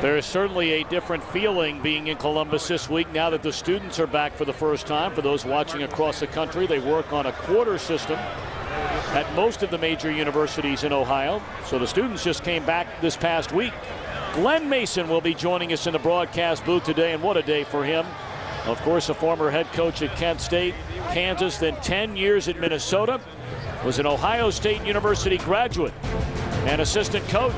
There is certainly a different feeling being in Columbus this week now that the students are back for the first time. For those watching across the country, they work on a quarter system at most of the major universities in Ohio. So the students just came back this past week. Glenn Mason will be joining us in the broadcast booth today, and what a day for him. Of course, a former head coach at Kent State, Kansas, then 10 years at Minnesota. Was an Ohio State University graduate and assistant coach.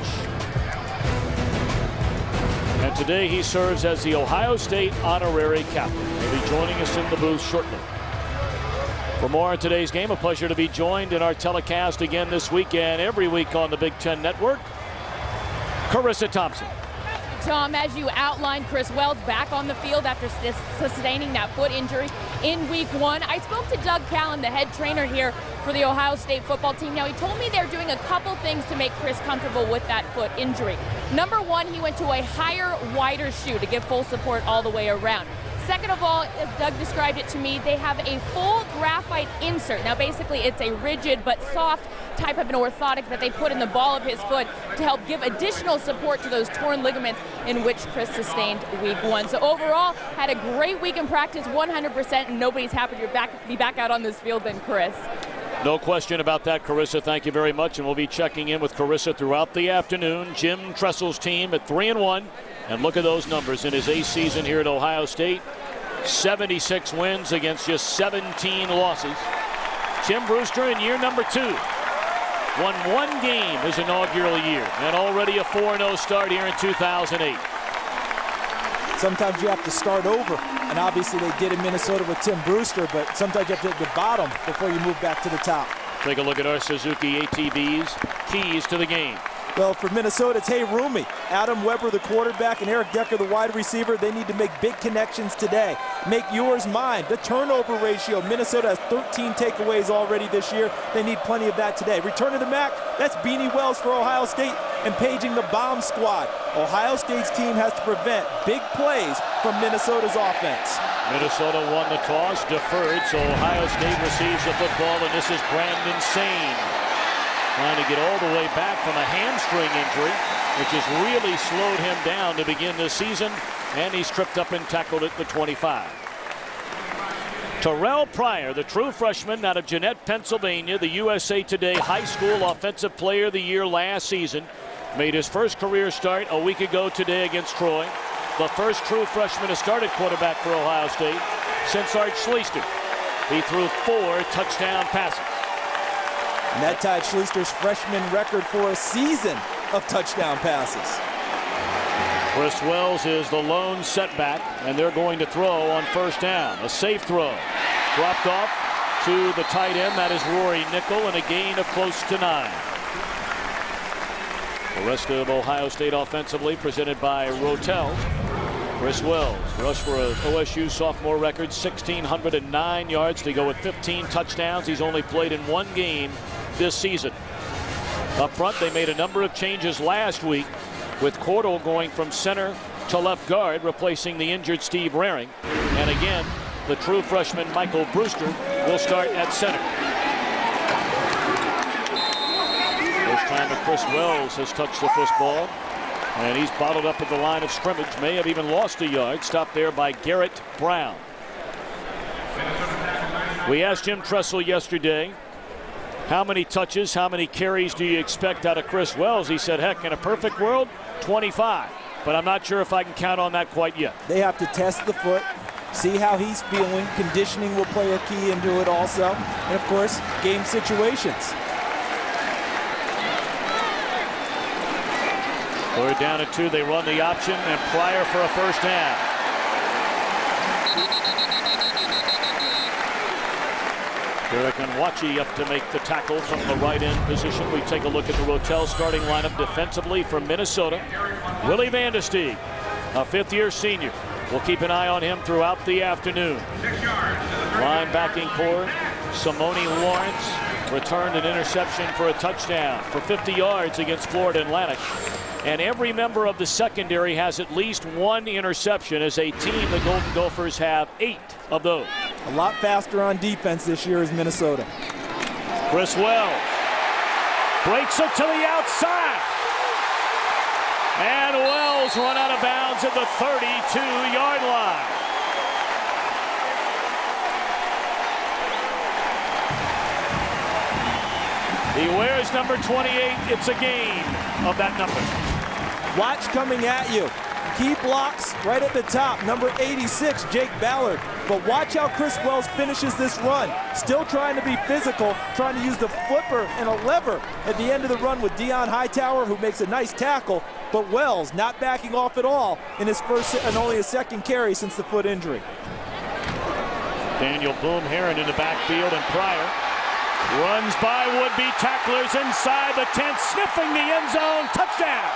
And today he serves as the Ohio State honorary captain. He'll be joining us in the booth shortly. For more on today's game, a pleasure to be joined in our telecast again this weekend, every week on the Big Ten Network. Carissa Thompson. Tom, as you outlined, Chris Wells back on the field after sustaining that foot injury in week 1. I spoke to Doug Callan, the head trainer here for the Ohio State football team. Now, he told me they're doing a couple things to make Chris comfortable with that foot injury. Number one, he went to a higher, wider shoe to give full support all the way around. Second of all, as Doug described it to me, they have a full graphite insert. Now, basically, it's a rigid but soft type of an orthotic that they put in the ball of his foot to help give additional support to those torn ligaments in which Chris sustained week 1. So overall, had a great week in practice, 100%, and nobody's happy to be back out on this field than Chris. No question about that, Carissa. Thank you very much, and we'll be checking in with Carissa throughout the afternoon. Jim Tressel's team at 3-1, and look at those numbers in his 8th season here at Ohio State. 76 wins against just 17 losses. Tim Brewster in year number 2. Won 1 game his inaugural year, and already a 4-0 start here in 2008. Sometimes you have to start over, and obviously they did in Minnesota with Tim Brewster, but sometimes you have to hit the bottom before you move back to the top. Take a look at our Suzuki ATVs, keys to the game. Well, for Minnesota, it's Hey Rumi, Adam Weber, the quarterback, and Eric Decker, the wide receiver. They need to make big connections today. Make yours mine. The turnover ratio. Minnesota has 13 takeaways already this year. They need plenty of that today. Return to the MAC. That's Beanie Wells for Ohio State and paging the bomb squad. Ohio State's team has to prevent big plays from Minnesota's offense. Minnesota won the toss, deferred, so Ohio State receives the football, and this is Brandon Sane, trying to get all the way back from a hamstring injury, which has really slowed him down to begin this season, and he's tripped up and tackled at the 25. Terrell Pryor, the true freshman out of Jeanette, Pennsylvania, the USA Today High School Offensive Player of the Year last season, made his first career start a week ago today against Troy. The first true freshman to start at quarterback for Ohio State since Art Schleister. He threw 4 touchdown passes. And that tied Schleister's freshman record for a season of touchdown passes. Chris Wells is the lone setback, and they're going to throw on first down. A safe throw. Dropped off to the tight end. That is Rory Nickel, and a gain of close to 9. The rest of Ohio State offensively presented by Rotel. Chris Wells rushed for an OSU sophomore record, 1,609 yards to go with 15 touchdowns. He's only played in 1 game this season. Up front, they made a number of changes last week, with Cordell going from center to left guard, replacing the injured Steve Raring. And again, the true freshman Michael Brewster will start at center. First time that Chris Wells has touched the football, and he's bottled up at the line of scrimmage. May have even lost a yard. Stopped there by Garrett Brown. We asked Jim Tressel yesterday, how many touches, how many carries do you expect out of Chris Wells? He said, heck, in a perfect world, 25. But I'm not sure if I can count on that quite yet. They have to test the foot, see how he's feeling. Conditioning will play a key into it also. And, of course, game situations. 3rd down and 2. They run the option, and Pryor for a first down. Derek Nwachi up to make the tackle from the right end position. We take a look at the Rotel starting lineup defensively for Minnesota. Willie Vandesteeg, a 5th-year senior. We'll keep an eye on him throughout the afternoon. Linebacking core, Simone Lawrence returned an interception for a touchdown for 50 yards against Florida Atlantic. And every member of the secondary has at least 1 interception. As a team, the Golden Gophers have 8 of those. A lot faster on defense this year is Minnesota. Chris Wells breaks it to the outside. And Wells Wells run out of bounds at the 32-yard line. He wears number 28. It's a gain of that number. Watch coming at you. Key blocks right at the top. Number 86, Jake Ballard. But watch how Chris Wells finishes this run. Still trying to be physical, trying to use the flipper and a lever at the end of the run with Deion Hightower, who makes a nice tackle. But Wells not backing off at all in his first and only his second carry since the foot injury. Daniel Boom-Heron in the backfield, and Pryor runs by would-be tacklers inside the 10, sniffing the end zone. Touchdown!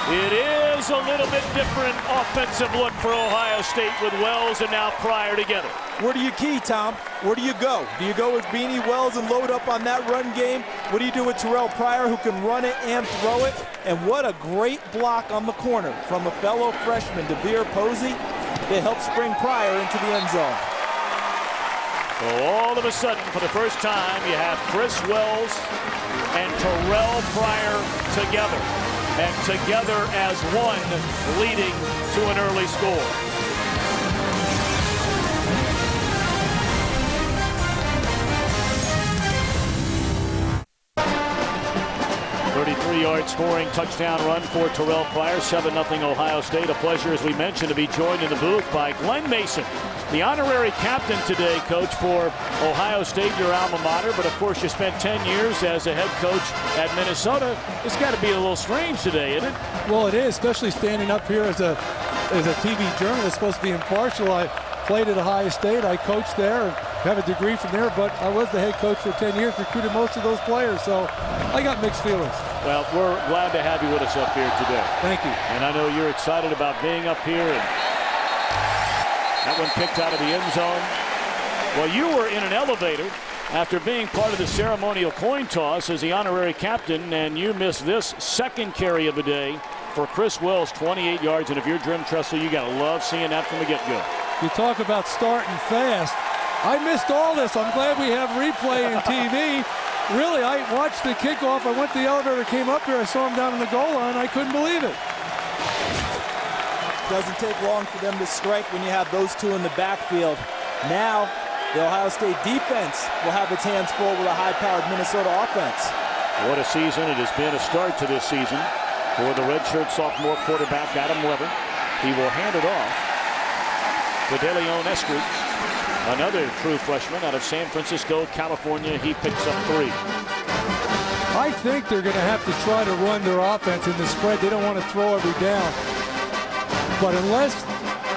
It is a little bit different offensive look for Ohio State with Wells and now Pryor together. Where do you key, Tom? Where do you go? Do you go with Beanie Wells and load up on that run game? What do you do with Terrell Pryor, who can run it and throw it? And what a great block on the corner from a fellow freshman, DeVere Posey, that helps bring Pryor into the end zone. So all of a sudden, for the first time, you have Chris Wells and Terrell Pryor together. And together as one, leading to an early score. 33-yard scoring touchdown run for Terrell Pryor, 7-0 Ohio State. A pleasure, as we mentioned, to be joined in the booth by Glenn Mason, the honorary captain today, coach, for Ohio State, your alma mater. But, of course, you spent 10 years as a head coach at Minnesota. It's got to be a little strange today, isn't it? Well, it is, especially standing up here as a TV journalist, supposed to be impartial. I played at Ohio State. I coached there, have a degree from there, but I was the head coach for 10 years, recruited most of those players, so I got mixed feelings. Well, we're glad to have you with us up here today. Thank you. And I know you're excited about being up here, and that one kicked out of the end zone. Well, you were in an elevator after being part of the ceremonial coin toss as the honorary captain, and you missed this second carry of the day for Chris Wells, 28 yards. And if you're Jim Tressel, you got to love seeing that from the get-go. You talk about starting fast. I missed all this. I'm glad we have replay and TV. Really, I watched the kickoff. I went to the elevator, came up here. I saw him down in the goal line. I couldn't believe it. Doesn't take long for them to strike when you have those two in the backfield. Now, the Ohio State defense will have its hands full with a high-powered Minnesota offense. What a season it has been, a start to this season for the redshirt sophomore quarterback Adam Weber. He will hand it off to DeLeon Eskridge, another true freshman out of San Francisco, California. He picks up 3. I think they're going to have to try to run their offense in the spread. They don't want to throw every down. But unless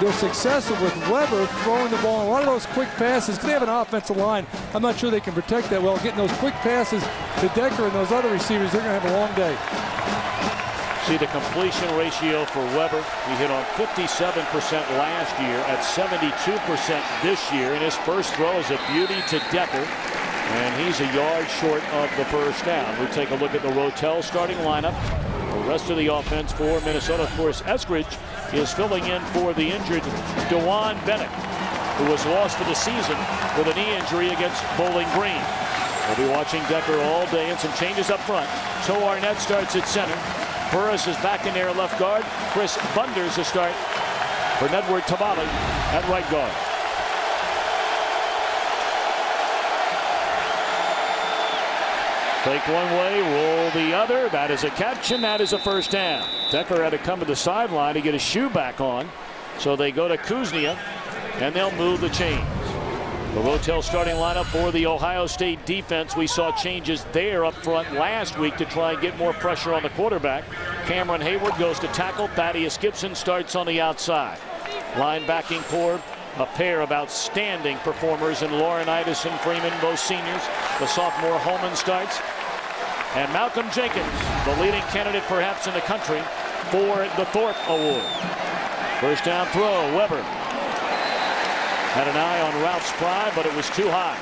they're successful with Weber throwing the ball, a lot of those quick passes, because they have an offensive line, I'm not sure they can protect that well. Getting those quick passes to Decker and those other receivers, they're going to have a long day. See the completion ratio for Weber. He hit on 57% last year, at 72% this year. And his first throw is a beauty to Decker. And he's a yard short of the first down. We take a look at the Rotel starting lineup. The rest of the offense for Minnesota. Of course, Eskridge is filling in for the injured DeJuan Bennett, who was lost for the season with a knee injury against Bowling Green. We'll be watching Decker all day, and some changes up front. So Arnett starts at center. Burris is back in there left guard. Chris Bunders to start for Nedward Tabali at right guard. Fake one way, roll the other. That is a catch, and that is a first down. Decker had to come to the sideline to get his shoe back on. So they go to Kuznia, and they'll move the chains. The Rotel starting lineup for the Ohio State defense. We saw changes there up front last week to try and get more pressure on the quarterback. Cameron Hayward goes to tackle. Thaddeus Gibson starts on the outside. Linebacking core, a pair of outstanding performers in Laurinaitis and Freeman, both seniors. The sophomore Holman starts. And Malcolm Jenkins, the leading candidate perhaps in the country for the Thorpe Award. First down throw, Weber. Had an eye on Ralph Spry, but it was too high.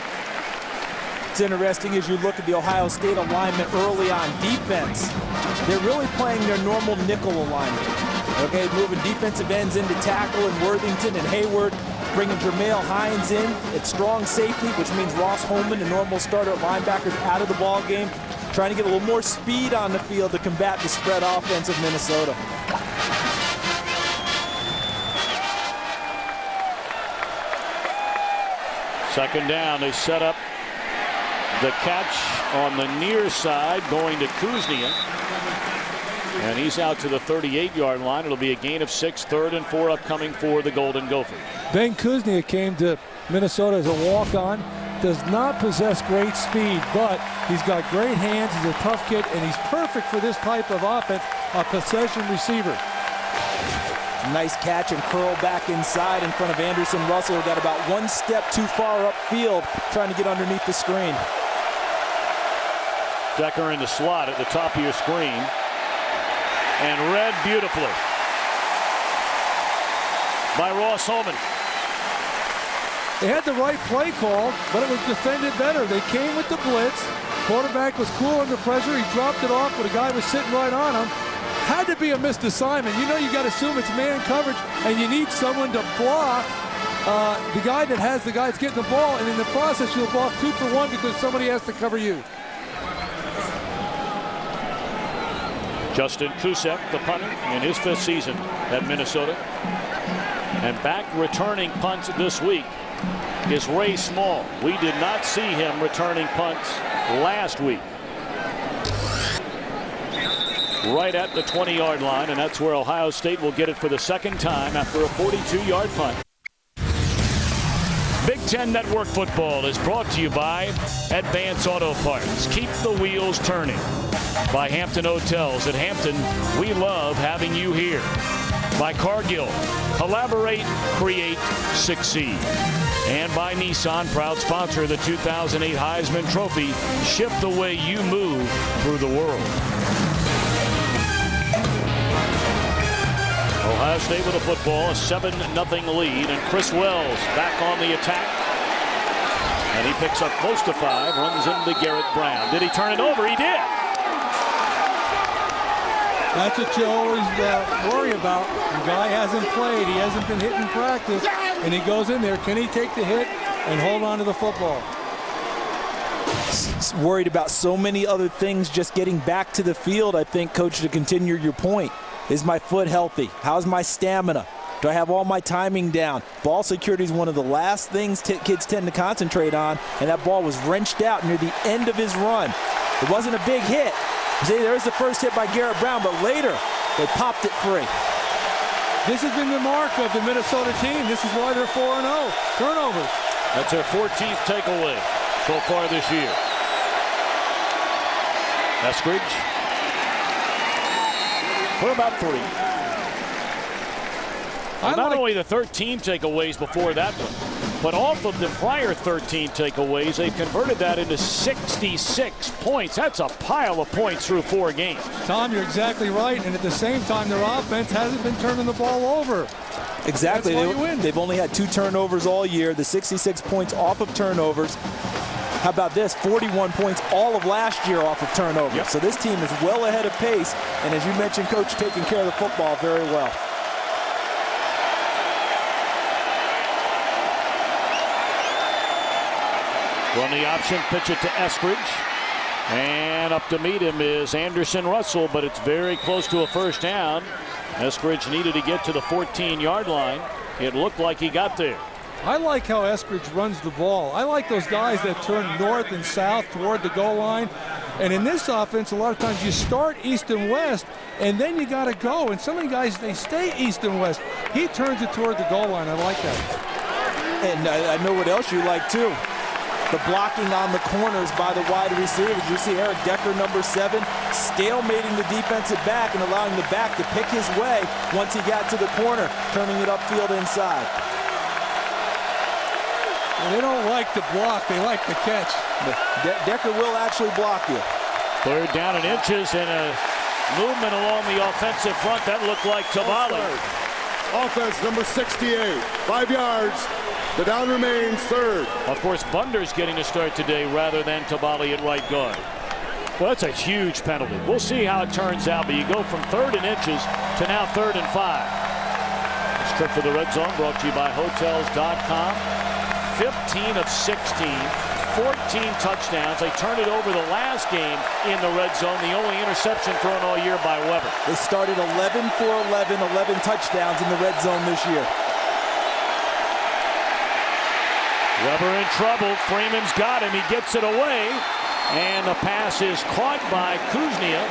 It's interesting as you look at the Ohio State alignment early on defense. They're really playing their normal nickel alignment. Okay, moving defensive ends into tackle and Worthington and Hayward, bringing Jermail Hines in at strong safety, which means Ross Holman, the normal starter at linebackers, out of the ball game, trying to get a little more speed on the field to combat the spread offense of Minnesota. Second down, they set up the catch on the near side, going to Kuznia. And he's out to the 38-yard line. It'll be a gain of 6, 3rd and 4 upcoming for the Golden Gophers. Ben Kuznia came to Minnesota as a walk-on. Does not possess great speed, but he's got great hands. He's a tough kid, and he's perfect for this type of offense, a possession receiver. Nice catch and curl back inside in front of Anderson Russell. Got about one step too far upfield, trying to get underneath the screen. Decker in the slot at the top of your screen. And read beautifully by Ross Holman. They had the right play call, but it was defended better. They came with the blitz. Quarterback was cool under pressure. He dropped it off, but a guy was sitting right on him. Had to be a missed assignment. You know, you got to assume it's man coverage, and you need someone to block the guy that has the guy that's getting the ball, and in the process, you'll block 2 for 1 because somebody has to cover you. Justin Kusek, the punter, in his 5th season at Minnesota. And back returning punts this week is Ray Small. We did not see him returning punts last week. Right at the 20-yard line, and that's where Ohio State will get it for the second time after a 42-yard punt. Big Ten Network Football is brought to you by Advance Auto Parts. Keep the wheels turning. By Hampton Hotels. At Hampton, we love having you here. By Cargill. Collaborate, create, succeed. And by Nissan, proud sponsor of the 2008 Heisman Trophy. Ship the way you move through the world. Ohio State with a football, a 7-0 lead, and Chris Wells back on the attack. And he picks up close to 5, runs into Garrett Brown. Did he turn it over? He did. That's what you always worry about. The guy hasn't played. He hasn't been hit in practice, and he goes in there. Can he take the hit and hold on to the football? Worried about so many other things, just getting back to the field, I think, Coach, to continue your point. Is my foot healthy? How's my stamina? Do I have all my timing down? Ball security is one of the last things kids tend to concentrate on, and that ball was wrenched out near the end of his run. It wasn't a big hit. See, there's the first hit by Garrett Brown, but later they popped it free. This has been the mark of the Minnesota team. This is why they're 4-0. Turnovers. That's their 14th takeaway so far this year. Eskridge for about 3. Not only the 13 takeaways before that one, but off of the prior 13 takeaways, they converted that into 66 points. That's a pile of points through 4 games. Tom, you're exactly right. And at the same time, their offense hasn't been turning the ball over. Exactly. They've only had 2 turnovers all year. The 66 points off of turnovers. How about this? 41 points all of last year off of turnovers. Yep. So this team is well ahead of pace. And as you mentioned, Coach, taking care of the football very well. Run the option, pitch it to Eskridge. And up to meet him is Anderson Russell, but it's very close to a first down. Eskridge needed to get to the 14-yard line. It looked like he got there. I like how Eskridge runs the ball. I like those guys that turn north and south toward the goal line. And in this offense, a lot of times you start east and west, and then you got to go. And some of the guys, they stay east and west. He turns it toward the goal line. I like that. And I know what else you like, too. The blocking on the corners by the wide receivers. You see Eric Decker, number 7, stalemating the defensive back and allowing the back to pick his way once he got to the corner, turning it upfield inside. Well, they don't like to block, they like to catch. Decker will actually block you. 3rd down and inches, and a movement along the offensive front. That looked like Tavali. Offense number 68, 5 yards. The down remains third. Of course, Bunder's getting a start today rather than Tabali at right guard. Well, that's a huge penalty. We'll see how it turns out, but you go from 3rd and inches to now 3rd and 5. This trip for the red zone brought to you by Hotels.com. 15 of 16, 14 touchdowns. They turned it over the last game in the red zone, the only interception thrown all year by Weber. They started 11 for 11, 11 touchdowns in the red zone this year. Weber in trouble. Freeman's got him. He gets it away. And the pass is caught by Kuznia.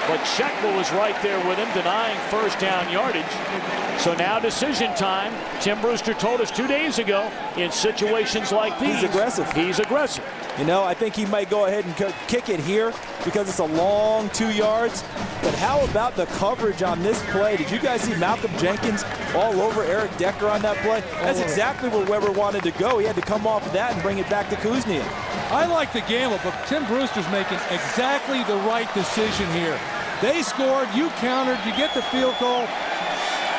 But Sheckler was right there with him, denying first down yardage. So now decision time. Tim Brewster told us 2 days ago, in situations like these, he's aggressive. He's aggressive. You know, I think he might go ahead and kick it here because it's a long 2 yards. But how about the coverage on this play? Did you guys see Malcolm Jenkins all over Eric Decker on that play? That's exactly where Weber wanted to go. He had to come off of that and bring it back to Kuznia. I like the gamble, but Tim Brewster's making exactly the right decision here. They scored, you countered, you get the field goal.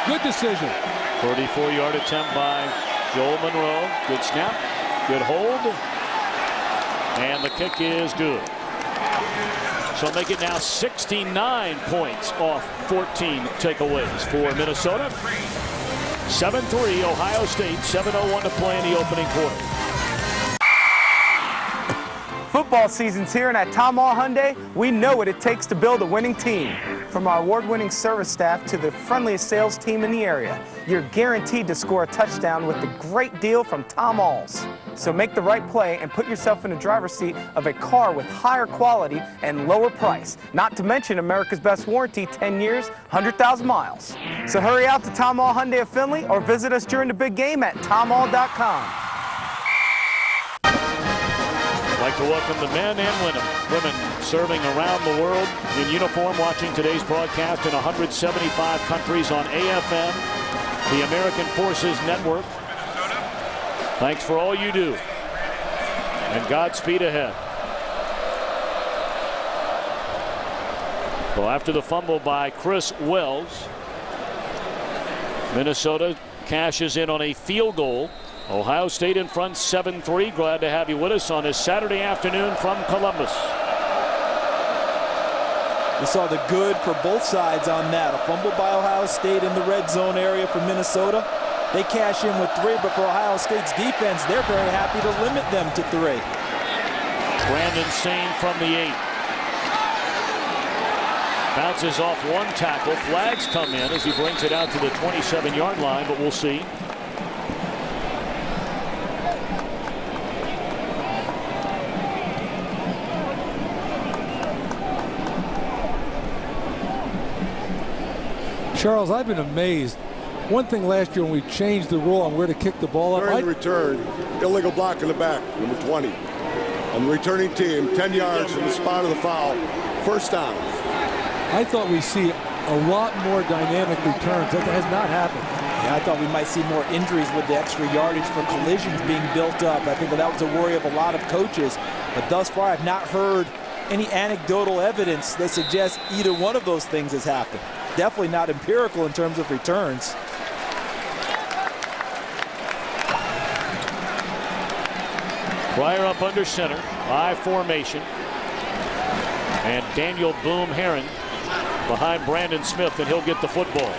Good decision. 34-yard attempt by Joel Monroe. Good snap, good hold. And the kick is good. So make it now 69 points off 14 takeaways for Minnesota. 7-3 Ohio State, 7:01 to play in the opening quarter. Football season's here, and at Tom Hall Hyundai, we know what it takes to build a winning team. From our award-winning service staff to the friendliest sales team in the area, you're guaranteed to score a touchdown with the great deal from Tom Hall's. So make the right play and put yourself in the driver's seat of a car with higher quality and lower price. Not to mention America's best warranty, 10 years, 100,000 miles. So hurry out to Tom Hall Hyundai of Findlay or visit us during the big game at tomhall.com. I'd like to welcome the men and women serving around the world in uniform, watching today's broadcast in 175 countries on AFM, the American Forces Network. Thanks for all you do, and Godspeed ahead. Well, after the fumble by Chris Wells, Minnesota cashes in on a field goal. Ohio State in front 7-3. Glad to have you with us on this Saturday afternoon from Columbus. We saw the good for both sides on that. A fumble by Ohio State in the red zone area for Minnesota. They cash in with 3, but for Ohio State's defense, they're very happy to limit them to 3. Brandon Sane from the 8. Bounces off 1 tackle. Flags come in as he brings it out to the 27-yard line, but we'll see. Charles, I've been amazed. One thing last year when we changed the rule on where to kick the ball up. During the return, illegal block in the back, number 20. On the returning team, 10 yards from the spot of the foul. First down. I thought we'd see a lot more dynamic returns. That has not happened. Yeah, I thought we might see more injuries with the extra yardage for collisions being built up. I think that was a worry of a lot of coaches. But thus far, I've not heard any anecdotal evidence that suggests either one of those things has happened. Definitely not empirical in terms of returns. Pryor up under center, I formation. And Daniel Boom Herron behind Brandon Smith, and he'll get the football.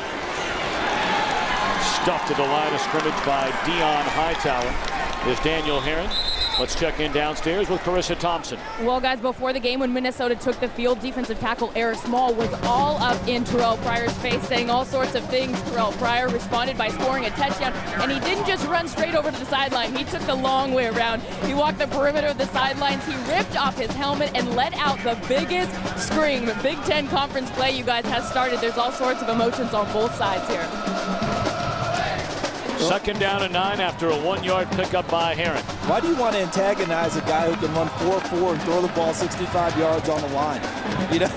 Stuffed to the line of scrimmage by Dion Hightower is Daniel Herron. Let's check in downstairs with Carissa Thompson. Well, guys, before the game when Minnesota took the field, defensive tackle Eric Small was all up in Terrell Pryor's face, saying all sorts of things. Terrell Pryor responded by scoring a touchdown, and he didn't just run straight over to the sideline. He took the long way around. He walked the perimeter of the sidelines. He ripped off his helmet and let out the biggest scream. The Big Ten Conference play, you guys, has started. There's all sorts of emotions on both sides here. Second down and 9 after a 1-yard pickup by Herron. Why do you want to antagonize a guy who can run 4-4 and throw the ball 65 yards on the line? You know,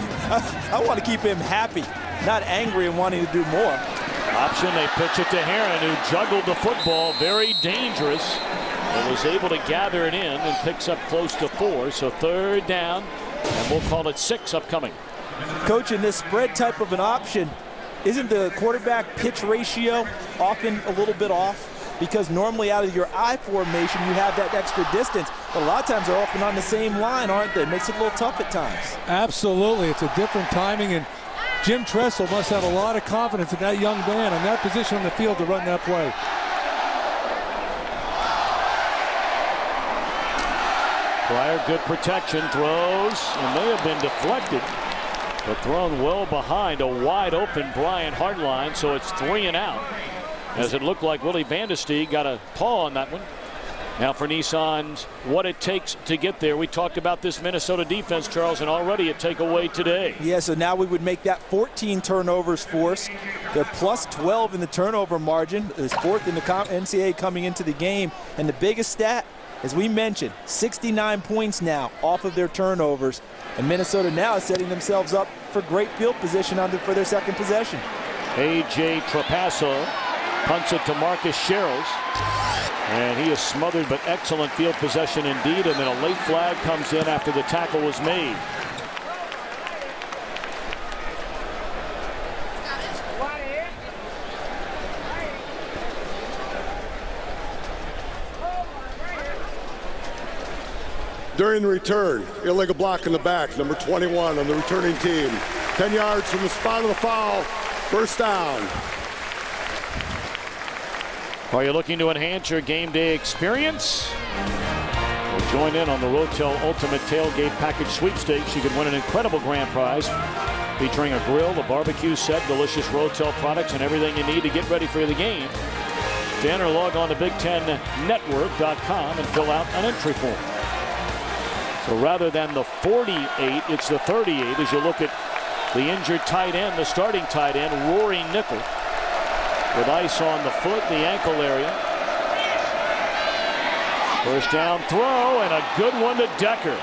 I want to keep him happy, not angry and wanting to do more. Option, they pitch it to Herron, who juggled the football, very dangerous, and was able to gather it in and picks up close to 4. So 3rd down, and we'll call it 6 upcoming. Coach, in this spread type of an option, isn't the quarterback pitch ratio often a little bit off? because normally out of your I formation, you have that extra distance. But a lot of times they're often on the same line, aren't they? It makes it a little tough at times. Absolutely. It's a different timing, and Jim Tressel must have a lot of confidence in that young man in that position on the field to run that play. Pryor, good protection, throws, and may have been deflected, but thrown well behind a wide open Brian Hartline, so it's 3 and out. As it looked like Willie Vandesteeg got a paw on that one. Now for Nissan's what it takes to get there. We talked about this Minnesota defense, Charles, and already a takeaway today. Yeah, so now we would make that 14 turnovers force. They're plus 12 in the turnover margin. It's fourth in the NCAA coming into the game. And the biggest stat, as we mentioned, 69 points now off of their turnovers. And Minnesota now is setting themselves up for great field position for their second possession. A.J. Trapasso punts it to Marcus Sherrills. And he is smothered, but excellent field possession indeed. And then a late flag comes in after the tackle was made. During the return, illegal block in the back, number 21 on the returning team. 10 yards from the spot of the foul, first down. Are you looking to enhance your game day experience? Well, join in on the Rotel Ultimate Tailgate Package Sweepstakes. You could win an incredible grand prize featuring a grill, a barbecue set, delicious Rotel products, and everything you need to get ready for the game. To enter, log on to Big10Network.com and fill out an entry form. So rather than the 48, it's the 38 as you look at the injured tight end, the starting tight end, Rory Nickel, with ice on the foot, the ankle area. First down throw, and a good one to Decker.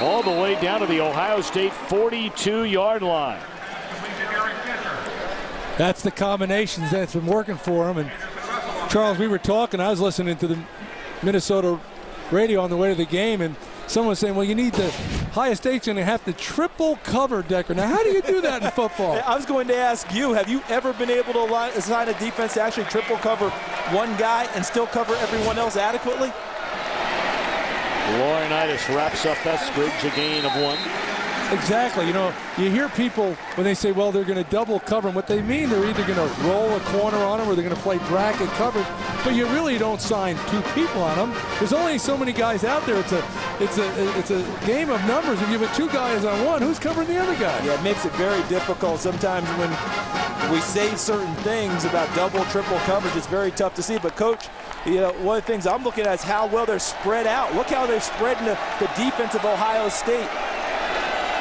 All the way down to the Ohio State 42-yard line. That's the combinations that's been working for him. And Charles, we were talking, I was listening to the Minnesota radio on the way to the game, and someone was saying, well, you need Ohio State's going to have to triple cover Decker. Now, how do you do that in football? I was going to ask you, have you ever been able to assign a defense to actually triple cover one guy and still cover everyone else adequately? Laurinaitis wraps up that scrimmage, a gain of 1. Exactly. You know, you hear people when they say, well, they're going to double cover him. What they mean, they're either going to roll a corner on him or they're going to play bracket coverage. But you really don't sign 2 people on them. There's only so many guys out there. It's a game of numbers. If you put 2 guys on one, who's covering the other guy? Yeah, it makes it very difficult sometimes when we say certain things about double, triple coverage. It's very tough to see. But, Coach, you know, one of the things I'm looking at is how well they're spread out. Look how they're spreading the defense of Ohio State,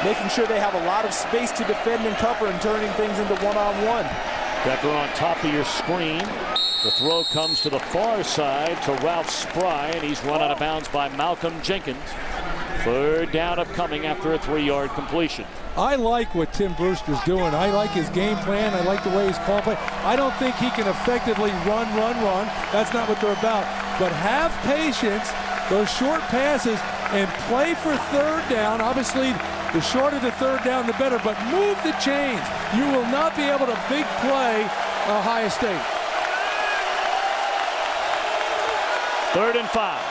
making sure they have a lot of space to defend and cover and turning things into one-on-one. Decker on top of your screen. The throw comes to the far side to Ralph Spry, and he's run out of bounds by Malcolm Jenkins. Third down upcoming after a 3-yard completion. I like what Tim Brewster's doing. I like his game plan. I like the way he's calling play. I don't think he can effectively run. That's not what they're about. But have patience, those short passes, and play for third down. Obviously, the shorter the third down, the better, but move the chains. You will not be able to big play Ohio State. 3rd and 5.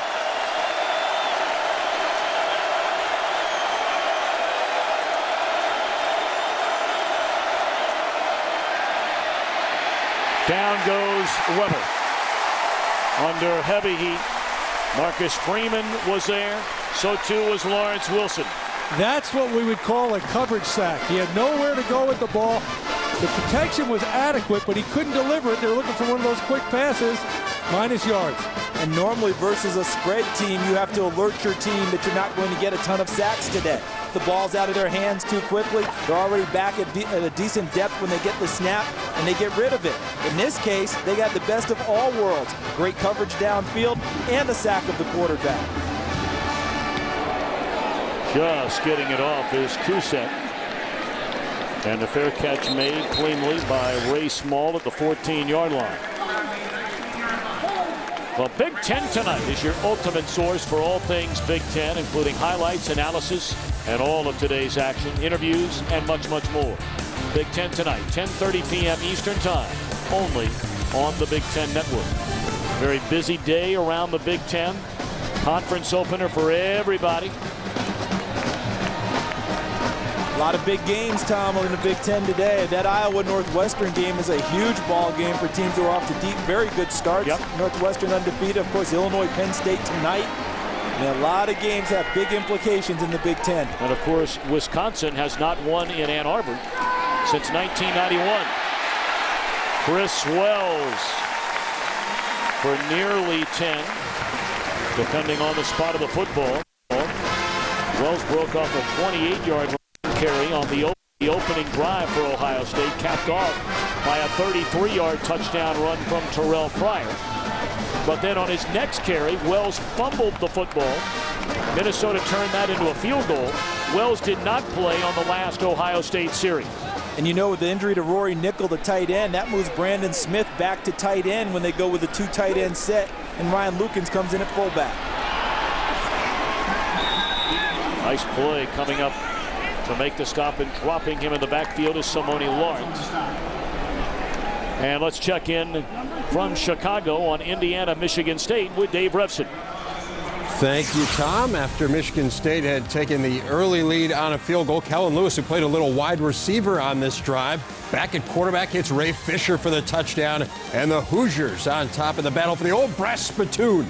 Down goes Weber. Under heavy heat. Marcus Freeman was there. So too was Lawrence Wilson. That's what we would call a coverage sack. He had nowhere to go with the ball. The protection was adequate, but he couldn't deliver it. They were looking for one of those quick passes. Minus yards. And normally versus a spread team, you have to alert your team that you're not going to get a ton of sacks today. The ball's out of their hands too quickly. They're already back at a decent depth when they get the snap, and they get rid of it. In this case, they got the best of all worlds. Great coverage downfield and a sack of the quarterback. Just getting it off is Kusek. And the fair catch made cleanly by Ray Small at the 14-yard line. Well, Big Ten Tonight is your ultimate source for all things Big Ten, including highlights, analysis, and all of today's action, interviews, and much, much more. Big Ten Tonight, 10:30 p.m. Eastern Time, only on the Big Ten Network. Very busy day around the Big Ten. Conference opener for everybody. A lot of big games, Tom, in the Big Ten today. That Iowa-Northwestern game is a huge ball game for teams who are off to deep, very good starts. Yep. Northwestern undefeated. Of course, Illinois-Penn State tonight. And a lot of games have big implications in the Big Ten. And, of course, Wisconsin has not won in Ann Arbor since 1991. Chris Wells for nearly 10, depending on the spot of the football. Wells broke off a 28-yard carry on the opening drive for Ohio State, capped off by a 33-yard touchdown run from Terrell Pryor. But then on his next carry, Wells fumbled the football. Minnesota turned that into a field goal. Wells did not play on the last Ohio State series. And you know, with the injury to Rory Nickel, the tight end, that moves Brandon Smith back to tight end when they go with a 2 tight end set, and Ryan Lukens comes in at fullback. Nice play coming up to make the stop, and dropping him in the backfield is Simone Lawrence. And let's check in from Chicago on Indiana-Michigan State with Dave Revson. Thank you, Tom. After Michigan State had taken the early lead on a field goal, Kellen Lewis, who played a little wide receiver on this drive, back at quarterback, hits Ray Fisher for the touchdown, and the Hoosiers on top of the battle for the old brass spittoon.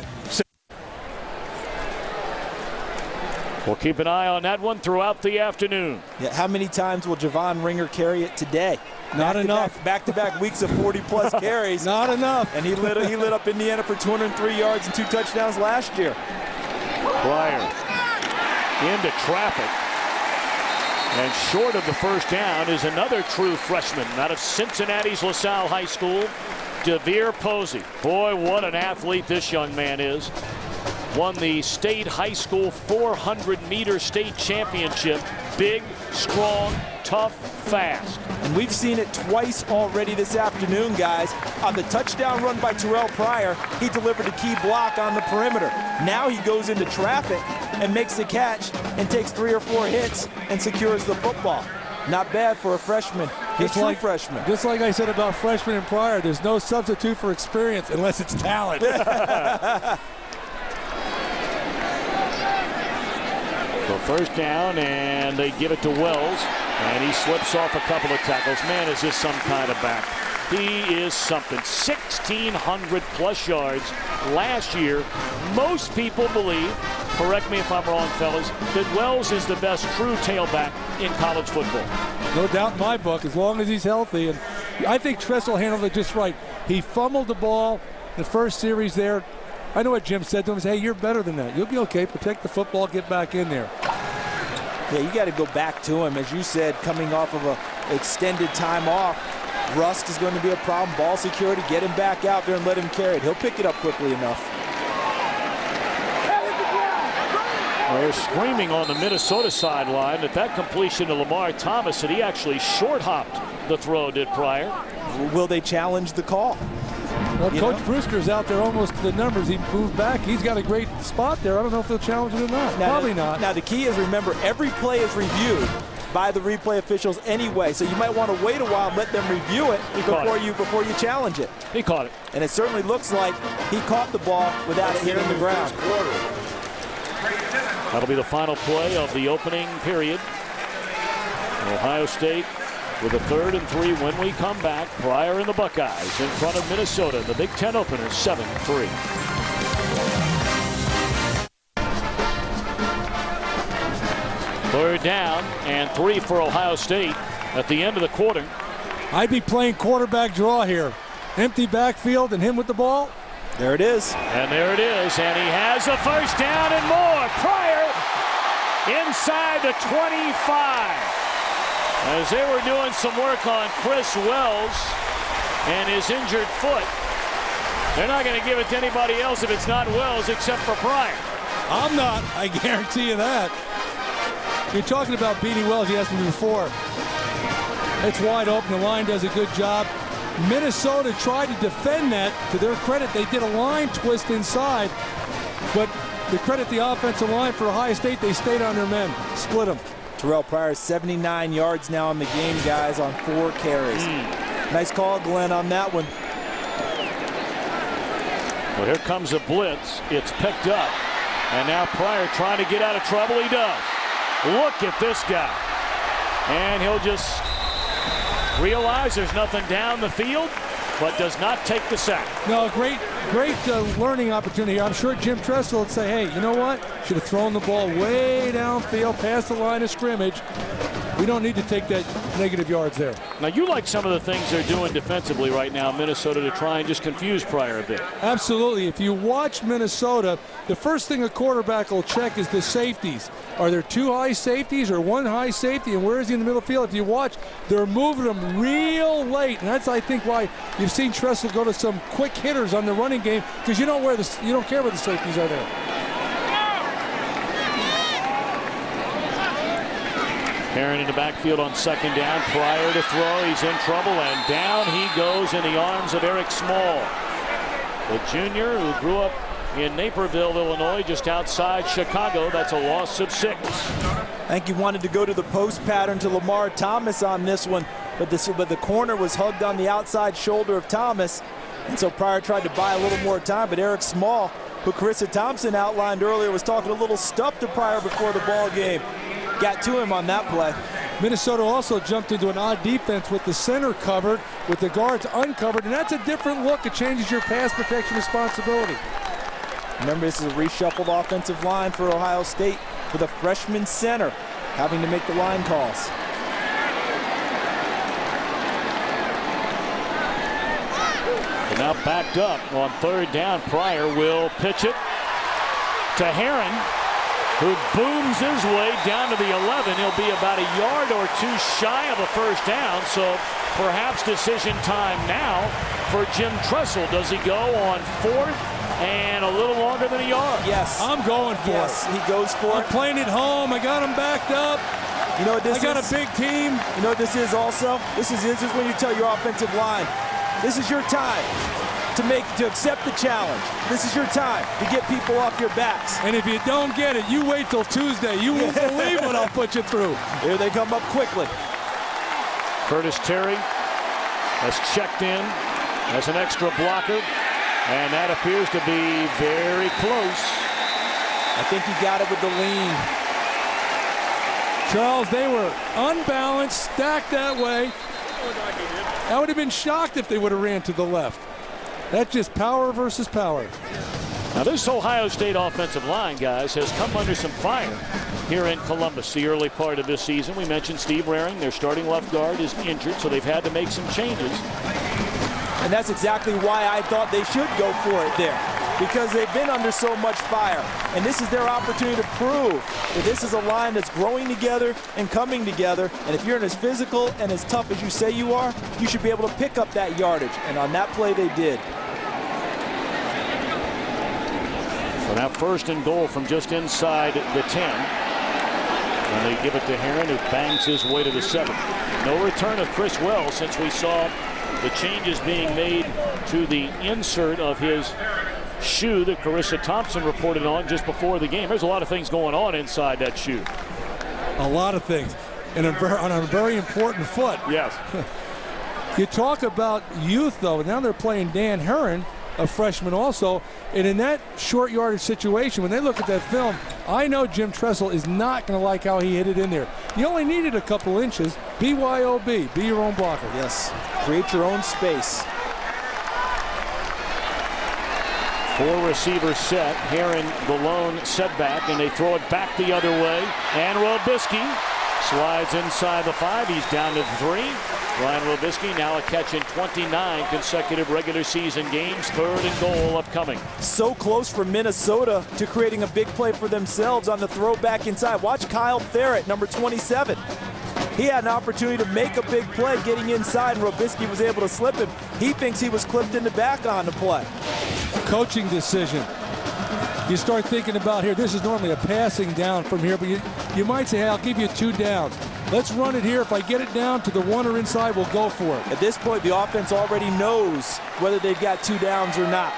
We'll keep an eye on that one throughout the afternoon. Yeah, how many times will Javon Ringer carry it today? Not enough. Back-to-back weeks of 40-plus carries. Not enough. And he lit up Indiana for 203 yards and 2 touchdowns last year. Pryor into traffic. And short of the first down is another true freshman out of Cincinnati's LaSalle High School, DeVere Posey. Boy, what an athlete this young man is. Won the state high school 400-meter state championship. Big, strong, tough, fast. And we've seen it twice already this afternoon, guys. On the touchdown run by Terrell Pryor, he delivered a key block on the perimeter. Now he goes into traffic and makes the catch and takes 3 or 4 hits and secures the football. Not bad for a freshman. Freshman. Just like I said about freshman and Pryor, there's no substitute for experience unless it's talent. So first down, and they give it to Wells, and he slips off a couple of tackles. Man, is this some kind of back. He is something. 1,600-plus yards last year. Most people believe, correct me if I'm wrong, fellas, that Wells is the best true tailback in college football. No doubt in my book, as long as he's healthy. And I think Tressel handled it just right. He fumbled the ball the first series there. I know what Jim said to him. He said, hey, you're better than that. You'll be okay. Protect the football. Get back in there. Yeah, you got to go back to him. As you said, coming off of an extended time off, rust is going to be a problem. Ball security, get him back out there and let him carry it. He'll pick it up quickly enough. They're screaming on the Minnesota sideline that completion to Lamar Thomas, that he actually short-hopped the throw, did Pryor. Will they challenge the call? Well, Coach Brewster's out there almost to the numbers. He moved back. He's got a great spot there. I don't know if they'll challenge it or not. Probably not. Now, the key is, remember, every play is reviewed by the replay officials anyway, so you might want to wait a while and let them review it before you challenge it. He caught it. And it certainly looks like he caught the ball without it hitting the ground. That'll be the final play of the opening period. Ohio State with a 3rd and 3 when we come back. Pryor and the Buckeyes in front of Minnesota. The Big Ten opener, 7-3. Third down and 3 for Ohio State at the end of the quarter. I'd be playing quarterback draw here. Empty backfield and him with the ball. There it is. And there it is. And he has a first down and more. Pryor inside the 25. As they were doing some work on Chris Wells and his injured foot. They're not going to give it to anybody else if it's not Wells except for Pryor. I'm not. I guarantee you that. You're talking about beating Wells. He hasn't before. It's wide open. The line does a good job. Minnesota tried to defend that. To their credit, they did a line twist inside. But to credit the offensive line for Ohio State, they stayed on their men. Split them. Terrell Pryor, 79 yards now in the game, guys, on 4 carries. Nice call, Glenn, on that one. Well, here comes a blitz. It's picked up. And now Pryor trying to get out of trouble. He does. Look at this guy. And he'll just realize there's nothing down the field, but does not take the sack. No, great learning opportunity. I'm sure Jim Tressel would say, hey, you know what? Should have thrown the ball way downfield past the line of scrimmage. We don't need to take that negative yards there. Now, you like some of the things they're doing defensively right now, Minnesota, to try and just confuse Pryor a bit. Absolutely. If you watch Minnesota, the first thing a quarterback will check is the safeties. Are there two high safeties or one high safety, and where is he in the middle of the field? If you watch, they're moving them real late, and that's, I think, why you've seen Tressel go to some quick hitters on the running game, because you don't care where the safeties are there. Herron in the backfield on second down. Pryor to throw. He's in trouble, and down he goes in the arms of Eric Small, the junior who grew up in Naperville, Illinois, just outside Chicago. That's a loss of 6. I think he wanted to go to the post pattern to Lamar Thomas on this one, but the corner was hugged on the outside shoulder of Thomas, and so Pryor tried to buy a little more time, but Eric Small, who Carissa Thompson outlined earlier, was talking a little stuff to Pryor before the ball game. Got to him on that play. Minnesota also jumped into an odd defense with the center covered, with the guards uncovered, and that's a different look. It changes your pass protection responsibility. Remember, this is a reshuffled offensive line for Ohio State with a freshman center having to make the line calls. And now backed up on third down. Pryor will pitch it to Herron, who booms his way down to the 11. He'll be about a yard or two shy of a first down, so perhaps decision time now for Jim Tressel. Does he go on fourth and a little longer than a yard? Yes. I'm going for it. Yes, he goes for I'm it. playing it home. I got him backed up. You know what this is? I got a big team. You know what this is also? This is when you tell your offensive line, this is your time to accept the challenge. This is your time to get people off your backs. And if you don't get it, you wait till Tuesday. You won't believe what I'll put you through. Here they come up quickly. Curtis Terry has checked in as an extra blocker, and that appears to be very close. I think he got it with the lean. Charles, they were unbalanced, stacked that way. I would have been shocked if they would have ran to the left. That's just power versus power. Now, this Ohio State offensive line, guys, has come under some fire here in Columbus the early part of this season. We mentioned Steve Raring, their starting left guard, is injured, so they've had to make some changes. And that's exactly why I thought they should go for it there, because they've been under so much fire. And this is their opportunity to prove that this is a line that's growing together and coming together. And if you're as physical and as tough as you say you are, you should be able to pick up that yardage. And on that play, they did. So now first and goal from just inside the 10. And they give it to Herron, who bangs his way to the 7. No return of Chris Wells since we saw the changes being made to the insert of his shoe that Carissa Thompson reported on just before the game. There's a lot of things going on inside that shoe. A lot of things. And on a very important foot. Yes. You talk about youth, though. Now they're playing Dan Herron, a freshman also. And in that short yardage situation, when they look at that film, I know Jim Tressel is not going to like how he hit it in there. You only needed a couple inches. BYOB, be your own blocker. Yes, create your own space. 4 receivers set. Herron the lone setback, and they throw it back the other way. And Robisky slides inside the 5. He's down to 3. Ryan Robisky now a catch in 29 consecutive regular season games. 3rd and goal upcoming. So close for Minnesota to creating a big play for themselves on the throw back inside. Watch Kyle Ferret, number 27. He had an opportunity to make a big play getting inside, and Robisky was able to slip him. He thinks he was clipped in the back on the play. Coaching decision. You start thinking about here, this is normally a passing down from here, but you might say, hey, I'll give you 2 downs. Let's run it here. If I get it down to the 1 or inside, we'll go for it. At this point, the offense already knows whether they've got 2 downs or not.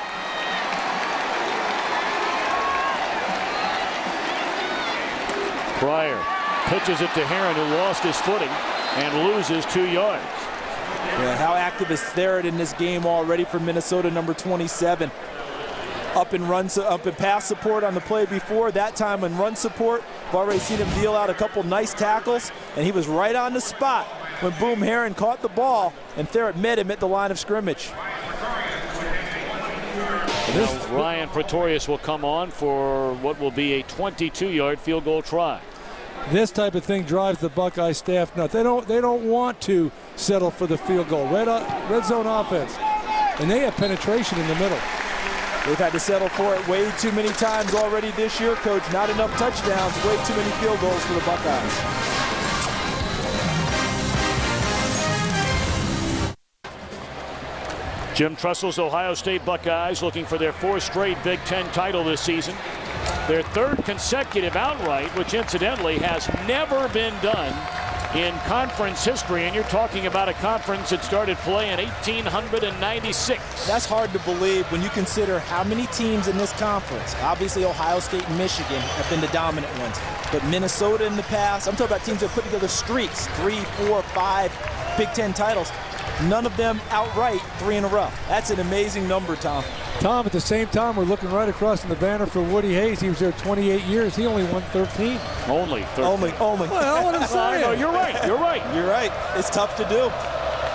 Pryor pitches it to Herron, who lost his footing and loses 2 yards. Yeah, how active is Therrett in this game already for Minnesota, number 27? up and pass support on the play before. That time in run support, I've already seen him deal out a couple nice tackles, and he was right on the spot when Boom Herron caught the ball and Therrett met him at the line of scrimmage. Ryan Pretorius will come on for what will be a 22-yard field goal try. This type of thing drives the Buckeye staff nuts. They don't want to settle for the field goal. Red zone offense, and they have penetration in the middle. They've had to settle for it way too many times already this year, Coach. Not enough touchdowns, way too many field goals for the Buckeyes. Jim Trustle's Ohio State Buckeyes looking for their 4th straight Big Ten title this season. Their 3rd consecutive outright, which incidentally has never been done in conference history, and you're talking about a conference that started play in 1896. That's hard to believe when you consider how many teams in this conference. Obviously, Ohio State and Michigan have been the dominant ones, but Minnesota in the past, I'm talking about teams that put together streaks, 3, 4, 5 Big Ten titles. None of them outright 3 in a row. That's an amazing number, Tom. Tom, at the same time, we're looking right across in the banner for Woody Hayes. He was there 28 years. He only won 13. Only 13. Only. Well, what I'm saying. No, you're right. You're right. You're right. It's tough to do.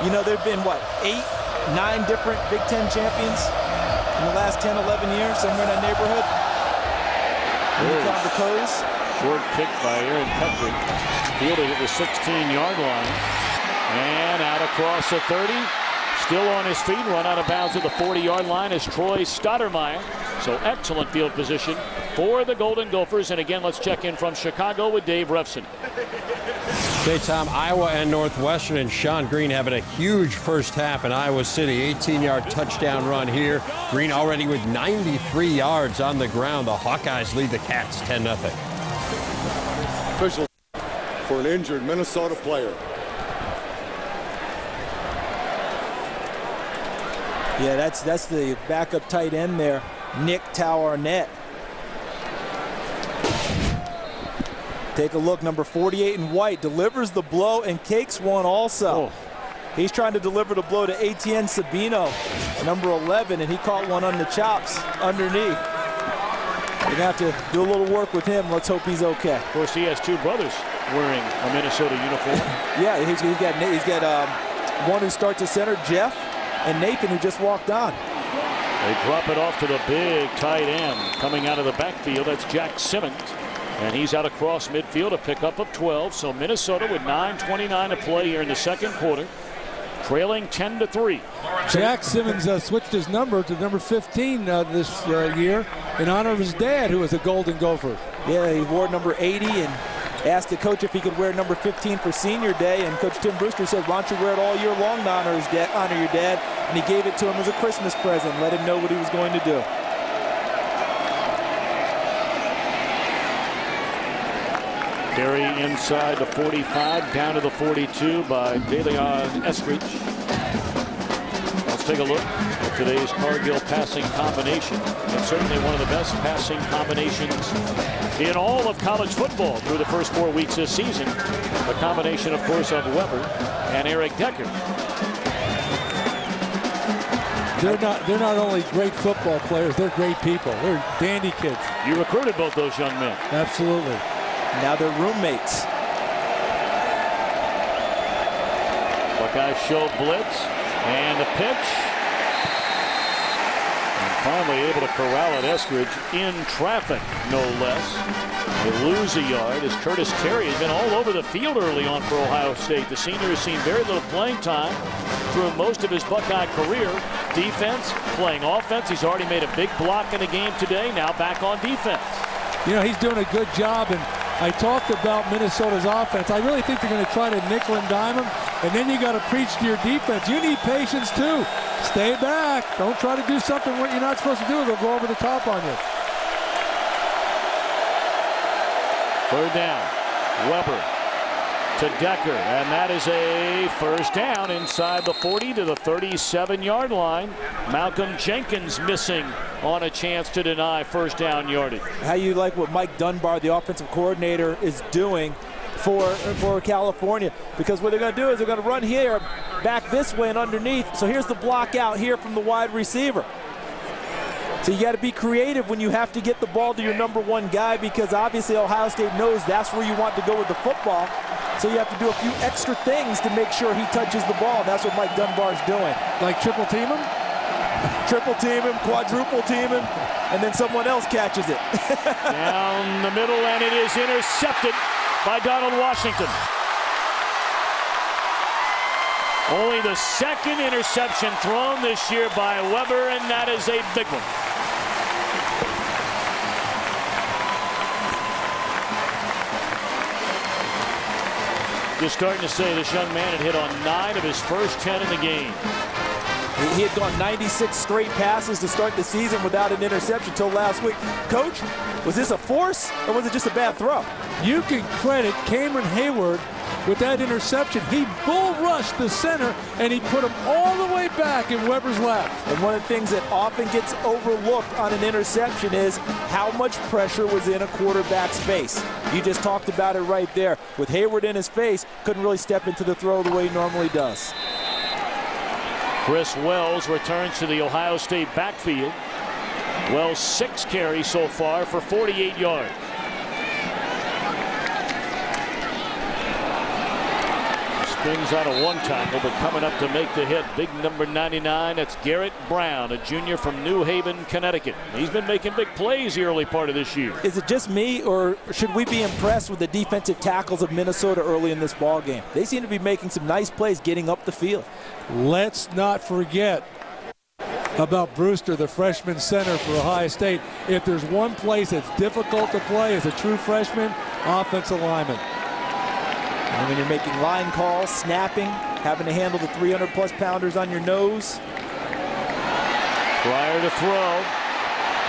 You know, there have been, 8, 9 different Big Ten champions in the last 10, 11 years, somewhere in that neighborhood. The Coes. Short kick by Aaron Petrie. Fielded at the 16-yard line. And out across the 30. Still on his feet, run out of bounds at the 40-yard line is Troy Stoudemire. So excellent field position for the Golden Gophers. And again, let's check in from Chicago with Dave Refson. Okay, Tom, Iowa and Northwestern and Sean Green having a huge first half in Iowa City. 18-yard touchdown run here. Green already with 93 yards on the ground. The Hawkeyes lead the Cats 10-0. Official for an injured Minnesota player. Yeah, that's the backup tight end there, Nick Tau-Arnett. Take a look, number 48 in white, delivers the blow and cakes one also. He's trying to deliver the blow to Etienne Sabino, number 11, and he caught one on the chops underneath. We're going to have to do a little work with him. Let's hope he's okay. Of course, he has 2 brothers wearing a Minnesota uniform. Yeah, he's got one who starts at center, Jeff, and Nathan, who just walked on. They drop it off to the big tight end coming out of the backfield. That's Jack Simmons. And he's out across midfield, a pickup of 12. So Minnesota with 9:29 to play here in the second quarter, trailing 10-3. Jack Simmons switched his number to number 15 this year in honor of his dad, who was a Golden Gopher. Yeah, he wore number 80 and asked the coach if he could wear number 15 for senior day, and Coach Tim Brewster said, why don't you wear it all year long to honor your dad, and he gave it to him as a Christmas present, let him know what he was going to do. Carry inside the 45, down to the 42 by DeLeon Eskridge. Let's take a look at today's Cargill passing combination. It's certainly one of the best passing combinations in all of college football through the first 4 weeks this season. The combination, of course, of Weber and Eric Decker. They're not only great football players, they're great people. They're dandy kids. You recruited both those young men. Absolutely. Now they're roommates. Buckeyes show blitz and a pitch. And finally able to corral it. Eskridge in traffic, no less. They lose a yard as Curtis Terry has been all over the field early on for Ohio State. The senior has seen very little playing time through most of his Buckeye career. Defense, playing offense. He's already made a big block in the game today. Now back on defense. You know, he's doing a good job, and I talked about Minnesota's offense. I really think they're going to try to nickel and dime him, and then you got to preach to your defense. You need patience too. Stay back. Don't try to do something what you're not supposed to do. They'll go over the top on you. Third down. Weber to Decker, and that is a first down inside the 40 to the 37-yard line. Malcolm Jenkins missing on a chance to deny first down yardage. How you like what Mike Dunbar, the offensive coordinator, is doing for California, because what they're going to do is they're going to run here, back this way and underneath. So here's the block out here from the wide receiver. So you got to be creative when you have to get the ball to your number one guy, because obviously Ohio State knows that's where you want to go with the football. So you have to do a few extra things to make sure he touches the ball. That's what Mike Dunbar's doing. Like triple team him? Triple team him, quadruple team him, and then someone else catches it. Down the middle, and it is intercepted by Donald Washington. Only the second interception thrown this year by Weber, and that is a big one. Just starting to say this young man had hit on 9 of his first 10 in the game. He had gone 96 straight passes to start the season without an interception until last week. Coach, was this a force or was it just a bad throw? You can credit Cameron Hayward with that interception. He bull rushed the center and he put him all the way back in Weber's lap. And one of the things that often gets overlooked on an interception is how much pressure was in a quarterback's face. You just talked about it right there. With Hayward in his face, couldn't really step into the throw the way he normally does. Chris Wells returns to the Ohio State backfield. Wells 6 carries so far for 48 yards. Springs out of one tackle, but coming up to make the hit, big number 99, that's Garrett Brown, a junior from New Haven, Connecticut. He's been making big plays the early part of this year. Is it just me, or should we be impressed with the defensive tackles of Minnesota early in this ball game? They seem to be making some nice plays getting up the field. Let's not forget about Brewster, the freshman center for Ohio State. If there's one place that's difficult to play as a true freshman, offensive lineman. And when you're making line calls, snapping, having to handle the 300-plus pounders on your nose. Pryor to throw,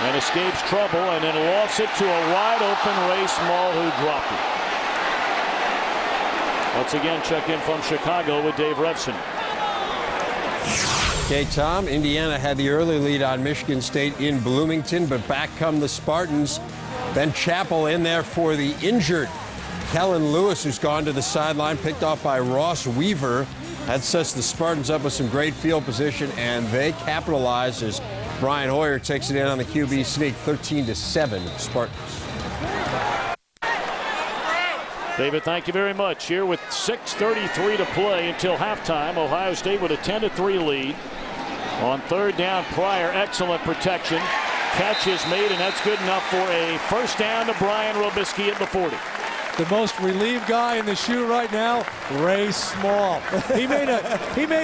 and escapes trouble, and then lofts it to a wide-open Ray Small, who dropped it. Once again, check in from Chicago with Dave Revson. Okay, Tom, Indiana had the early lead on Michigan State in Bloomington, but back come the Spartans. Ben Chappell in there for the injured Kellen Lewis, who's gone to the sideline, picked off by Ross Weaver. That sets the Spartans up with some great field position, and they capitalize as Brian Hoyer takes it in on the QB sneak, 13-7 Spartans. David, thank you very much. Here with 6:33 to play until halftime, Ohio State with a 10-3 lead. On third down, Pryor, excellent protection. Catch is made, and that's good enough for a first down to Brian Robisky at the 40. The most relieved guy in the shoe right now, Ray Small. He made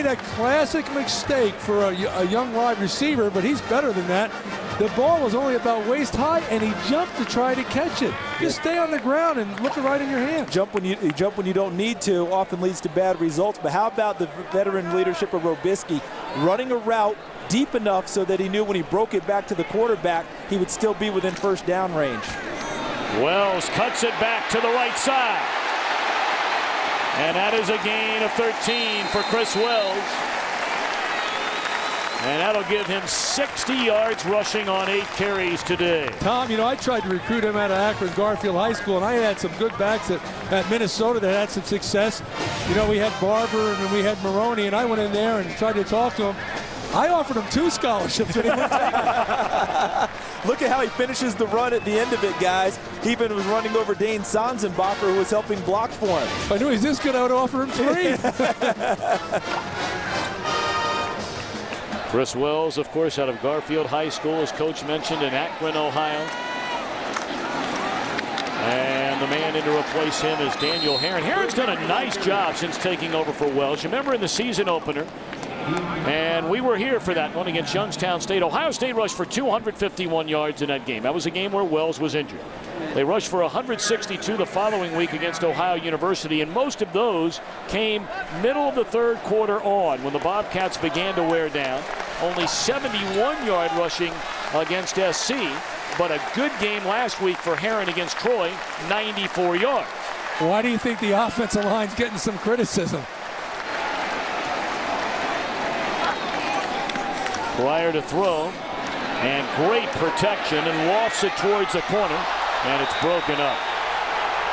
a classic mistake for a young wide receiver, but he's better than that. The ball was only about waist high, and he jumped to try to catch it. Just stay on the ground and look it right in your hand. Jump when you don't need to often leads to bad results. But how about the veteran leadership of Robisky running a route deep enough so that he knew when he broke it back to the quarterback, he would still be within first down range. Wells cuts it back to the right side. And that is a gain of 13 for Chris Wells. And that'll give him 60 yards rushing on 8 carries today. Tom, you know, I tried to recruit him out of Akron Garfield High School, and I had some good backs at Minnesota that had some success. You know, we had Barber and we had Maroney, and I went in there and tried to talk to him. I offered him 2 scholarships, and he wouldn't take it. Look at how he finishes the run at the end of it, guys. He even was running over Dane Sanzenbacher, who was helping block for him. If I knew he's this good, I would offer him 3. Chris Wells, of course, out of Garfield High School, as Coach mentioned, in Akron, Ohio. And the man in to replace him is Daniel Herron. Herron's done a nice job since taking over for Wells. You remember in the season opener, and we were here for that one against Youngstown State. Ohio State rushed for 251 yards in that game. That was a game where Wells was injured. They rushed for 162 the following week against Ohio University, and most of those came middle of the third quarter on when the Bobcats began to wear down. Only 71-yard rushing against SC, but a good game last week for Herron against Troy, 94 yards. Why do you think the offensive line's getting some criticism? Pryor to throw, and great protection, and lofts it towards the corner, and it's broken up.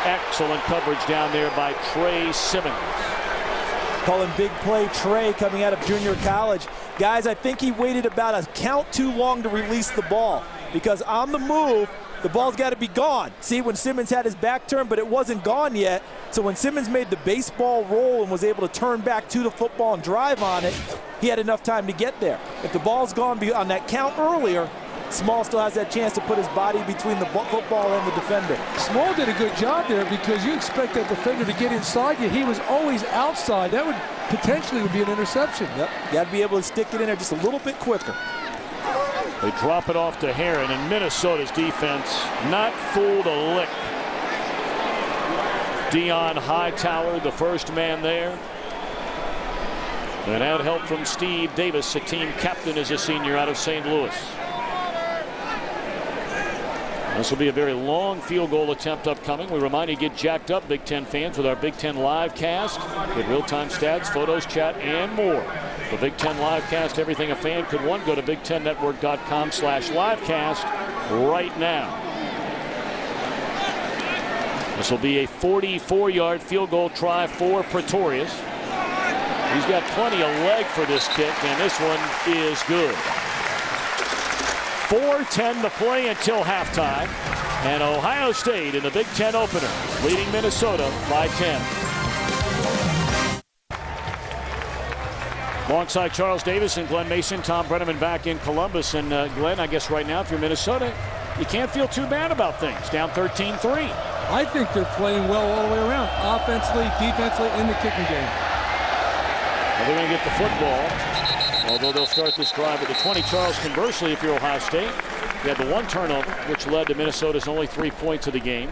Excellent coverage down there by Trey Simmons. Call him Big Play Trey, coming out of junior college. Guys, I think he waited about a count too long to release the ball, because on the move, the ball's got to be gone. See, when Simmons had his back turned, but it wasn't gone yet. So when Simmons made the baseball roll and was able to turn back to the football and drive on it, he had enough time to get there. If the ball's gone on that count earlier, Small still has that chance to put his body between the football and the defender. Small did a good job there, because you expect that defender to get inside you. He was always outside. That would potentially be an interception. Yep, got to be able to stick it in there just a little bit quicker. They drop it off to Heron, and Minnesota's defense not fooled a lick. Dion Hightower, the first man there. And had help from Steve Davis, a team captain as a senior out of St. Louis. This will be a very long field goal attempt upcoming. We remind you, get jacked up, Big Ten fans, with our Big Ten live cast. Get real-time stats, photos, chat, and more. The Big Ten live cast, everything a fan could want. Go to BigTenNetwork.com/livecast right now. This will be a 44-yard field goal try for Pretorius. He's got plenty of leg for this kick, and this one is good. 4:10 to play until halftime, and Ohio State in the Big Ten opener, leading Minnesota by 10. Alongside Charles Davis and Glenn Mason, Tom Brenneman back in Columbus. And Glenn, I guess right now, if you're Minnesota, you can't feel too bad about things. Down 13-3. I think they're playing well all the way around, offensively, defensively, in the kicking game. Well, they're going to get the football, although they'll start this drive at the 20. Charles, conversely, if you're Ohio State, you had the one turnover, which led to Minnesota's only 3 points of the game.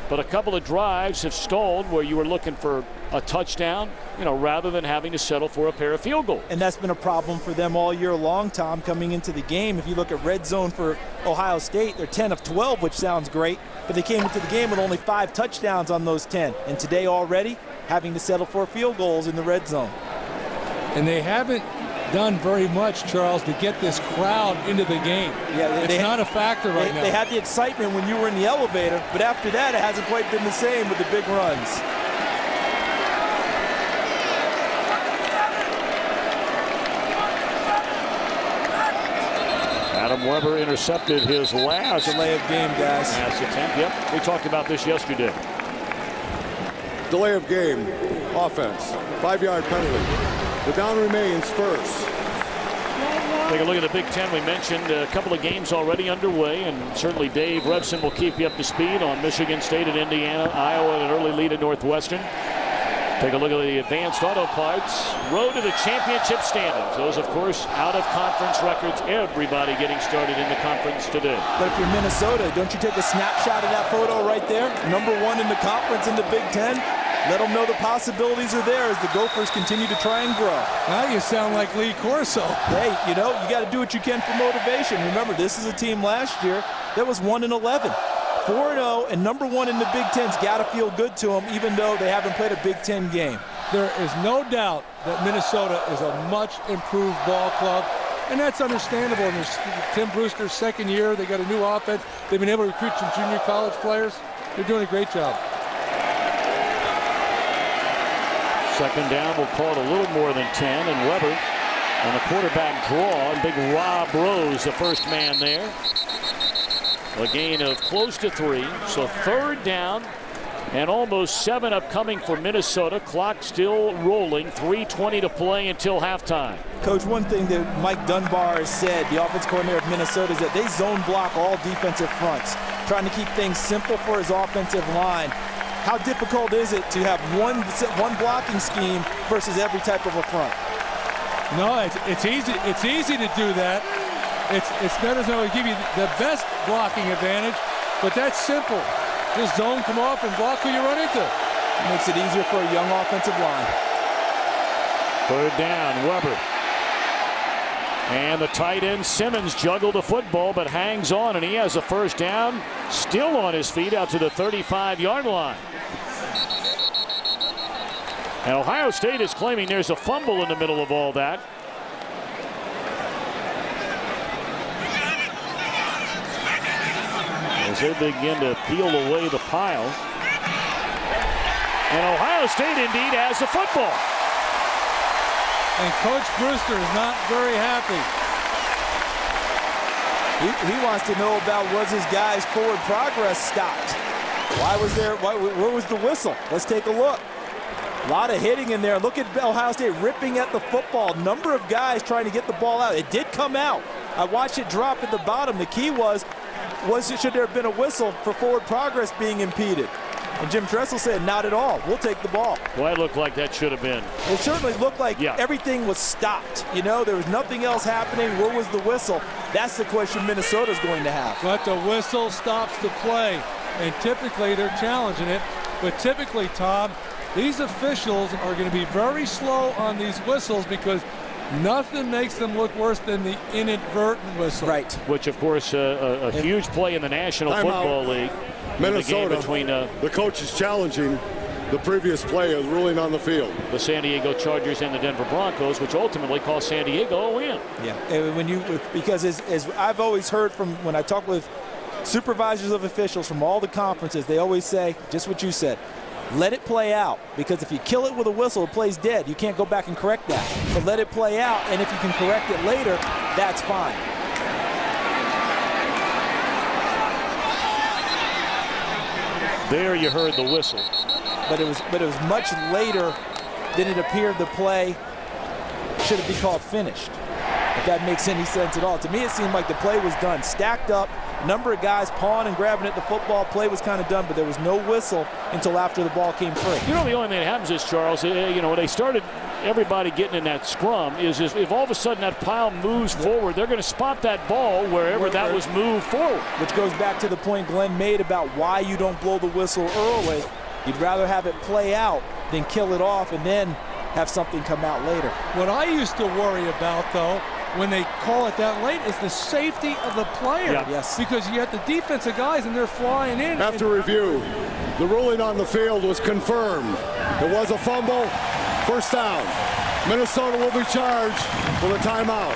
But a couple of drives have stalled where you were looking for a touchdown, rather than having to settle for a pair of field goals. And that's been a problem for them all year long, Tom, coming into the game. If you look at red zone for Ohio State, they're 10 of 12, which sounds great, but they came into the game with only 5 touchdowns on those 10. And today already, having to settle for field goals in the red zone. And they haven't done very much, Charles, to get this crowd into the game. Yeah, it's not a factor right now. They had the excitement when you were in the elevator, but after that, it hasn't quite been the same with the big runs. Adam Weber intercepted his last delay of game, guys. Last attempt. Yep, we talked about this yesterday. Delay of game, offense, 5-yard penalty. The down remains first. Take a look at the Big Ten. We mentioned a couple of games already underway, and certainly Dave Rebson will keep you up to speed on Michigan State and Indiana, Iowa, and an early lead at Northwestern. Take a look at the advanced auto parts road to the championship standings. Those, of course, out-of-conference records. Everybody getting started in the conference today. But if you're Minnesota, don't you take a snapshot of that photo right there? #1 in the conference in the Big Ten. Let them know the possibilities are there as the Gophers continue to try and grow. Now you sound like Lee Corso. Hey, you got to do what you can for motivation. Remember, this is a team last year that was 1-11. 4-0, and #1 in the Big Ten's got to feel good to them, even though they haven't played a Big Ten game. There is no doubt that Minnesota is a much improved ball club, and that's understandable. In Tim Brewster's second year, they got a new offense. They've been able to recruit some junior college players. They're doing a great job. Second down, we'll call it a little more than 10, and Weber on the quarterback draw, and big Rob Rose, the first man there. A gain of close to 3, so third down and almost 7 upcoming for Minnesota. Clock still rolling, 3:20 to play until halftime. Coach, one thing that Mike Dunbar has said, the offensive coordinator of Minnesota, is that they zone block all defensive fronts, trying to keep things simple for his offensive line. How difficult is it to have one blocking scheme versus every type of a front? No, it's easy. It's easy to do that. It's not as though it give you the best blocking advantage, but that's simple. Just zone, come off, and block who you run into. It makes it easier for a young offensive line. Third down, Weber. And the tight end Simmons juggled the football, but hangs on, and he has a first down, still on his feet out to the 35-yard line. And Ohio State is claiming there's a fumble in the middle of all that. As they begin to peel away the pile. And Ohio State indeed has the football. and Coach Brewster is not very happy. He wants to know about was his guys' forward progress stopped. Where was the whistle? Let's take a look. A lot of hitting in there. Look at Ohio State ripping at the football. Number of guys trying to get the ball out. It did come out. I watched it drop at the bottom. The key was should there have been a whistle for forward progress being impeded? And Jim Tressel said, not at all. We'll take the ball. Well, it looked like that should have been. It certainly looked like everything was stopped. You know, there was nothing else happening. Where was the whistle? That's the question Minnesota's going to have. But the whistle stops the play. And typically they're challenging it. But typically, Tom, these officials are going to be very slow on these whistles because nothing makes them look worse than the inadvertent whistle. Right. Which, of course, a huge play in the National Football League. Minnesota, the coach is challenging the previous play of ruling on the field. The San Diego Chargers and the Denver Broncos, which ultimately cost San Diego a win. Yeah, and because as I've always heard from when I talk with supervisors of officials from all the conferences, they always say just what you said. Let it play out, because if you kill it with a whistle, it plays dead. You can't go back and correct that. But let it play out, and if you can correct it later, that's fine. There you heard the whistle. But it was much later than it appeared the play should have been called finished. If that makes any sense at all. To me, it seemed like the play was done. Stacked up, number of guys pawing and grabbing at the football. Play was kind of done, but there was no whistle until after the ball came free. You know, the only thing that happens is, Charles, you know, when they started everybody getting in that scrum is if all of a sudden that pile moves forward, they're going to spot that ball wherever that was moved forward. Which goes back to the point Glenn made about why you don't blow the whistle early. You'd rather have it play out than kill it off and then have something come out later. What I used to worry about, though, when they call it that late, is the safety of the player. Yeah. Yes. Because you have the defensive guys and they're flying in. After review, the ruling on the field was confirmed. It was a fumble, first down. Minnesota will be charged with a timeout.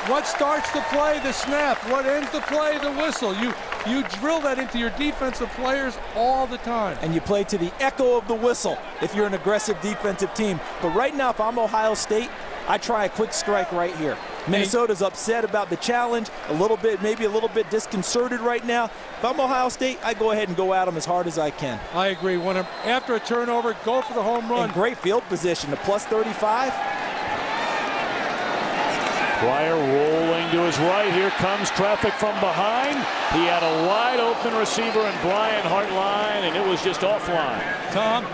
What starts the play? The snap. What ends the play? The whistle. You drill that into your defensive players all the time. And you play to the echo of the whistle if you're an aggressive defensive team. But right now, if I'm Ohio State, I try a quick strike right here. Minnesota's upset about the challenge, maybe a little bit disconcerted right now. If I'm Ohio State, I go ahead and go at them as hard as I can. I agree. After a turnover, go for the home run. And great field position, the plus 35. Pryor rolling to his right. Here comes traffic from behind. He had a wide open receiver in Brian Hartline, and it was just offline. Tom,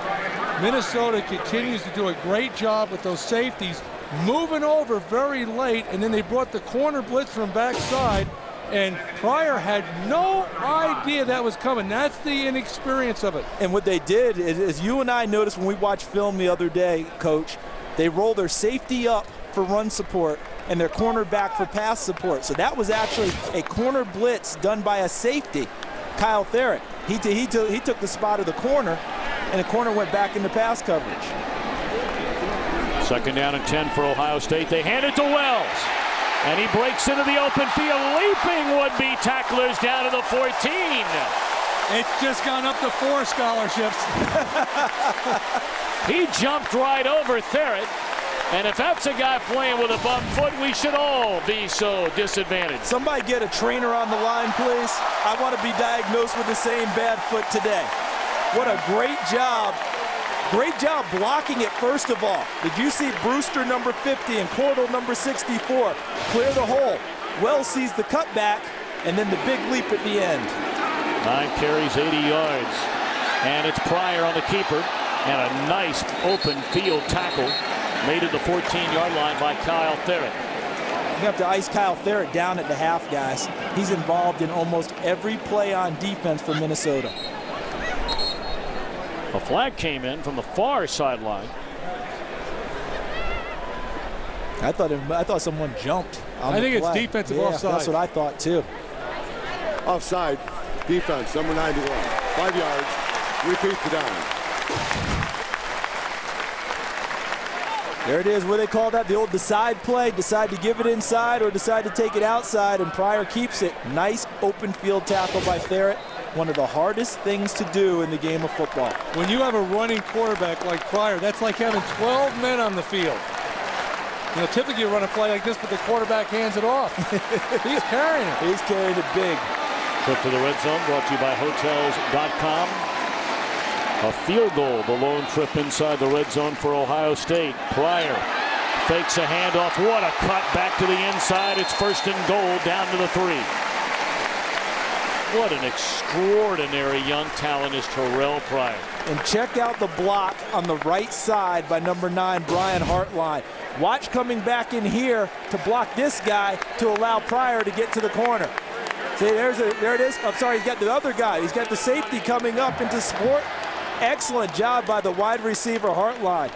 Minnesota continues to do a great job with those safeties, moving over very late, and then they brought the corner blitz from backside, and Pryor had no idea that was coming. That's the inexperience of it. And what they did is, as you and I noticed when we watched film the other day, Coach, they roll their safety up for run support and their corner back for pass support. So that was actually a corner blitz done by a safety, Kyle Therrett. He took the spot of the corner, and the corner went back into pass coverage. Second down and 10 for Ohio State. They hand it to Wells. And he breaks into the open field, leaping would-be tacklers down to the 14. It's just gone up to 4 scholarships. He jumped right over Therrett. And if that's a guy playing with a bum foot, we should all be so disadvantaged. Somebody get a trainer on the line, please. I want to be diagnosed with the same bad foot today. What a great job. Great job blocking it, first of all. Did you see Brewster, number 50, and Cordell, number 64, clear the hole? Wells sees the cutback, and then the big leap at the end. 9 carries, 80 yards. And it's Pryor on the keeper. And a nice open field tackle made at the 14-yard line by Kyle Therrett. You have to ice Kyle Therrett down at the half, guys. He's involved in almost every play on defense for Minnesota. A flag came in from the far sideline. I thought someone jumped on I think the it's play. defensive offside. That's what I thought too. Offside, defense, number 91. 5 yards, repeat the down. There it is, where they call that the old decide play. Decide to give it inside or decide to take it outside, and Pryor keeps it. Nice open field tackle by Therrett. One of the hardest things to do in the game of football. When you have a running quarterback like Pryor, that's like having 12 men on the field. You know, typically you run a play like this, but the quarterback hands it off. He's carrying it. He's carrying it big. Trip to the red zone brought to you by Hotels.com. A field goal, the lone trip inside the red zone for Ohio State. Pryor fakes a handoff. What a cut back to the inside. It's 1st and goal down to the 3. What an extraordinary young talent is Terrell Pryor. And check out the block on the right side by number 9, Brian Hartline. Watch coming back in here to block this guy to allow Pryor to get to the corner. See, there it is. I'm sorry, he's got the other guy. He's got the safety coming up into support. Excellent job by the wide receiver Hartline,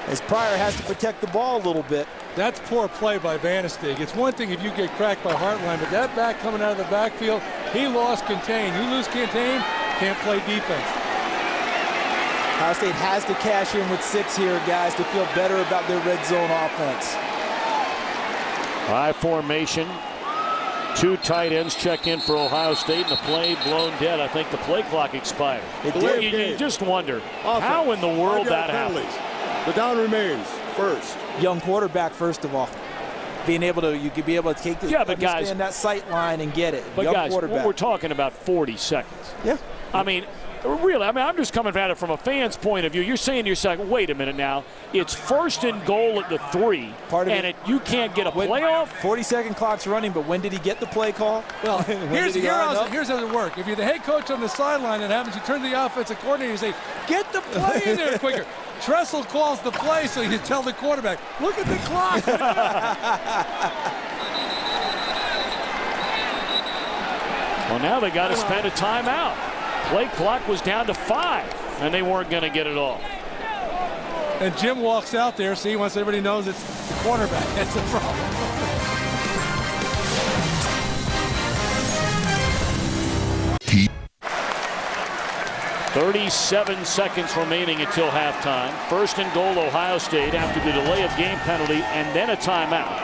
as Pryor has to protect the ball a little bit. That's poor play by Vandersteeg. It's one thing if you get cracked by Hartline, but that back coming out of the backfield, he lost contain. You lose contain, can't play defense. Ohio State has to cash in with 6 here, guys, to feel better about their red zone offense. High formation. 2 tight ends check in for Ohio State, and the play blown dead. I think the play clock expired. You just wonder how in the world that happened. The down remains first. Young quarterback, first of all. Being able to, you could be able to take this, understand that sight line and get it. But young guys, quarterback. we're talking about 40 seconds. Yeah. I mean, really, I'm just coming at it from a fan's point of view. You're saying to yourself, wait a minute now. It's 1st and goal at the 3, you can't get a playoff? 40-second clock's running, but when did he get the play call? Well, here's how it works. If you're the head coach on the sideline, that happens, you turn to the offensive coordinator and say, get the play in there quicker. Tressel calls the play, so you tell the quarterback, look at the clock. Well, now they got to spend a timeout. Play clock was down to 5, and they weren't going to get it off. And Jim walks out there, see, once everybody knows it's the quarterback. That's the problem. 37 seconds remaining until halftime. 1st and goal, Ohio State, after the delay of game penalty and then a timeout.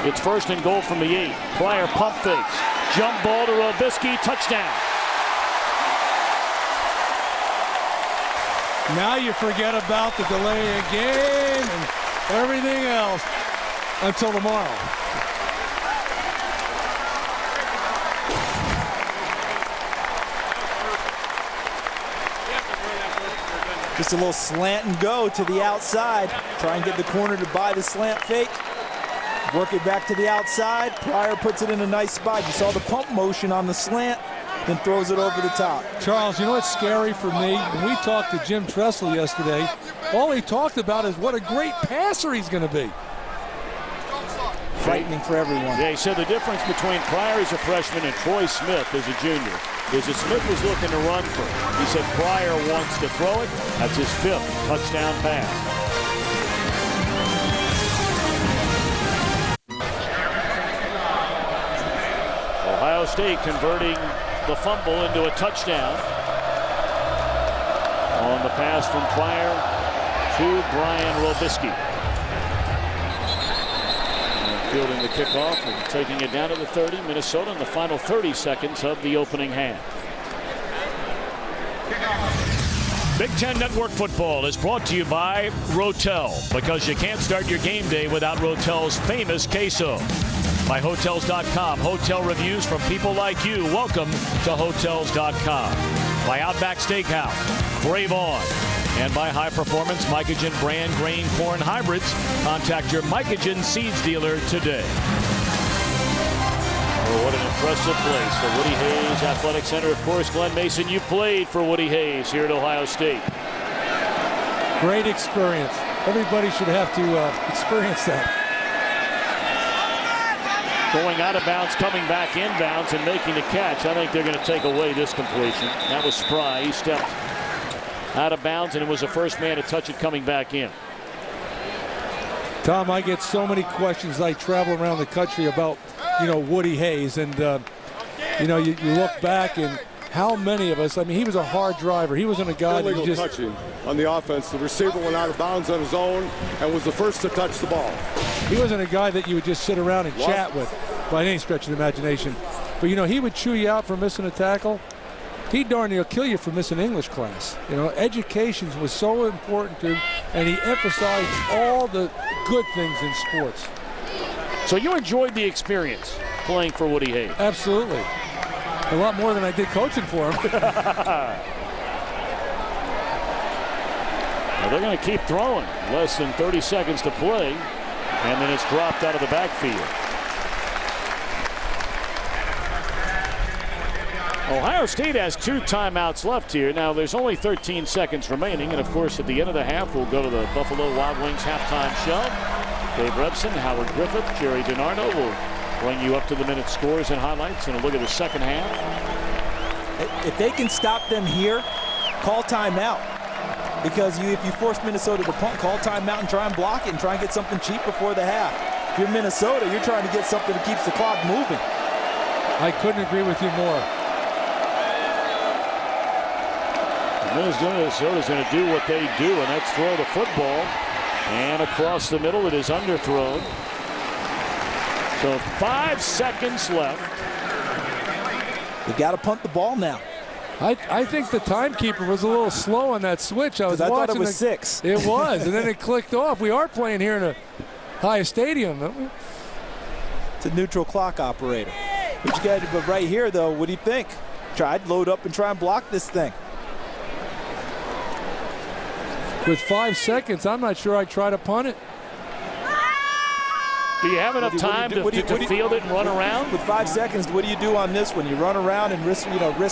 It's 1st and goal from the 8. Pryor pump fakes. Jump ball to Robisky. Touchdown. Now you forget about the delay of game and everything else until tomorrow. Just a little slant and go to the outside. Try and get the corner to buy the slant fake. Work it back to the outside. Pryor puts it in a nice spot. You saw the pump motion on the slant, then throws it over the top. Charles, you know what's scary for me? When we talked to Jim Tressel yesterday, all he talked about is what a great passer he's going to be. Frightening for everyone. Yeah, he said the difference between Pryor as a freshman and Troy Smith as a junior is that Smith was looking to run for it. He said Pryor wants to throw it. That's his 5th touchdown pass. Ohio State converting the fumble into a touchdown on the pass from Pryor to Brian Robisky. Fielding the kickoff and taking it down to the 30. Minnesota in the final 30 seconds of the opening half. Big Ten Network Football is brought to you by Rotel, because you can't start your game day without Rotel's famous queso. By Hotels.com, hotel reviews from people like you. Welcome to Hotels.com. By Outback Steakhouse, Brave On. And by High Performance Mycogen brand grain corn hybrids. Contact your Mycogen seeds dealer today. Oh, what an impressive place. The Woody Hayes Athletic Center. Of course, Glenn Mason, you played for Woody Hayes here at Ohio State. Great experience. Everybody should have to experience that. Going out of bounds, coming back inbounds, and making the catch. I think they're going to take away this completion. That was Spry. He stepped out of bounds, and it was the first man to touch it coming back in. Tom, I get so many questions. I travel around the country about, Woody Hayes, and you look back and how many of us. I mean, he was a hard driver. He wasn't a guy that just touching on the offense. The receiver went out of bounds on his own and was the first to touch the ball. He wasn't a guy that you would just sit around and chat with by any stretch of the imagination. But he would chew you out for missing a tackle. he darn near kill you for missing English class. You know, education was so important to him, and he emphasized all the good things in sports. So you enjoyed the experience playing for Woody Hayes? Absolutely. A lot more than I did coaching for him. Well, they're going to keep throwing. Less than 30 seconds to play, and then it's dropped out of the backfield. Ohio State has 2 timeouts left here. Now, there's only 13 seconds remaining, and of course, at the end of the half, we'll go to the Buffalo Wild Wings halftime show. Dave Rebson, Howard Griffith, Jerry DiNardo will bring you up-to-the-minute scores and highlights and a look at the second half. If they can stop them here, call timeout. Because if you force Minnesota to punt, call timeout and try and block it and try and get something cheap before the half. If you're Minnesota, you're trying to get something that keeps the clock moving. I couldn't agree with you more. Minnesota's going to do what they do, and that's throw the football. And across the middle, it is underthrown. So 5 seconds left. You've got to punt the ball now. I think the timekeeper was a little slow on that switch. I thought it was 6. It was, and then it clicked off. We are playing here in a Ohio Stadium, don't we? It's a neutral clock operator. But right here, though, what do you think? I'd load up and try and block this thing. With 5 seconds, I'm not sure I'd try to punt it. Do you have enough time to field it and run around? With 5 seconds, what do you do on this one? You run around and risk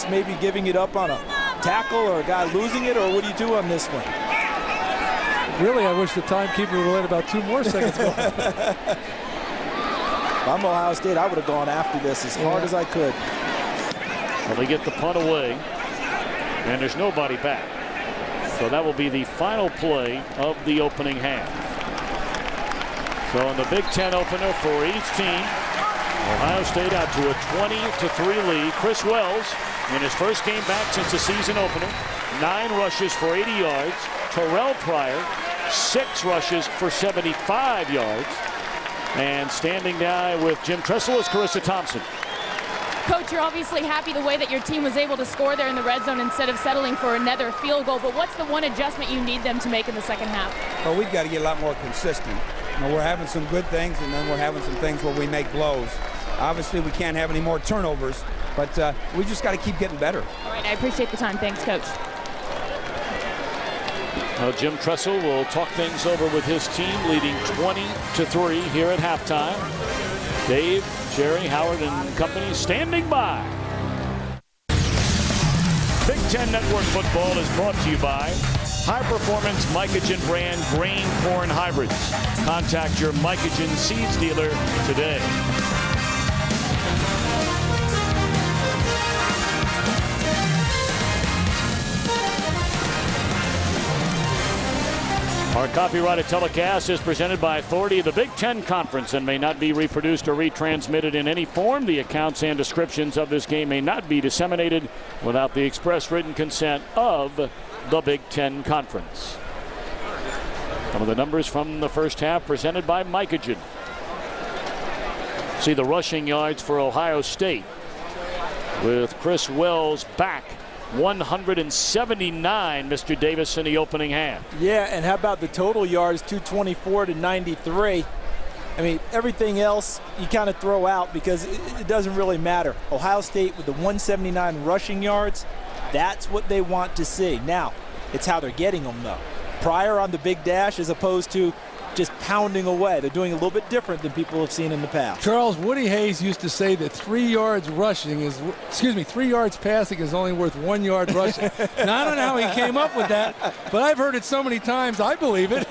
maybe giving it up on a tackle or a guy losing it, or what do you do on this one? Really, I wish the timekeeper would have let about 2 more seconds go. If I'm Ohio State, I would have gone after this as hard as I could. Well, they get the punt away, and there's nobody back. So that will be the final play of the opening half. So in the Big Ten opener for each team, Ohio State out to a 20-3 lead. Chris Wells, in his first game back since the season opener, 9 rushes for 80 yards. Terrell Pryor, 6 rushes for 75 yards. And standing by with Jim Tressel is Carissa Thompson. Coach, you're obviously happy the way that your team was able to score there in the red zone instead of settling for another field goal. But what's the one adjustment you need them to make in the second half? Well, we've got to get a lot more consistent. We're having some good things, and then we're having some things where we make blows. Obviously, we can't have any more turnovers, but we just got to keep getting better. All right, I appreciate the time. Thanks, Coach. Now Jim Tressel will talk things over with his team, leading 20-3 here at halftime. Dave, Jerry, Howard, and company standing by. Big Ten Network Football is brought to you by high-performance Mycogen brand grain corn hybrids. Contact your Mycogen seeds dealer today. Our copyrighted telecast is presented by authority of the Big Ten Conference and may not be reproduced or retransmitted in any form. The accounts and descriptions of this game may not be disseminated without the express written consent of the Big Ten Conference. Some of the numbers from the first half presented by Mycogen. See the rushing yards for Ohio State with Chris Wells back. 179, Mr. Davis, in the opening half. Yeah, and how about the total yards, 224 to 93. I mean, everything else you kind of throw out because it doesn't really matter. Ohio State with the 179 rushing yards, that's what they want to see. Now, it's how they're getting them, though. Pryor on the big dash as opposed to just pounding away. They're doing a little bit different than people have seen in the past. Charles, Woody Hayes used to say that 3 yards passing is only worth 1 yard rushing. Now, I don't know how he came up with that, but I've heard it so many times, I believe it.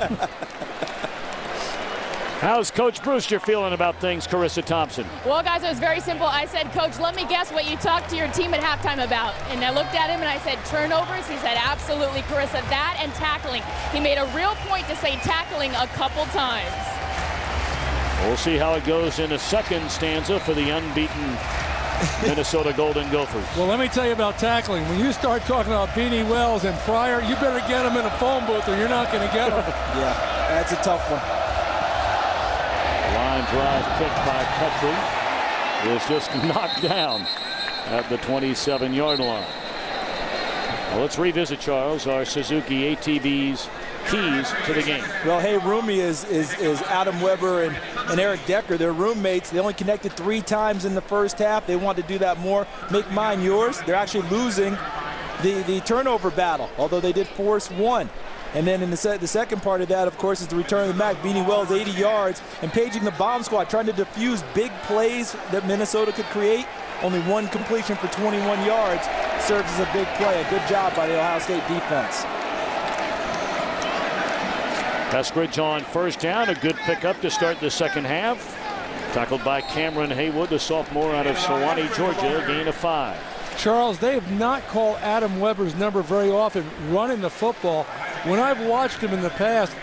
How's Coach Brewster feeling about things, Carissa Thompson? Well, guys, it was very simple. I said, Coach, let me guess what you talked to your team at halftime about. And I looked at him and I said, turnovers? He said, absolutely, Carissa, that and tackling. He made a real point to say tackling a couple times. We'll see how it goes in the second stanza for the unbeaten Minnesota Golden Gophers. Well, let me tell you about tackling. When you start talking about Beanie Wells and Pryor, you better get them in a phone booth or you're not going to get them. Yeah, that's a tough one. Line drive kick by Petrie is just knocked down at the 27-yard line. Well, let's revisit, Charles, our Suzuki ATV's keys to the game. Well, hey, Rumi is Adam Weber and Eric Decker. They're roommates. They only connected 3 times in the first half. They want to do that more. Make mine yours. They're actually losing the turnover battle, although they did force 1. And then in the second part of that, of course, is the return of the Mac. Beanie Wells 80 yards and paging the bomb squad, trying to defuse big plays that Minnesota could create. Only 1 completion for 21 yards serves as a big play. A good job by the Ohio State defense. Eskridge on first down. A good pickup to start the second half. Tackled by Cameron Haywood, the sophomore out of Sewanee, Georgia, a gain of 5. Charles, they have not called Adam Weber's number very often running the football. When I've watched him in the past,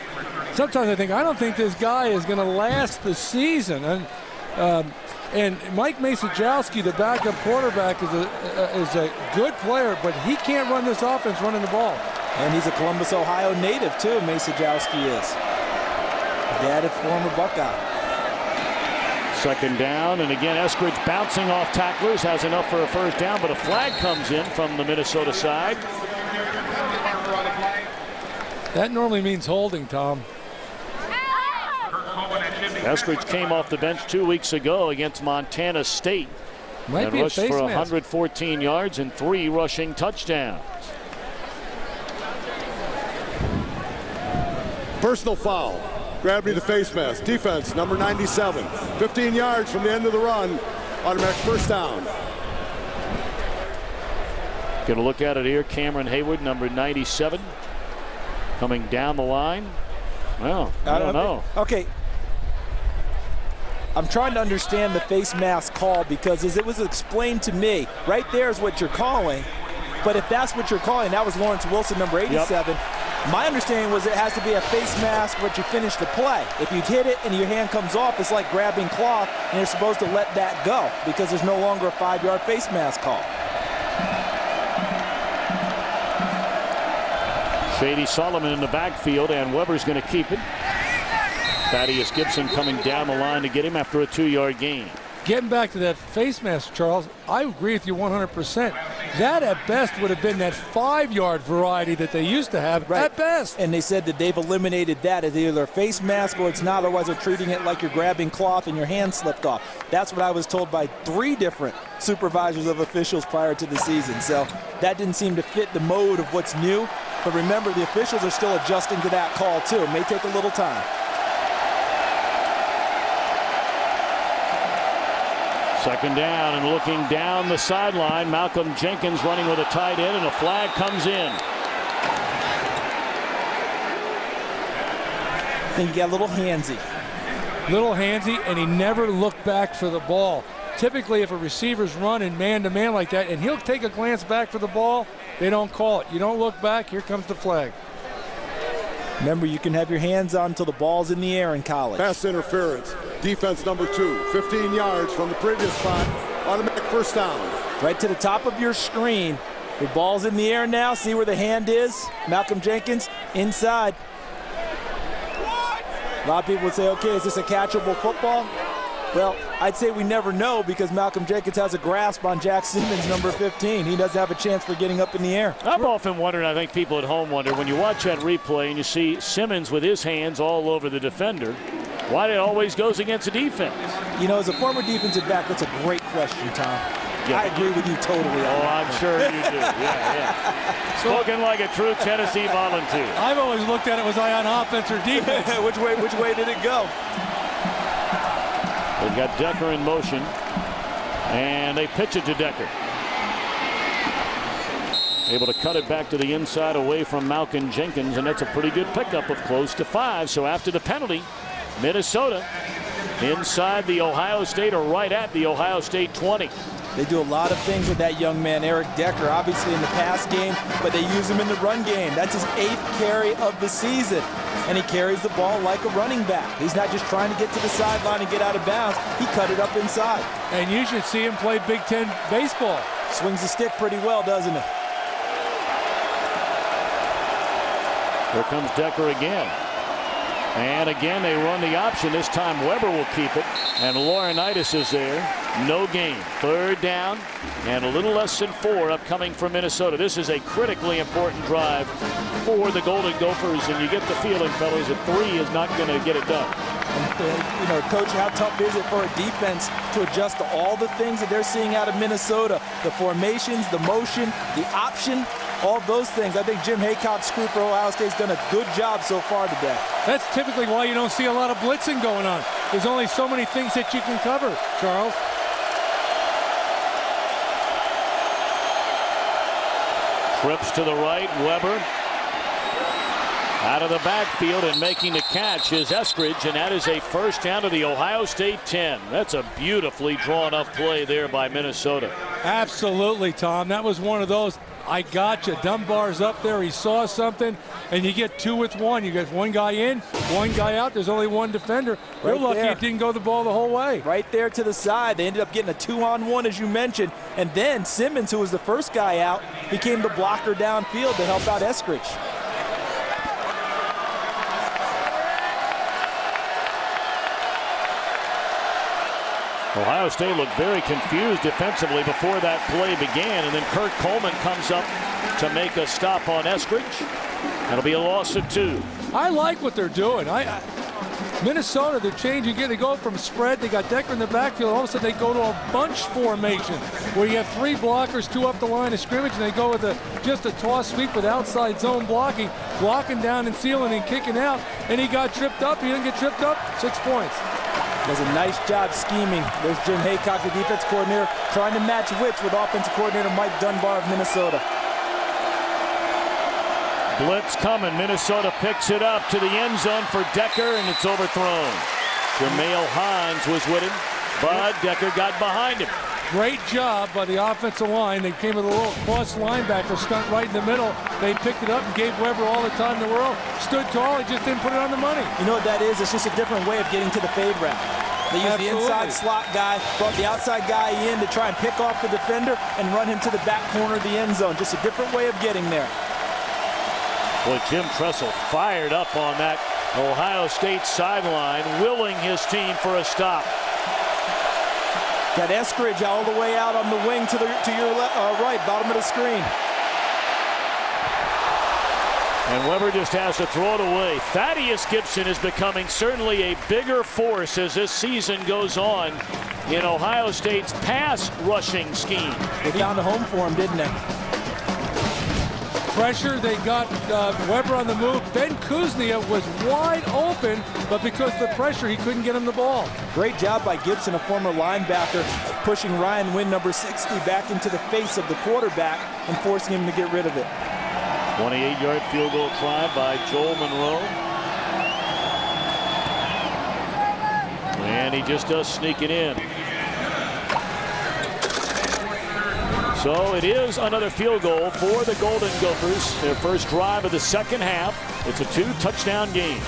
sometimes I think, I don't think this guy is going to last the season. And Mike Masajowski, the backup quarterback, is a good player, but he can't run this offense running the ball. And he's a Columbus, Ohio native, too, Masajowski is. Dad, a former Buckeye. Second down, and again, Eskridge bouncing off tacklers, has enough for a first down, but a flag comes in from the Minnesota side. That normally means holding, Tom. Eskridge came off the bench 2 weeks ago against Montana State. Might be rushed a face for mask. 114 yards and 3 rushing touchdowns. Personal foul. Gravity to face mask. Defense, number 97. 15 yards from the end of the run. Automatic first down. Get a look at it here. Cameron Haywood, number 97, coming down the line. Well, I don't know. Okay. I'm trying to understand the face mask call, because as it was explained to me, right there is what you're calling. But if that's what you're calling, that was Lawrence Wilson, number 87. Yep. My understanding was it has to be a face mask when you finish the play. If you hit it and your hand comes off, it's like grabbing cloth, and you're supposed to let that go because there's no longer a 5-yard face mask call. Shady Solomon in the backfield, and Weber's going to keep it. Thaddeus Gibson coming down the line to get him after a 2-yard gain. Getting back to that face mask, Charles, I agree with you 100%. That at best would have been that 5-yard variety that they used to have, right, at best. And they said that they've eliminated that as either a face mask or it's not, otherwise they're treating it like you're grabbing cloth and your hand slipped off. That's what I was told by 3 different supervisors of officials prior to the season. So that didn't seem to fit the mode of what's new. But remember, the officials are still adjusting to that call too. It may take a little time. Second down, and looking down the sideline, Malcolm Jenkins running with a tight end, and a flag comes in. I think he got a little handsy. Little handsy, and he never looked back for the ball. Typically, if a receiver's running man-to-man like that, and he'll take a glance back for the ball, they don't call it. You don't look back, here comes the flag. Remember, you can have your hands on until the ball's in the air in college. Pass interference. Defense number 2. 15 yards from the previous spot. Automatic first down. Right to the top of your screen. The ball's in the air now. See where the hand is? Malcolm Jenkins inside. A lot of people would say, okay, is this a catchable football? Well, I'd say we never know, because Malcolm Jenkins has a grasp on Jack Simmons, number 15. He doesn't have a chance for getting up in the air. I've often wondered, I think people at home wonder, when you watch that replay and you see Simmons with his hands all over the defender, why it always goes against the defense? You know, as a former defensive back, that's a great question, Tom. Yeah. I agree with you totally. Oh, I'm sure you do. Yeah. Spoken like a true Tennessee volunteer. I've always looked at it, was I on offense or defense? Which way did it go? They've got Decker in motion, and they pitch it to Decker. Able to cut it back to the inside away from Malcolm Jenkins, and that's a pretty good pickup of close to 5. So after the penalty, Minnesota inside the Ohio State, or right at the Ohio State 20. They do a lot of things with that young man, Eric Decker, obviously in the pass game, but they use him in the run game. That's his 8th carry of the season, and he carries the ball like a running back. He's not just trying to get to the sideline and get out of bounds. He cut it up inside. And you should see him play Big Ten baseball. Swings the stick pretty well, doesn't he? Here comes Decker again. And again, they run the option. This time Weber will keep it. And Laurinaitis is there. No gain. Third down and a little less than 4 upcoming from Minnesota. This is a critically important drive for the Golden Gophers. And you get the feeling, fellas, that 3 is not going to get it done. You know, Coach, how tough is it for a defense to adjust to all the things that they're seeing out of Minnesota? The formations, the motion, the option, all those things. I think Jim Haycock's crew for Ohio State's done a good job so far today. That's typically why you don't see a lot of blitzing going on. There's only so many things that you can cover, Charles. Trips to the right, Weber. Out of the backfield and making the catch is Eskridge, and that is a first down to the Ohio State 10. That's a beautifully drawn up play there by Minnesota. Absolutely, Tom. That was one of those, I got you. Dunbar's up there. He saw something, and you get 2 with 1. You get one guy in, one guy out. There's only one defender. We're lucky it didn't go the ball the whole way. Right there to the side. They ended up getting a 2-on-1, as you mentioned. And then Simmons, who was the first guy out, became the blocker downfield to help out Eskridge. Ohio State looked very confused defensively before that play began, and then Kurt Coleman comes up to make a stop on Eskridge. That'll be a loss of 2. I like what they're doing. Minnesota, they're changing again. They go from spread. They got Decker in the backfield. All of a sudden, they go to a bunch formation where you have 3 blockers, 2 up the line of scrimmage, and they go with just a toss sweep with outside zone blocking down and sealing and kicking out. And he got tripped up. He didn't get tripped up. 6 points. Does a nice job scheming. There's Jim Haycock, the defense coordinator, trying to match wits with offensive coordinator Mike Dunbar of Minnesota. Blitz coming. Minnesota picks it up to the end zone for Decker, and it's overthrown. Jamale Hines was with him, but Decker got behind him. Great job by the offensive line. They came with a little cross linebacker stunt right in the middle. They picked it up and gave Weber all the time in the world. Stood tall, he just didn't put it on the money. You know what that is? It's just a different way of getting to the fade route. They use the inside slot guy, brought the outside guy in to try and pick off the defender and run him to the back corner of the end zone. Just a different way of getting there. Boy, Jim Tressel fired up on that Ohio State sideline, willing his team for a stop. Got Eskridge all the way out on the wing to your right, bottom of the screen. And Weber just has to throw it away. Thaddeus Gibson is becoming certainly a bigger force as this season goes on in Ohio State's pass rushing scheme. They found a home for him, didn't they? Pressure, they got Weber on the move. Ben Kuznia was wide open, but because of the pressure, he couldn't get him the ball. Great job by Gibson, a former linebacker, pushing Ryan Wynn, number 60, back into the face of the quarterback and forcing him to get rid of it. 28-yard field goal try by Joel Monroe. And he just does sneak it in. So it is another field goal for the Golden Gophers. Their first drive of the second half. It's a 2-touchdown game.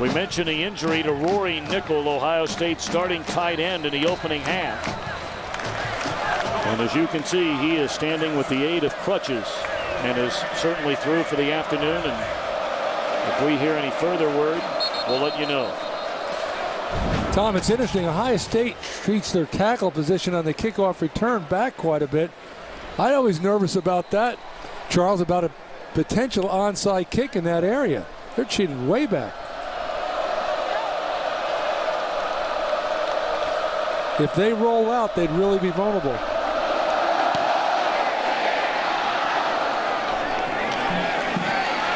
We mentioned the injury to Rory Nickel, Ohio State starting tight end in the opening half. And as you can see, he is standing with the aid of crutches and is certainly through for the afternoon. And if we hear any further word, we'll let you know. Tom, it's interesting. Ohio State treats their tackle position on the kickoff return back quite a bit. I'm always nervous about that, Charles, about a potential onside kick in that area. They're cheating way back. If they roll out, they'd really be vulnerable.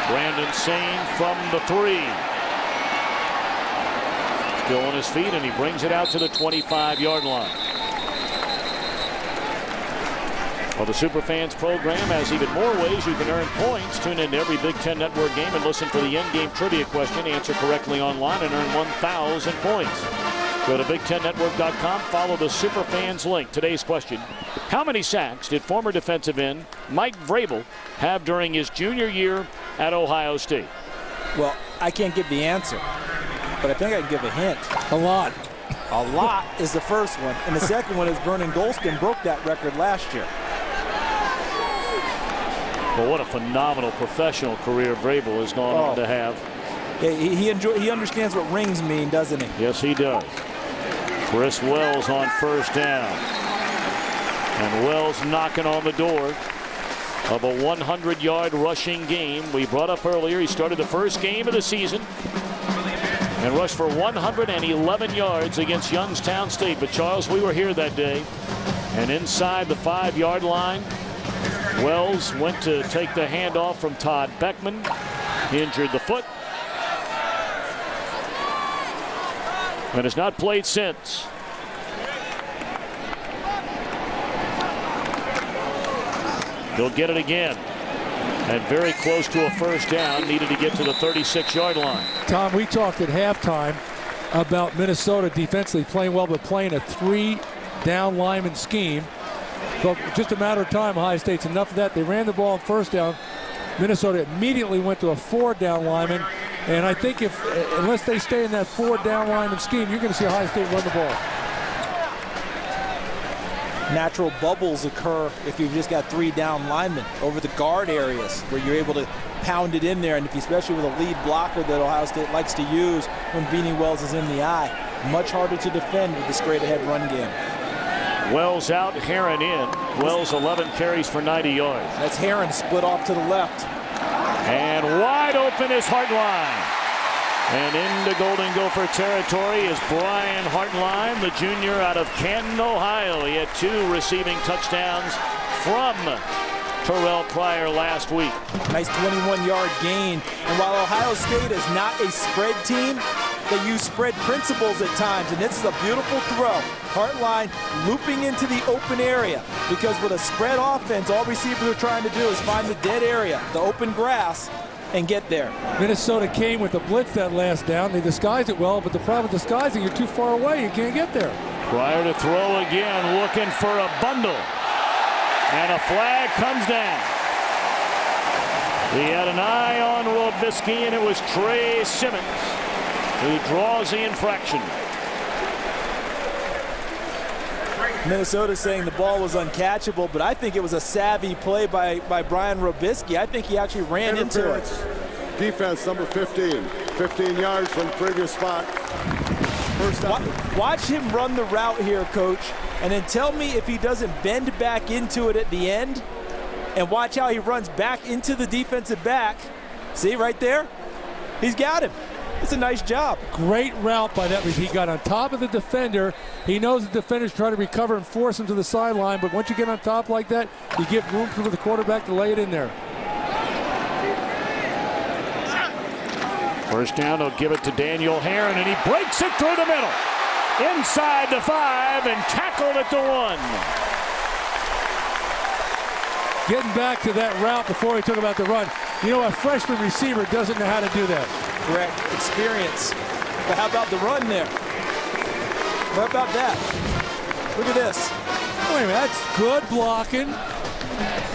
Brandon Sane from the 3. Still on his feet, and he brings it out to the 25-yard line. Well, the Superfans program has even more ways you can earn points. Tune in to every Big Ten Network game and listen for the end-game trivia question. Answer correctly online and earn 1,000 points. Go to BigTenNetwork.com. Follow the Superfans link. Today's question: how many sacks did former defensive end Mike Vrabel have during his junior year at Ohio State? Well, I can't give the answer, but I think I can give a hint. A lot. A lot is the first one, and the second one is Vernon Golston broke that record last year. Well, what a phenomenal professional career Vrabel has gone on to have. Yeah, he understands what rings mean, doesn't he? Yes, he does. Chris Wells on first down. And Wells knocking on the door of a 100-yard rushing game. We brought up earlier, he started the first game of the season and rushed for 111 yards against Youngstown State. But Charles, we were here that day, and inside the 5-yard line, Wells went to take the handoff from Todd Beckman. He injured the foot and has not played since. He'll get it again. And very close to a first down. Needed to get to the 36-yard line. Tom, we talked at halftime about Minnesota defensively playing well, but playing a 3-down lineman scheme. So just a matter of time, Ohio State's enough of that. They ran the ball on first down. Minnesota immediately went to a 4-down lineman. And I think unless they stay in that 4-down lineman scheme, you're going to see Ohio State run the ball. Natural bubbles occur if you've just got 3-down linemen over the guard areas where you're able to pound it in there, and especially with a lead blocker that Ohio State likes to use when Beanie Wells is in the eye. Much harder to defend with the straight-ahead run game. Wells out, Herron in. Wells 11 carries for 90 yards. That's Herron split off to the left. And wide open is Hartline. And into Golden Gopher territory is Brian Hartline, the junior out of Canton, Ohio. He had 2 receiving touchdowns from Terrell Pryor last week. Nice 21-yard gain. And while Ohio State is not a spread team, they use spread principles at times, and this is a beautiful throw. Hartline looping into the open area, because with a spread offense, all receivers are trying to do is find the dead area, the open grass, and get there. Minnesota came with a blitz that last down. They disguised it well, but the problem with disguising, you're too far away. You can't get there. Pryor to throw again, looking for a bundle. And a flag comes down. He had an eye on Robisky, and it was Trey Simmons who draws the infraction. Minnesota saying the ball was uncatchable, but I think it was a savvy play by Brian Robisky. I think he actually ran into it. Defense number 15. 15 yards from the previous spot. First down. Watch him run the route here, Coach, and then tell me if he doesn't bend back into it at the end, and watch how he runs back into the defensive back. See right there? He's got him. It's a nice job. Great route by that. He got on top of the defender. He knows the defender's trying to recover and force him to the sideline, but once you get on top like that, you give room for the quarterback to lay it in there. First down, they'll give it to Daniel Herron, and he breaks it through the middle. Inside the 5 and tackled at the 1. Getting back to that route before he took about the run. You know, a freshman receiver doesn't know how to do that. Correct. Experience. But how about the run there? What about that? Look at this. Wait a minute, that's good blocking.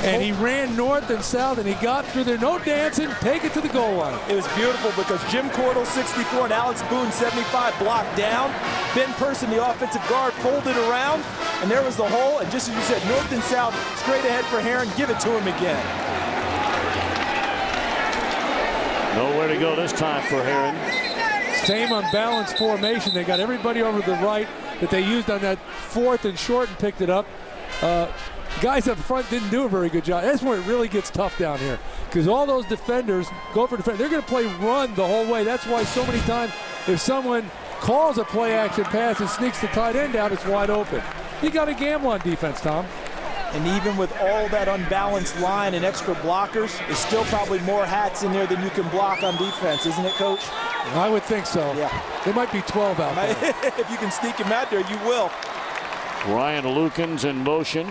And he ran north and south, and he got through there. No dancing. Take it to the goal line. It was beautiful because Jim Cordell, 64, and Alex Boone, 75, blocked down. Ben Person, the offensive guard, folded around, and there was the hole. And just as you said, north and south, straight ahead for Herron. Give it to him again. Nowhere to go this time for Herron. Same unbalanced formation. They got everybody over to the right that they used on that 4th and short and picked it up. Guys up front didn't do a very good job. That's where it really gets tough down here, because all those defenders go for defense. They're going to play run the whole way. That's why so many times if someone calls a play action pass and sneaks the tight end out, it's wide open. You got to gamble on defense, Tom. And even with all that unbalanced line and extra blockers, there's still probably more hats in there than you can block on defense, isn't it, Coach? I would think so. Yeah. There might be 12 out there. If you can sneak him out there, you will. Ryan Lukens in motion.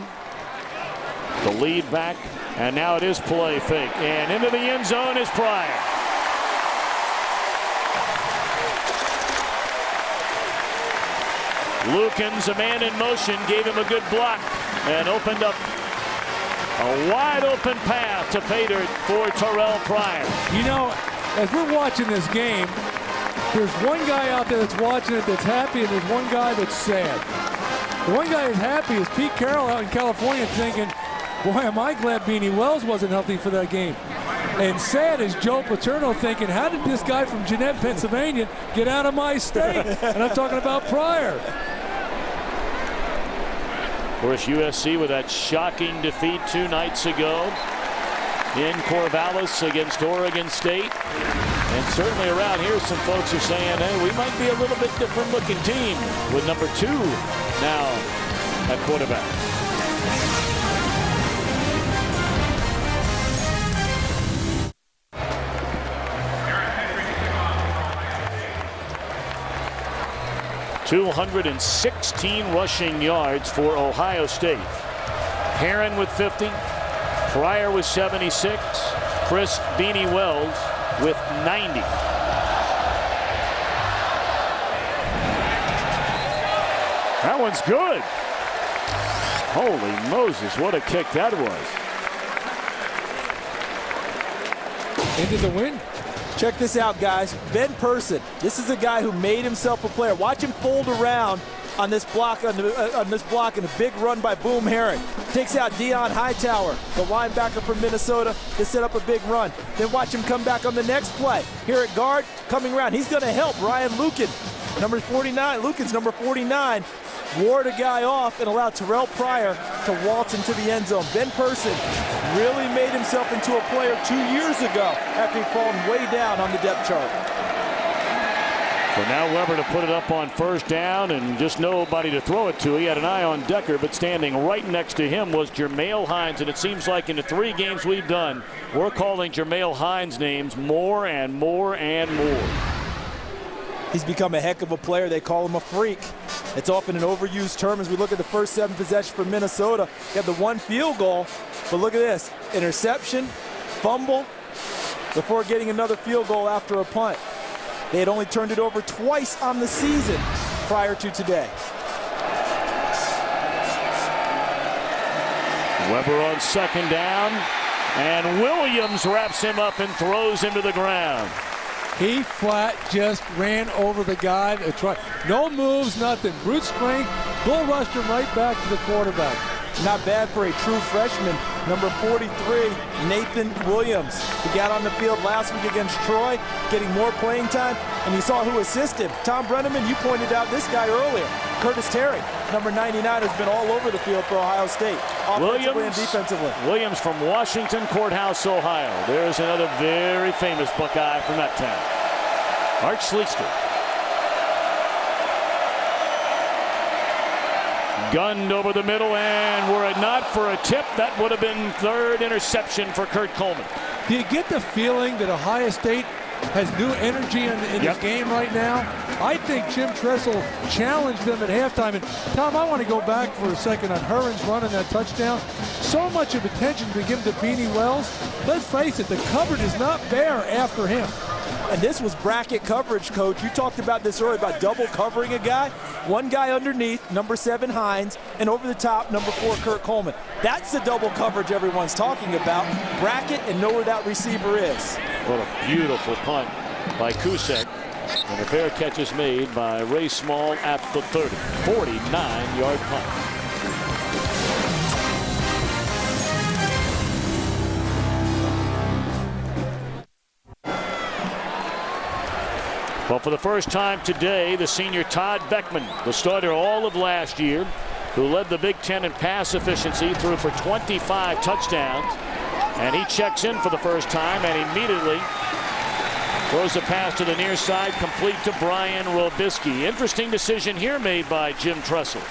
The lead back, and now it is play fake. And into the end zone is Pryor. Lukens, a man in motion, gave him a good block and opened up a wide open path to pay dirt for Terrell Pryor. You know, as we're watching this game, there's one guy out there that's watching it that's happy, and there's one guy that's sad. The one guy that's happy is Pete Carroll out in California, thinking, Boy, am I glad Beanie Wells wasn't healthy for that game. And sad is Joe Paterno thinking, how did this guy from Jeanette, Pennsylvania get out of my state? And I'm talking about Pryor. Of course, USC with that shocking defeat 2 nights ago in Corvallis against Oregon State. And certainly around here, some folks are saying, hey, we might be a little bit different looking team with number 2 now at quarterback. ...216 rushing yards for Ohio State. Herron with 50. Pryor with 76. Chris Beanie Wells with 90. That one's good. Holy Moses, what a kick that was. Into the wind. Check this out, guys. Ben Person. This is a guy who made himself a player. Watch him fold around on this block, and a big run by Boom Herron. Takes out Deion Hightower, the linebacker from Minnesota, to set up a big run. Then watch him come back on the next play. Here at guard, coming around. He's going to help Ryan Lukin, number 49. Lukin's number 49. Ward a guy off and allowed Terrell Pryor to waltz into the end zone. Ben Person really made himself into a player 2 years ago after he'd fallen way down on the depth chart. So now Weber to put it up on first down and just nobody to throw it to. He had an eye on Decker, but standing right next to him was Jermail Hines. And it seems like in the 3 games we've done, we're calling Jermail Hines names more and more and more. He's become a heck of a player. They call him a freak. It's often an overused term as we look at the first 7 possessions for Minnesota. You have the 1 field goal, but look at this. Interception, fumble, before getting another field goal after a punt. They had only turned it over twice on the season prior to today. Weber on second down, and Williams wraps him up and throws him to the ground. He flat just ran over the guy. No moves, nothing. Brute strength, bull rushed him right back to the quarterback. Not bad for a true freshman. Number 43, Nathan Williams. He got on the field last week against Troy, getting more playing time, and you saw who assisted. Tom Brenneman, you pointed out this guy earlier. Curtis Terry, number 99, has been all over the field for Ohio State, offensively and defensively. Williams from Washington Courthouse, Ohio. There's another very famous Buckeye from that town. Art Schlichter. Gunned over the middle, and were it not for a tip, that would have been 3rd interception for Kurt Coleman. Do you get the feeling that Ohio State has new energy in this game right now? I think Jim Tressel challenged them at halftime. And Tom, I want to go back for a second on Herron's run and that touchdown. So much of attention to be given to Beanie Wells. Let's face it, the cupboard is not bare after him. And this was bracket coverage, Coach. You talked about this earlier, about double covering a guy. One guy underneath, number 7, Hines, and over the top, number 4, Kurt Coleman. That's the double coverage everyone's talking about. Bracket and know where that receiver is. What a beautiful punt by Kusek. And a fair catch is made by Ray Small at the 30. 49-yard punt. Well, for the first time today, the senior Todd Beckman, the starter all of last year, who led the Big Ten in pass efficiency, threw for 25 touchdowns. And he checks in for the first time and immediately throws a pass to the near side, complete to Brian Robisky. Interesting decision here made by Jim Tressel.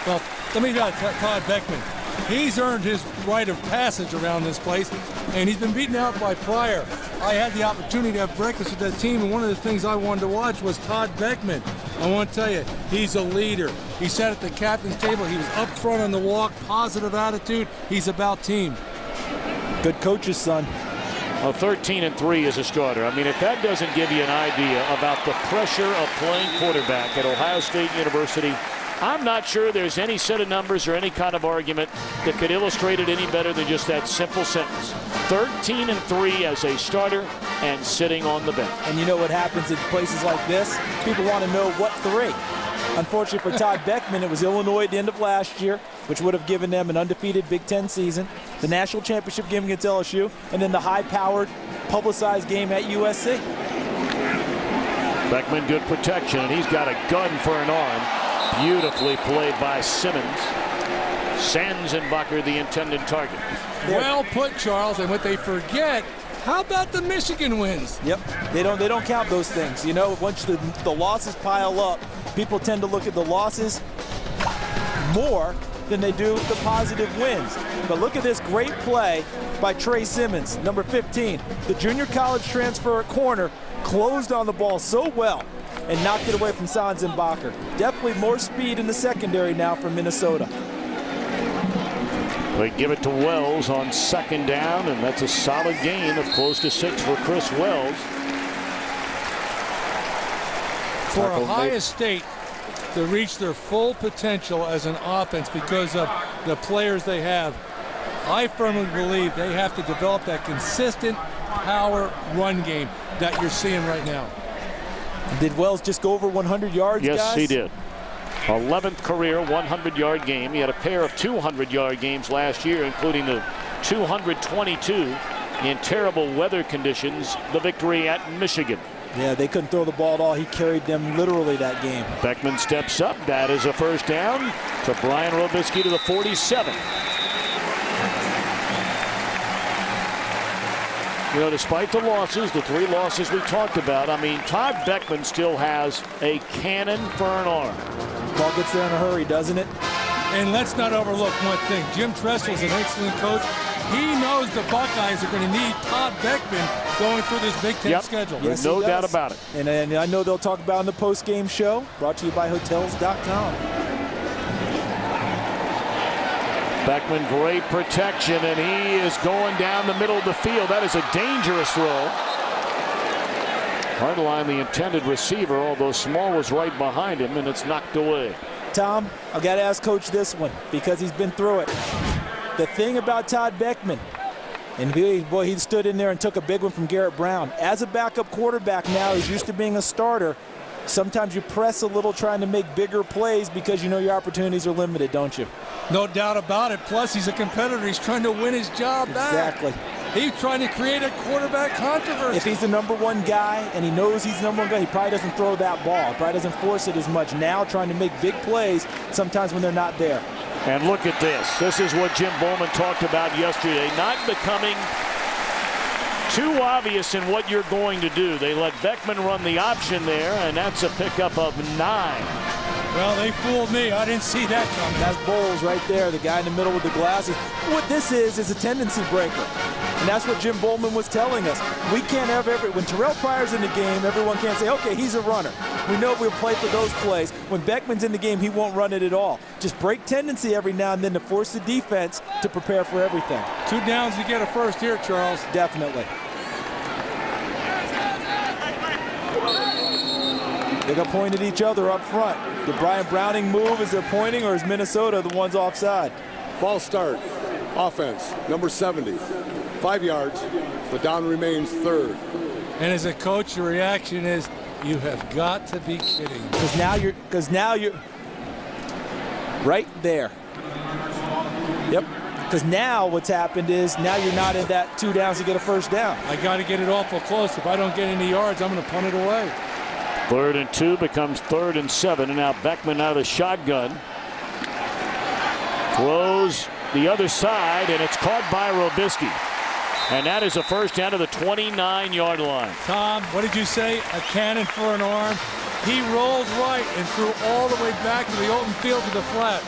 Well, let me tell Todd Beckman. He's earned his right of passage around this place, and he's been beaten out by Pryor. I had the opportunity to have breakfast with that team, and one of the things I wanted to watch was Todd Beckman. I want to tell you, he's a leader. He sat at the captain's table. He was up front on the walk, positive attitude. He's about team. Good coach's son. Well, 13-3 as a starter. I mean, if that doesn't give you an idea about the pressure of playing quarterback at Ohio State University, I'm not sure there's any set of numbers or any kind of argument that could illustrate it any better than just that simple sentence. 13-3 as a starter and sitting on the bench. And you know what happens in places like this? People want to know what 3. Unfortunately for Todd Beckman, it was Illinois at the end of last year. which would have given them an undefeated Big Ten season, the national championship game against LSU, and then the high-powered, publicized game at USC. Beckman, good protection, and he's got a gun for an arm. Beautifully played by Simmons. Sanzenbacher, the intended target. Well put, Charles, and what they forget, how about the Michigan wins? Yep, they don't count those things. You know, once the losses pile up, people tend to look at the losses more than they do the positive wins. But look at this great play by Trey Simmons, number 15. The junior college transfer at corner closed on the ball so well and knocked it away from Sanzenbacher. Definitely more speed in the secondary now from Minnesota. They give it to Wells on second down, and that's a solid gain of close to 6 for Chris Wells. For OhioState to reach their full potential as an offense because of the players they have, I firmly believe they have to develop that consistent power run game that you're seeing right now. Did Wells just go over 100 yards, yes, guys? He did. 11th career 100-yard game. He had a pair of 200-yard games last year, including the 222 in terrible weather conditions, the victory at Michigan. Yeah, they couldn't throw the ball at all. He carried them literally that game. Beckman steps up. That is a first down to Brian Robisky to the 47. You know, despite the losses, the 3 losses we talked about, I mean, Todd Beckman still has a cannon for an arm. Ball gets there in a hurry, doesn't it? And let's not overlook one thing. Jim Tressel's an excellent coach. He knows the Buckeyes are going to need Todd Beckman going through this Big Ten schedule. Yes, no doubt about it. And I know they'll talk about in the post-game show, brought to you by Hotels.com. Beckman, great protection, and he is going down the middle of the field. That is a dangerous throw. Hardline, the intended receiver, although Small was right behind him, and it's knocked away. Tom, I've got to ask Coach this one because he's been through it. The thing about Todd Beckman, and boy, he stood in there and took a big one from Garrett Brown. As a backup quarterback now, he's used to being a starter. Sometimes you press a little trying to make bigger plays because you know your opportunities are limited, don't you? No doubt about it. Plus, he's a competitor. He's trying to win his job back. Exactly. He's trying to create a quarterback controversy. If he's the #1 guy and he knows he's the #1 guy, he probably doesn't throw that ball. Probably doesn't force it as much. Now trying to make big plays sometimes when they're not there. And look at this. This is what Jim Bowman talked about yesterday. Not becoming too obvious in what you're going to do. They let Beckman run the option there, and that's a pickup of 9. Well, they fooled me. I didn't see that coming. That's Bowles right there, the guy in the middle with the glasses. What this is a tendency breaker. And that's what Jim Bowman was telling us. We can't have when Terrell Pryor's in the game, everyone can't say, okay, he's a runner. We know we'll play for those plays. When Beckman's in the game, he won't run it at all. Just break tendency every now and then to force the defense to prepare for everything. 2 downs, you get a first here, Charles. Definitely. They got pointed at each other up front. Did Brian Browning move as they're pointing, or is Minnesota the ones offside? Ball start. Offense, number 70. 5 yards. The down remains 3rd. And as a coach, your reaction is, you have got to be kidding. Because now you're right there. Yep. Because now what's happened is now you're not in that 2 downs to get a first down. I got to get it awful close. If I don't get any yards, I'm going to punt it away. 3rd and 2 becomes 3rd and 7, and now Beckman out of the shotgun. Throws the other side, and it's caught by Robisky. And that is a first down to the 29-yard line. Tom, what did you say? A cannon for an arm. He rolls right and threw all the way back to the open field to the flat.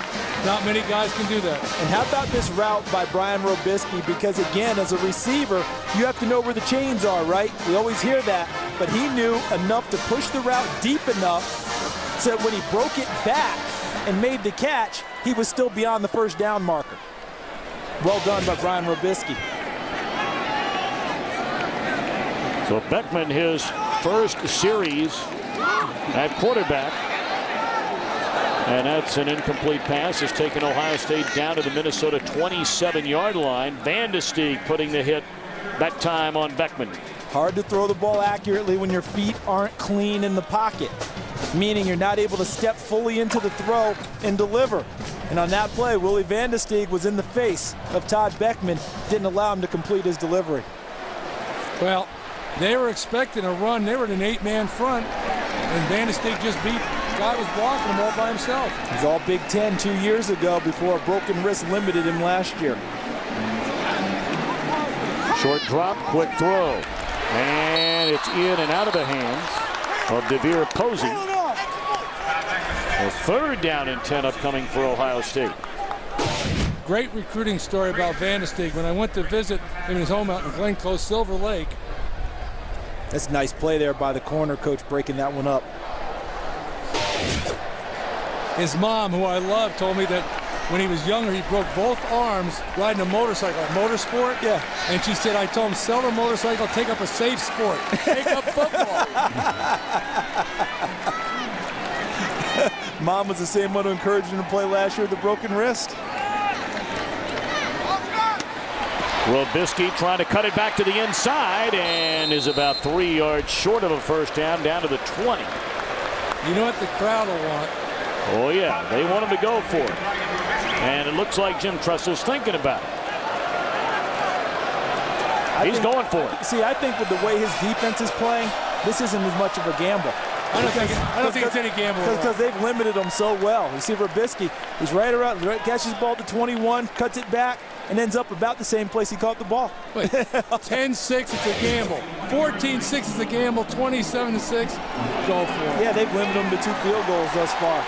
Not many guys can do that. And how about this route by Brian Robisky? Because, again, as a receiver, you have to know where the chains are, right? We always hear that. But he knew enough to push the route deep enough so that when he broke it back and made the catch, he was still beyond the first down marker. Well done by Brian Robisky. So Beckman, his first series at quarterback. And that's an incomplete pass. Has taken Ohio State down to the Minnesota 27-yard line. Vandesteeg putting the hit that time on Beckman. Hard to throw the ball accurately when your feet aren't clean in the pocket, meaning you're not able to step fully into the throw and deliver. And on that play, Willie Vandestieg was in the face of Todd Beckman, didn't allow him to complete his delivery. Well, they were expecting a run. They were in an 8-man front, and Vandestieg just beat the guy who was blocking him all by himself. He's all Big Ten 2 years ago before a broken wrist limited him last year. Short drop, quick throw. And it's in and out of the hands of DeVere Posey. A 3rd down and 10 upcoming for Ohio State. Great recruiting story about Vandestieg. When I went to visit him in his home out in Glencoe, Silver Lake. That's a nice play there by the corner coach, breaking that one up. His mom, who I love, told me that when he was younger, he broke both arms riding a motorcycle, like motorsport. Yeah. And she said, I told him, sell the motorcycle, take up a safe sport. Take up football. Mom was the same one who encouraged him to play last year with a broken wrist. Robisky trying to cut it back to the inside and is about 3 yards short of a first down to the 20. You know what the crowd will want? Oh, yeah, they want him to go for it. And it looks like Jim Tressel's thinking about it. He's going for it. See, I think with the way his defense is playing, this isn't as much of a gamble. I don't think it's any gamble. Because they've limited him so well. You see Robisky, he's right around, catches the ball to 21, cuts it back, and ends up about the same place he caught the ball. Wait, 10-6, it's a gamble. 14-6 is a gamble. 27-6, go for it. Yeah, they've limited him to 2 field goals thus far.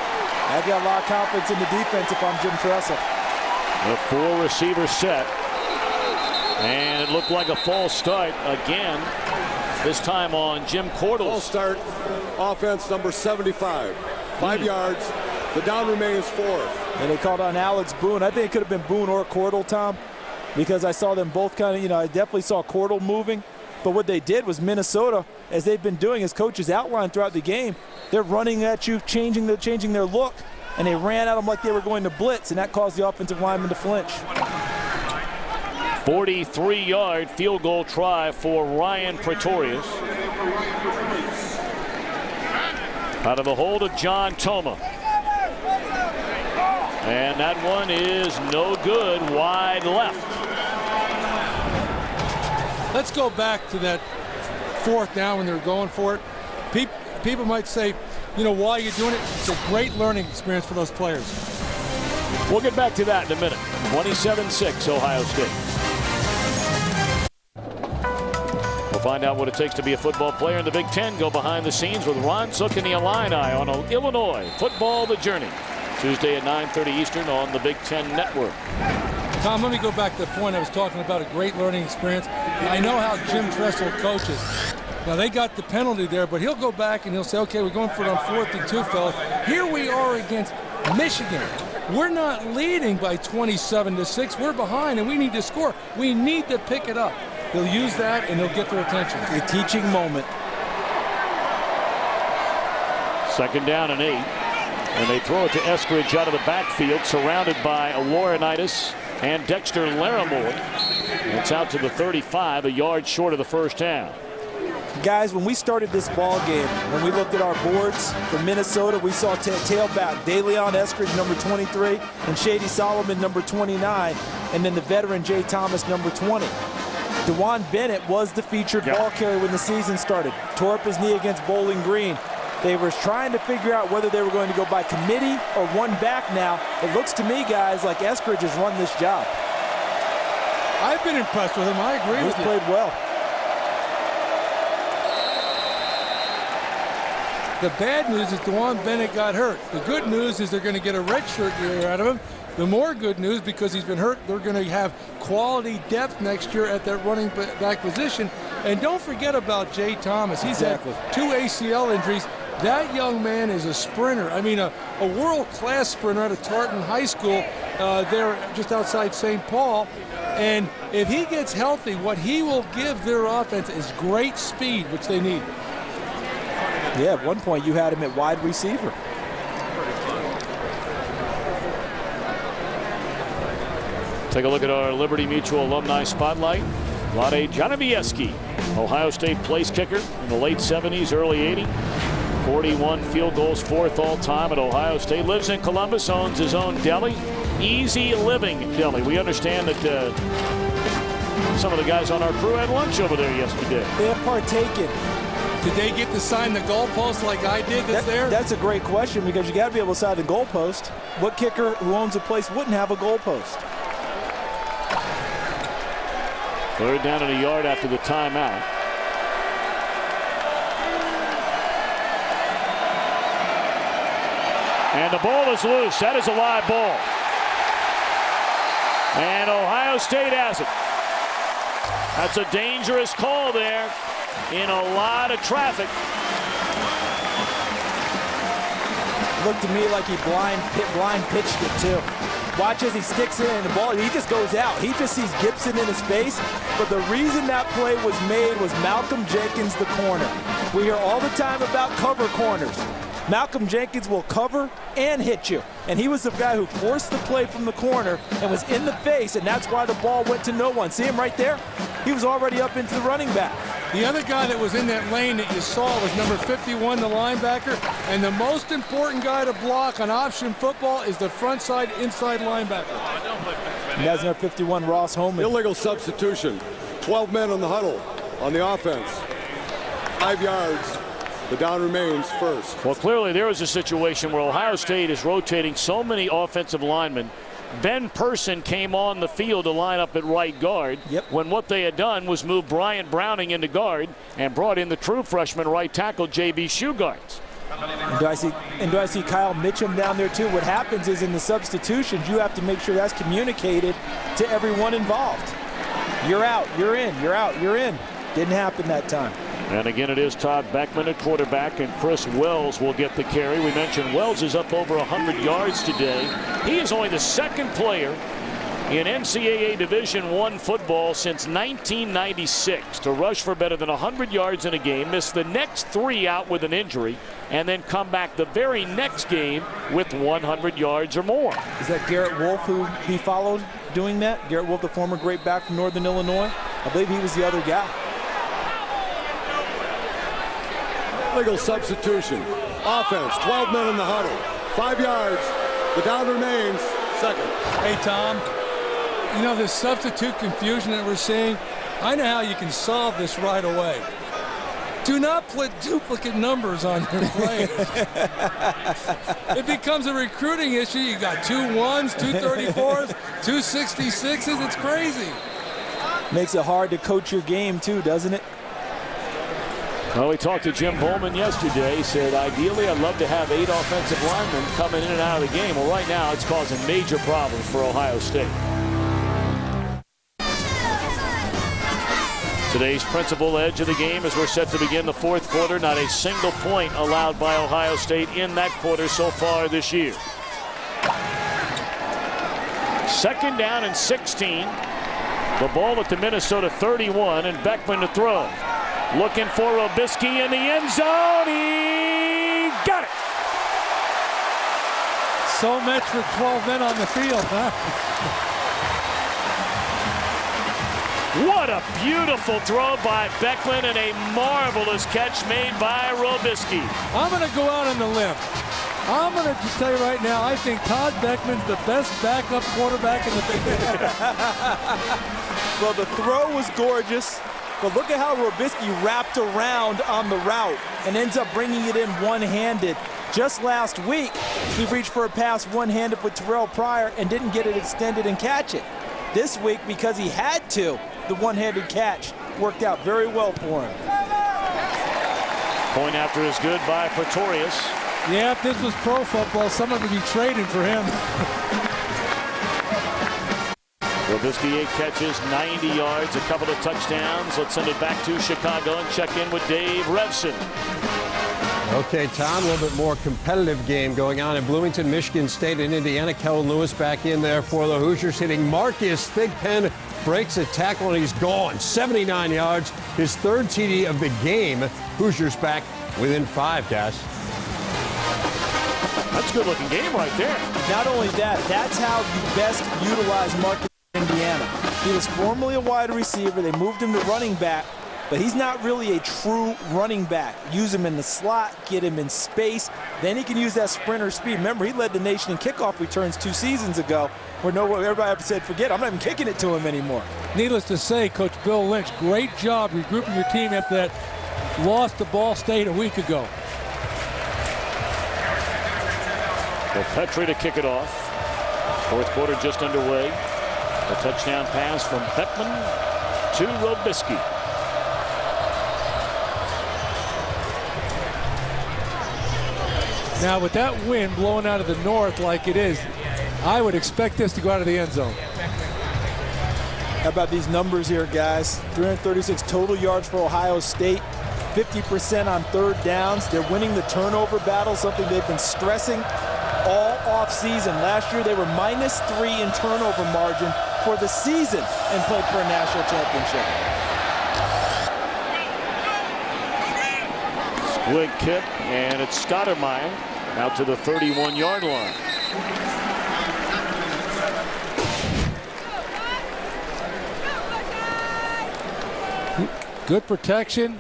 I've got a lot of confidence in the defense if I'm Jim Tressel. The 4-receiver set. And it looked like a false start again, this time on Jim Cordles. False start, offense number 75. 5 yards. The down remains 4. And they called on Alex Boone. I think it could have been Boone or Cordell, Tom, because I saw them both kind of, I definitely saw Cordell moving. But what they did was Minnesota, as they've been doing, as coaches outlined throughout the game, they're running at you, changing their look, and they ran at them like they were going to blitz, and that caused the offensive lineman to flinch. 43-yard field goal try for Ryan Pretorius. Out of the hold of John Toma. And that one is no good, wide left. Let's go back to that 4th down when they were going for it. People might say, why are you doing it? It's a great learning experience for those players. We'll get back to that in a minute. 27-6, Ohio State. We'll find out what it takes to be a football player in the Big Ten. Go behind the scenes with Ron Zook and the Illini on Illinois Football The Journey. Tuesday at 9:30 Eastern on the Big Ten Network. Tom, let me go back to the point I was talking about, a great learning experience. I know how Jim Tressel coaches. Now, they got the penalty there, but he'll go back and he'll say, okay, we're going for it on 4th and 2, fellas. Here we are against Michigan. We're not leading by 27-6. We're behind, and we need to score. We need to pick it up. He'll use that, and he'll get their attention. A teaching moment. 2nd down and 8. And they throw it to Eskridge out of the backfield, surrounded by Laurinaitis and Dexter Larimore. It's out to the 35, a yard short of the first down. Guys, when we started this ball game, when we looked at our boards for Minnesota, we saw tailback DeLeon Eskridge, number 23, and Shady Solomon, number 29, and then the veteran Jay Thomas, number 20. DeJuan Bennett was the featured ball carrier when the season started. Tore up his knee against Bowling Green. They were trying to figure out whether they were going to go by committee or one back now. It looks to me, guys, like Eskridge has run this job. I've been impressed with him. I agree with you. He's played well. The bad news is DeJuan Bennett got hurt. The good news is they're going to get a redshirt year out of him. The more good news, because he's been hurt, they're going to have quality depth next year at that running back position. And don't forget about Jay Thomas. He's had 2 ACL injuries. That young man is a sprinter. I mean, a world-class sprinter out of Tarleton High School there just outside St. Paul. And if he gets healthy, what he will give their offense is great speed, which they need. Yeah, at one point you had him at wide receiver. Take a look at our Liberty Mutual Alumni Spotlight. Vlade Janowieski, Ohio State place kicker in the late 70s, early 80s. 41 field goals, 4th all time at Ohio State. Lives in Columbus, owns his own deli, Easy Living Deli. We understand that some of the guys on our crew had lunch over there yesterday. They have partaken. Did they get to sign the goalpost like I did there? That's a great question, because you got to be able to sign the goalpost. What kicker who owns a place wouldn't have a goalpost? 3rd down and a yard after the timeout. And the ball is loose. That is a live ball. And Ohio State has it. That's a dangerous call there in a lot of traffic. Looked to me like he blind pitched it too. Watch as he sticks it in the ball. He just goes out. He just sees Gibson in his face. But the reason that play was made was Malcolm Jenkins, the corner. We hear all the time about cover corners. Malcolm Jenkins will cover and hit you. And he was the guy who forced the play from the corner and was in the face, and that's why the ball went to no one. See him right there? He was already up into the running back. The other guy that was in that lane that you saw was number 51, the linebacker. And the most important guy to block on option football is the front side inside linebacker. And that's number 51, Ross Holman. Illegal substitution. 12 men on the huddle on the offense. 5 yards. The down remains first. Well, clearly there is a situation where Ohio State is rotating so many offensive linemen. Ben Person came on the field to line up at right guard, when what they had done was move Bryant Browning into guard and brought in the true freshman right tackle J.B. Shoeguards. And do I see Kyle Mitchum down there too? What happens is in the substitutions, you have to make sure that's communicated to everyone involved. You're out, you're in, you're out, you're in. Didn't happen that time. And again, it is Todd Beckman at quarterback, and Chris Wells will get the carry. We mentioned Wells is up over 100 yards today. He is only the 2nd player in NCAA Division I football since 1996 to rush for better than 100 yards in a game, miss the next 3 out with an injury, and then come back the very next game with 100 yards or more. Is that Garrett Wolf who he followed doing that? Garrett Wolf, the former great back from Northern Illinois? I believe he was the other guy. Legal substitution. Offense, 12 men in the huddle. 5 yards. The down remains second. Hey, Tom, you know, this substitute confusion that we're seeing, I know how you can solve this right away. Do not put duplicate numbers on your players. It becomes a recruiting issue. You got 2 1s, 2 34s, 2 66s. It's crazy. Makes it hard to coach your game too, doesn't it? Well, we talked to Jim Bowman yesterday. He said, ideally, I'd love to have 8 offensive linemen coming in and out of the game. Well, right now, it's causing major problems for Ohio State. Today's principal edge of the game as we're set to begin the 4th quarter. Not a single point allowed by Ohio State in that quarter so far this year. 2nd down and 16. The ball at the Minnesota 31, and Beckman to throw. Looking for Robisky in the end zone. He got it. So much for 12 men on the field, huh? What a beautiful throw by Beckman and a marvelous catch made by Robisky. I'm going to go out on the limb. I'm going to tell you right now, I think Todd Beckman's the best backup quarterback in the Big Ten. Well, the throw was gorgeous. But look at how Robisky wrapped around on the route and ends up bringing it in one-handed. Just last week, he reached for a pass one-handed with Terrell Pryor and didn't get it extended and catch it. This week, because he had to, the one-handed catch worked out very well for him. Point after is good by Pretorius. Yeah, if this was pro football, someone would be trading for him. Robisky 8 catches, 90 yards, a couple of touchdowns. Let's send it back to Chicago and check in with Dave Revson. Okay, Tom, a little bit more competitive game going on in Bloomington, Michigan State and Indiana. Kellen Lewis back in there for the Hoosiers, hitting Marcus Thigpen, breaks a tackle, and he's gone. 79 yards, his 3rd TD of the game. Hoosiers back within 5, guys. That's a good-looking game right there. Not only that, that's how you best utilize Marcus in Indiana. He was formerly a wide receiver. They moved him to running back. but he's not really a true running back. Use him in the slot, get him in space, then he can use that sprinter speed. Remember, he led the nation in kickoff returns 2 seasons ago, where everybody said, forget, I'm not even kicking it to him anymore. Needless to say, Coach Bill Lynch, great job regrouping your team after that loss to Ball State a week ago. Well, Petrie to kick it off. 4th quarter just underway. A touchdown pass from Beckman to Robisky. Now, with that wind blowing out of the north like it is, I would expect this to go out of the end zone. How about these numbers here, guys? 336 total yards for Ohio State, 50% on 3rd downs. They're winning the turnover battle, something they've been stressing all offseason. Last year, they were -3 in turnover margin for the season and played for a national championship. Squig kick, and it's Stoudemire out to the 31-yard line. Good protection.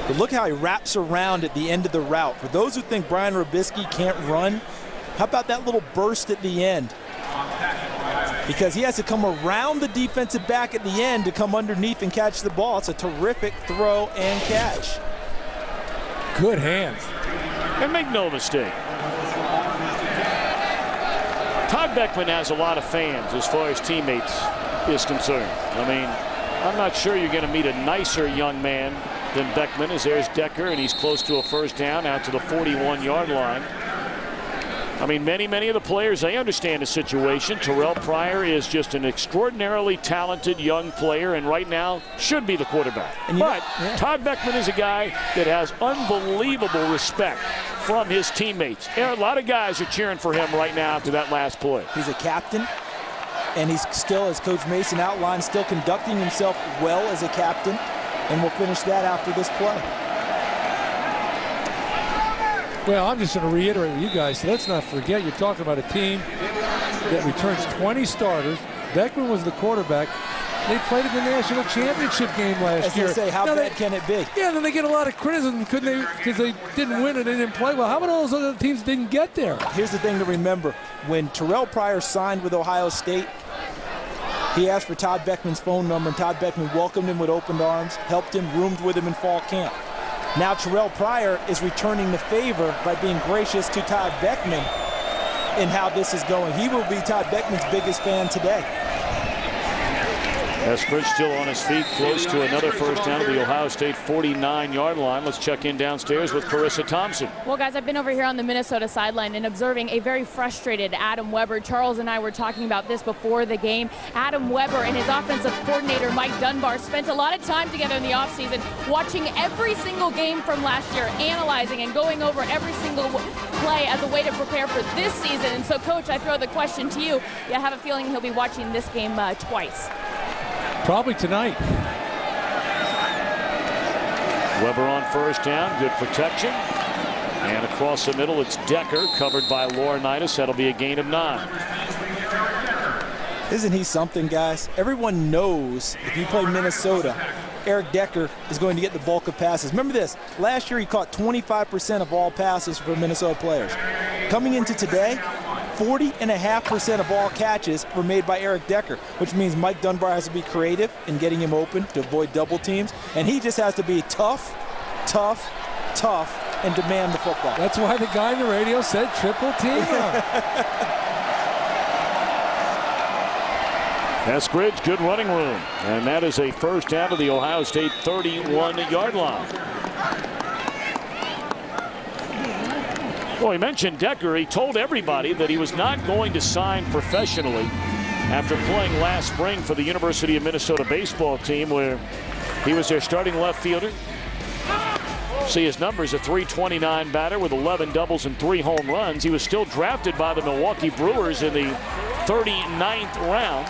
But look how he wraps around at the end of the route. For those who think Brian Robisky can't run, how about that little burst at the end? Because he has to come around the defensive back at the end to come underneath and catch the ball. It's a terrific throw and catch. Good hands. And make no mistake, Todd Beckman has a lot of fans as far as teammates is concerned. I mean, I'm not sure you're going to meet a nicer young man than Beckman, as there's Decker, and he's close to a 1st down out to the 41-yard line. I mean, many of the players, they understand the situation. Terrell Pryor is just an extraordinarily talented young player, and right now should be the quarterback. But Todd Beckman is a guy that has unbelievable respect from his teammates. A lot of guys are cheering for him right now after that last play. He's a captain, and he's still, as Coach Mason outlined, still conducting himself well as a captain, and we'll finish that after this play. Well, I'm just going to reiterate with you guys. Let's not forget, you're talking about a team that returns 20 starters. Beckman was the quarterback. They played in the national championship game last year. As they say, how bad can it be? Yeah, then they get a lot of criticism because they didn't win and they didn't play well. How about all those other teams didn't get there? Here's the thing to remember. When Terrell Pryor signed with Ohio State, he asked for Todd Beckman's phone number, and Todd Beckman welcomed him with open arms, helped him, roomed with him in fall camp. Now Terrell Pryor is returning the favor by being gracious to Todd Beckman in how this is going. He will be Todd Beckman's biggest fan today. Eskridge still on his feet, close to another 1st down at the Ohio State 49-yard line. Let's check in downstairs with Carissa Thompson. Well, guys, I've been over here on the Minnesota sideline and observing a very frustrated Adam Weber. Charles and I were talking about this before the game. Adam Weber and his offensive coordinator, Mike Dunbar, spent a lot of time together in the offseason watching every single game from last year, analyzing and going over every single play as a way to prepare for this season. And so, Coach, I throw the question to you. I have a feeling he'll be watching this game twice. Probably tonight. Weber on 1st down, good protection. And across the middle, it's Decker, covered by Laurinaitis. That'll be a gain of 9. Isn't he something, guys? Everyone knows if you play Minnesota, Eric Decker is going to get the bulk of passes. Remember this, last year he caught 25% of all passes for Minnesota players. Coming into today, 40.5% of all catches were made by Eric Decker, which means Mike Dunbar has to be creative in getting him open to avoid double teams, and he just has to be tough, and demand the football. That's why the guy in the radio said triple team. Eskridge, good running room, and that is a 1st down to the Ohio State 31-yard line. Well, he mentioned Decker. He told everybody that he was not going to sign professionally after playing last spring for the University of Minnesota baseball team, where he was their starting left fielder. See his numbers, a .329 batter with 11 doubles and 3 home runs. He was still drafted by the Milwaukee Brewers in the 39th round.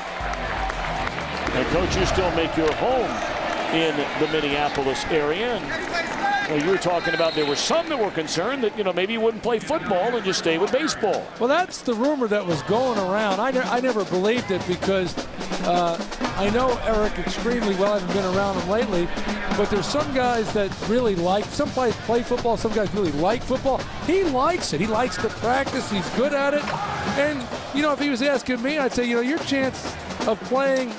And, Coach, you still make your home in the Minneapolis area. And Well, you were talking about there were some that were concerned that, maybe he wouldn't play football and just stay with baseball. Well, that's the rumor that was going around. I never believed it because I know Eric extremely well. I haven't been around him lately. But there's some guys that really like, some guys play football, some guys really like football. He likes it. He likes to practice. He's good at it. And, if he was asking me, I'd say, your chance of playing,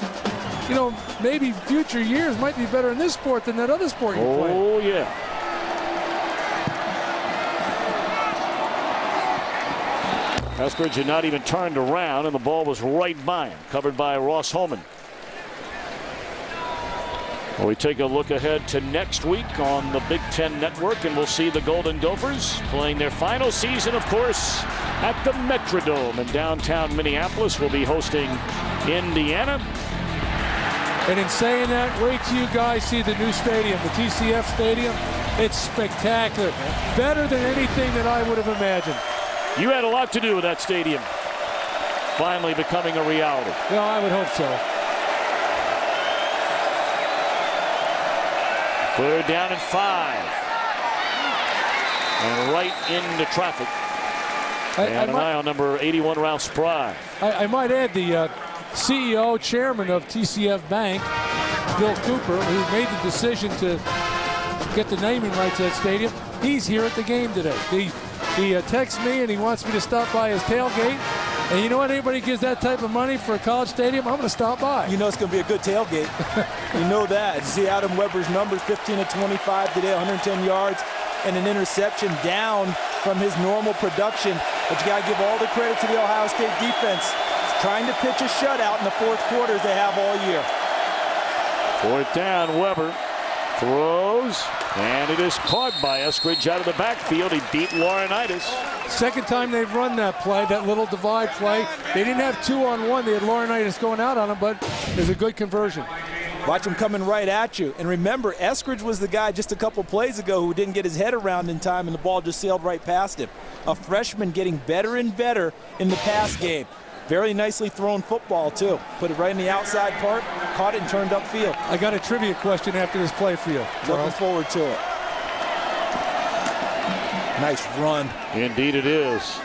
maybe future years might be better in this sport than that other sport you play. Oh, yeah. Eskridge had not even turned around, and the ball was right by him, covered by Ross Holman. Well, we take a look ahead to next week on the Big Ten Network, and we'll see the Golden Gophers playing their final season, of course, at the Metrodome in downtown Minneapolis. We'll be hosting Indiana. And in saying that, wait till you guys see the new stadium, the TCF Stadium. It's spectacular. Better than anything that I would have imagined. You had a lot to do with that stadium finally becoming a reality. Well, I would hope so. 3rd down and 5. And right into traffic. And an eye on number 81, Ralph Spry. I might add the CEO, chairman of TCF Bank, Bill Cooper, who made the decision to get the naming rights to that stadium. He's here at the game today. He texts me and he wants me to stop by his tailgate. And you know what? Anybody gives that type of money for a college stadium, I'm going to stop by. You know it's going to be a good tailgate. You know that. You see Adam Weber's numbers, 15 of 25 today, 110 yards, and an interception down from his normal production. But you got to give all the credit to the Ohio State defense. Trying to pitch a shutout in the 4th quarter as they have all year. 4th down, Weber throws, and it is caught by Eskridge out of the backfield. He beat Laurinaitis. Second time they've run that play, that little divide play. They didn't have 2-on-1. They had Laurinaitis going out on him, but there's a good conversion. Watch him coming right at you. And remember, Eskridge was the guy just a couple plays ago who didn't get his head around in time, and the ball just sailed right past him. A freshman getting better and better in the pass game. Very nicely thrown football, too. Put it right in the outside part, caught it and turned upfield. I got a trivia question after this play for you, Charles. Looking forward to it. Nice run. Indeed it is.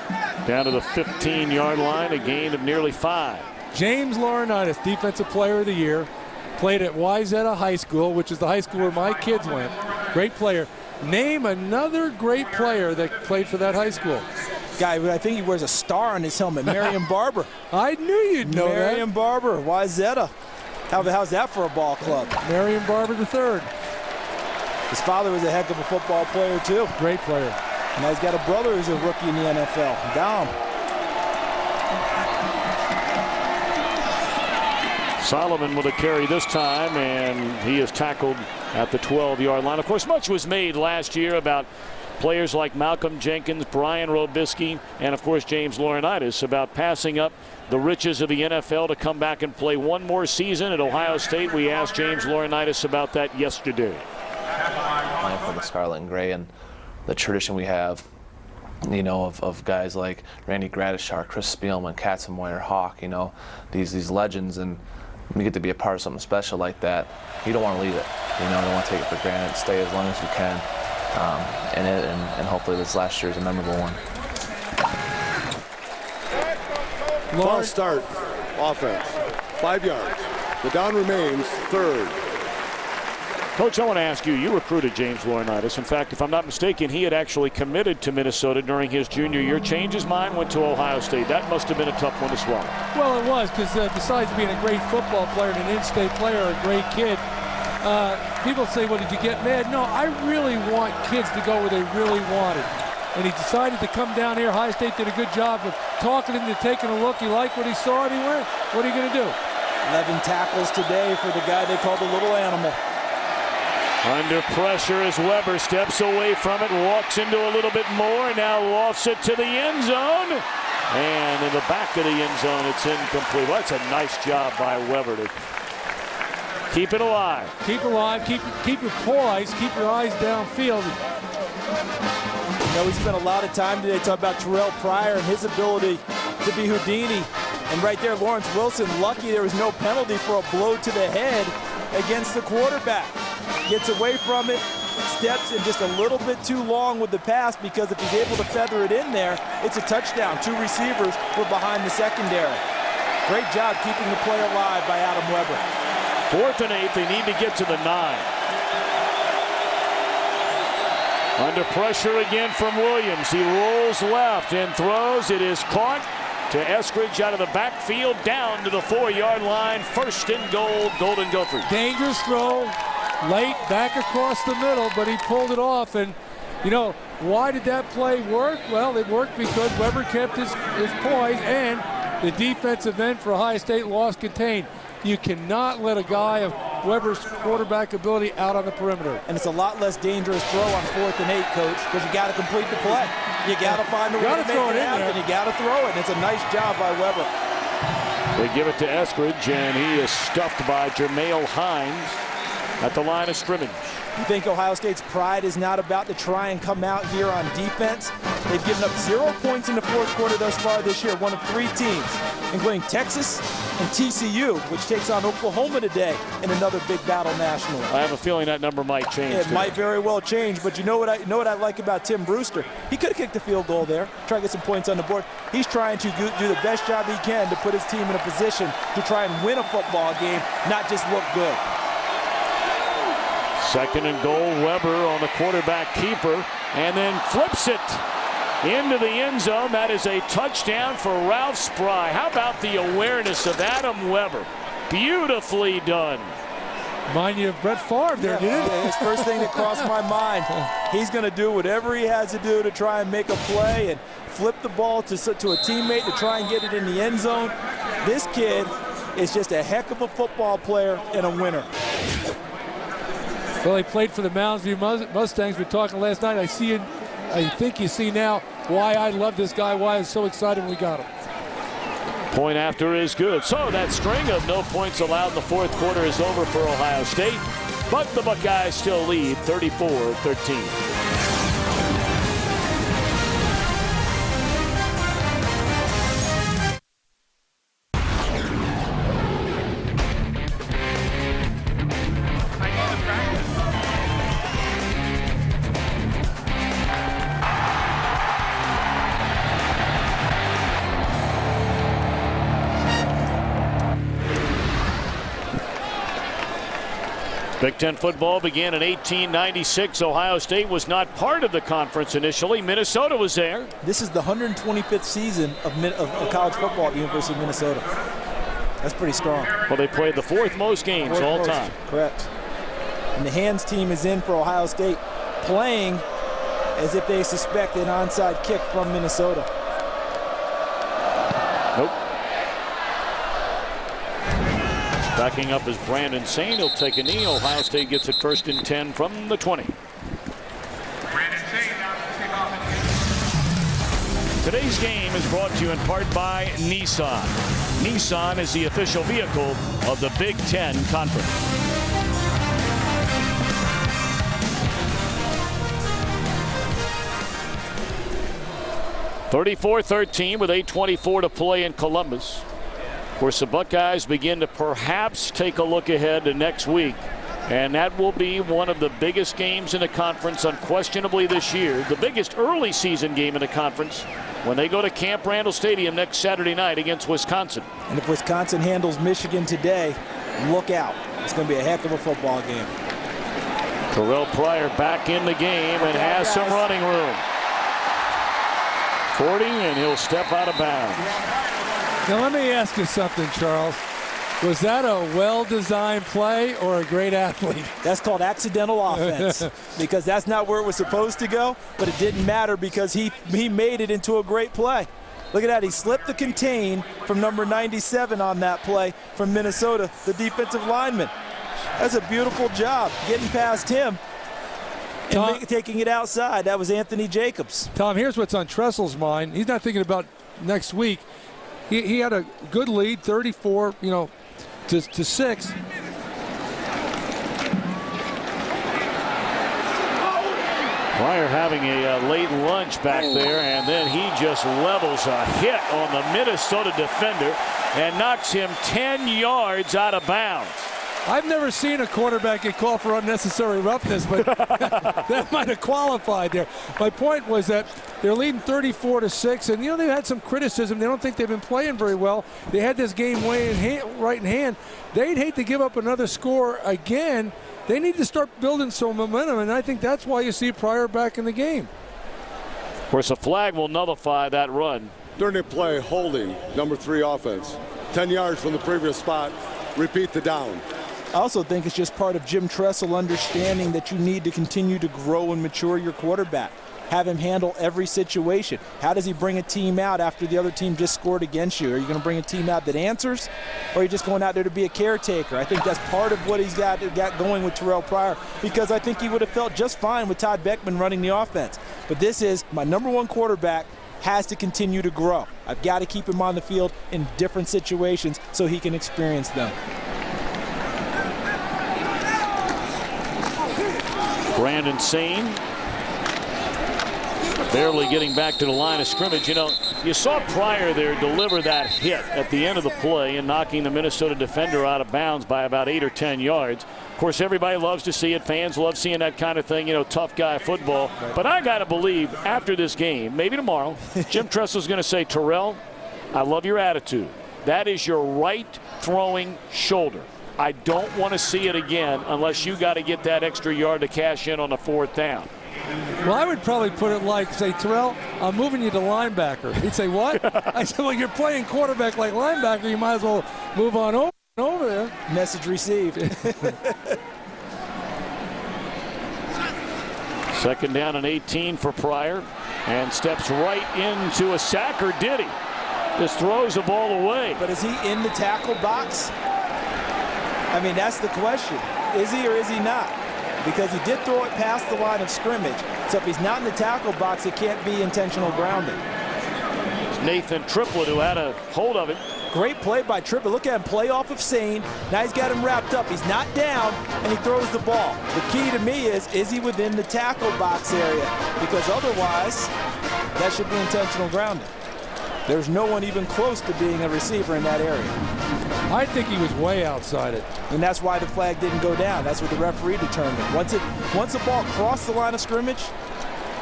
Down to the 15-yard line, a gain of nearly 5. James Laurinaitis, Defensive Player of the Year, played at Wayzata High School, which is the high school where my kids went. Great player. Name another great player that played for that high school. Guy, I think he wears a star on his helmet, Marion Barber. I knew you'd know that. Marion Barber, Wayzata. How's that for a ball club? Marion Barber III. His father was a heck of a football player, too. Great player. Now he's got a brother who's a rookie in the NFL. Dom. Solomon with a carry this time, and he is tackled at the 12-yard line. Of course, much was made last year about players like Malcolm Jenkins, Brian Robisky, and of course James Laurinaitis about passing up the riches of the NFL to come back and play one more season at Ohio State. We asked James Laurinaitis about that yesterday. Playing for the Scarlet and Gray and the tradition we have, of guys like Randy Gradishar, Chris Spielman, Katzenmoyer, Hawk, these legends, and when you get to be a part of something special like that, you don't want to leave it. You don't want to take it for granted. Stay as long as you can in it, and hopefully this last year is a memorable one. False start, offense, 5 yards. The down remains 3rd. Coach, I want to ask you, you recruited James Laurinaitis. In fact, if I'm not mistaken, he had actually committed to Minnesota during his junior year, changed his mind, went to Ohio State. That must have been a tough one to swallow. Well, it was, because besides being a great football player and an in-state player, a great kid, people say, well, did you get mad? No, I really want kids to go where they really wanted. And he decided to come down here. Ohio State did a good job of talking him to taking a look. He liked what he saw, and he went. What are you going to do? 11 tackles today for the guy they call the little animal. Under pressure as Weber steps away from it, walks into a little bit more, and now lofts it to the end zone. And in the back of the end zone, it's incomplete. Well, that's a nice job by Weber to keep it alive. Keep it alive. Keep your poise. Keep your eyes downfield. We spent a lot of time today talking about Terrell Pryor and his ability to be Houdini. And right there, Lawrence Wilson, lucky there was no penalty for a blow to the head against the quarterback. Gets away from it, steps and just a little bit too long with the pass, because if he's able to feather it in there, it's a touchdown. 2 receivers were behind the secondary. Great job keeping the play alive by Adam Weber. 4th and 8. They need to get to the 9. Under pressure again from Williams. He rolls left and throws. It is caught to Eskridge out of the backfield down to the 4-yard line. 1st and goal, Golden Gophers. Dangerous throw, late, back across the middle, but he pulled it off. And, you know, why did that play work? Well, it worked because Weber kept his poise, and the defensive end for Ohio State lost contained. You cannot let a guy of Weber's quarterback ability out on the perimeter. And it's a lot less dangerous throw on 4th and 8, Coach, because you got to complete the play. You got to find a way to make it happen. You got to throw it, and it's a nice job by Weber. They give it to Eskridge, and he is stuffed by Jermail Hines at the line of scrimmage. You think Ohio State's pride is not about to try and come out here on defense? They've given up 0 points in the 4th quarter thus far this year, one of 3 teams, including Texas and TCU, which takes on Oklahoma today in another big battle nationally. I have a feeling that number might change. It might very well change, but you know what I like about Tim Brewster? He could have kicked the field goal there, try to get some points on the board. He's trying to do the best job he can to put his team in a position to try and win a football game, not just look good. 2nd and goal, Weber on the quarterback keeper, and then flips it into the end zone. That is a touchdown for Ralph Spry. How about the awareness of Adam Weber? Beautifully done. Remind you of Brett Favre there, didn't it? It's the first thing that crossed my mind. He's going to do whatever he has to do to try and make a play and flip the ball to a teammate to try and get it in the end zone. This kid is just a heck of a football player and a winner. Well, he played for the Mounds View Mustangs. We were talking last night. I think you see now why I love this guy, why I was so excited when we got him. Point after is good. So that string of no points allowed in the 4th quarter is over for Ohio State, but the Buckeyes still lead 34-13. Big Ten football began in 1896. Ohio State was not part of the conference initially. Minnesota was there. This is the 125th season of college football at the University of Minnesota. That's pretty strong. Well, they played the 4th most games all time. Correct. And the hands team is in for Ohio State, playing as if they suspect an onside kick from Minnesota. Nope. Backing up is Brandon Sane. He'll take a knee. Ohio State gets it 1st and 10 from the 20. Today's game is brought to you in part by Nissan. Nissan is the official vehicle of the Big Ten Conference. (34-13) with 8:24 to play in Columbus. Of course, the Buckeyes begin to perhaps take a look ahead to next week, and that will be one of the biggest games in the conference unquestionably this year. The biggest early season game in the conference when they go to Camp Randall Stadium next Saturday night against Wisconsin. And if Wisconsin handles Michigan today, look out. It's going to be a heck of a football game. Terrell Pryor back in the game and has some running room. 40, and he'll step out of bounds. Now let me ask you something, Charles. Was that a well-designed play or a great athlete? That's called accidental offense because that's not where it was supposed to go, but it didn't matter because he made it into a great play. Look at that. He slipped the contain from number 97 on that play from Minnesota, the defensive lineman. That's a beautiful job getting past him and taking it outside. That was Anthony Jacobs. Tom, here's what's on Tressel's mind. He's not thinking about next week. He had a good lead, 34, to 6. Pryor having a late lunch back there, and then he just levels a hit on the Minnesota defender and knocks him 10 yards out of bounds. I've never seen a quarterback get called for unnecessary roughness, but that might have qualified there. My point was that they're leading 34-6, and they've had some criticism. They don't think they've been playing very well. They had this game right in hand. They'd hate to give up another score again. They need to start building some momentum, and I think that's why you see Pryor back in the game. Of course, a flag will nullify that run. During the play, holding, number 3 offense. 10 yards from the previous spot. Repeat the down. I also think it's just part of Jim Tressel understanding that you need to continue to grow and mature your quarterback. Have him handle every situation. How does he bring a team out after the other team just scored against you? Are you going to bring a team out that answers, or are you just going out there to be a caretaker? I think that's part of what he's got going with Terrell Pryor, because I think he would have felt just fine with Todd Beckman running the offense. But this is my number 1 quarterback, has to continue to grow. I've got to keep him on the field in different situations so he can experience them. Brandon Sane barely getting back to the line of scrimmage. You saw Pryor there deliver that hit at the end of the play and knocking the Minnesota defender out of bounds by about 8 or 10 yards. Of course, everybody loves to see it. Fans love seeing that kind of thing, tough guy football. But I got to believe after this game, maybe tomorrow, Jim Tressel's going to say, Terrell, I love your attitude. That is your right throwing shoulder. I don't want to see it again unless you got to get that extra yard to cash in on the 4th down. Well, I would probably put it like, say, Terrell, I'm moving you to linebacker. He'd say, what? I said, well, you're playing quarterback like linebacker. You might as well move on over there. Message received. 2nd down and 18 for Pryor, and steps right into a sack, or did he? Just throws the ball away. But is he in the tackle box? I mean, that's the question. Is he or is he not? Because he did throw it past the line of scrimmage. So if he's not in the tackle box, it can't be intentional grounding. It's Nathan Triplett who had a hold of it. Great play by Triplett. Look at him play off of Sane. Now he's got him wrapped up. He's not down, and he throws the ball. The key to me is he within the tackle box area? Because otherwise, that should be intentional grounding. There's no one even close to being a receiver in that area. I think he was way outside it. And that's why the flag didn't go down. That's what the referee determined. Once the ball crossed the line of scrimmage,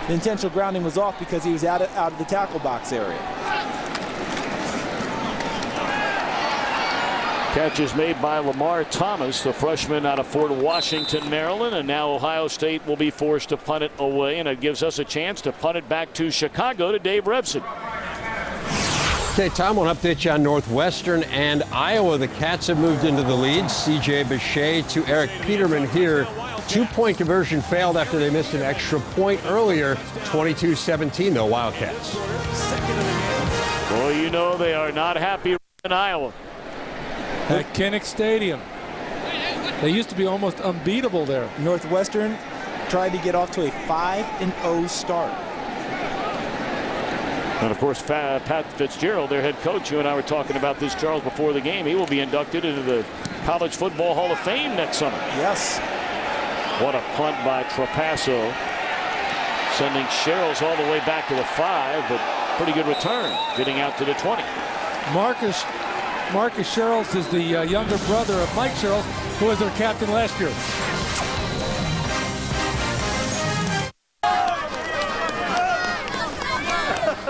the intentional grounding was off because he was out of the tackle box area. Catch is made by Lamar Thomas, the freshman out of Fort Washington, Maryland, and now Ohio State will be forced to punt it away, and it gives us a chance to punt it back to Chicago to Dave Revson. Okay, Tom, we'll update you on Northwestern and Iowa. The Cats have moved into the lead. C.J. Bechet to Eric Peterman here. 2-point conversion failed after they missed an extra point earlier. 22-17, though, Wildcats. Boy, they are not happy in Iowa. At Kinnick Stadium. They used to be almost unbeatable there. Northwestern tried to get off to a 5-0 start. And, of course, Pat Fitzgerald, their head coach, you and I were talking about this, Charles, before the game. He will be inducted into the College Football Hall of Fame next summer. Yes. What a punt by Trapasso. Sending Sherrills all the way back to the 5, but pretty good return, getting out to the 20. Marcus Sherrills is the younger brother of Mike Sherrills, who was their captain last year.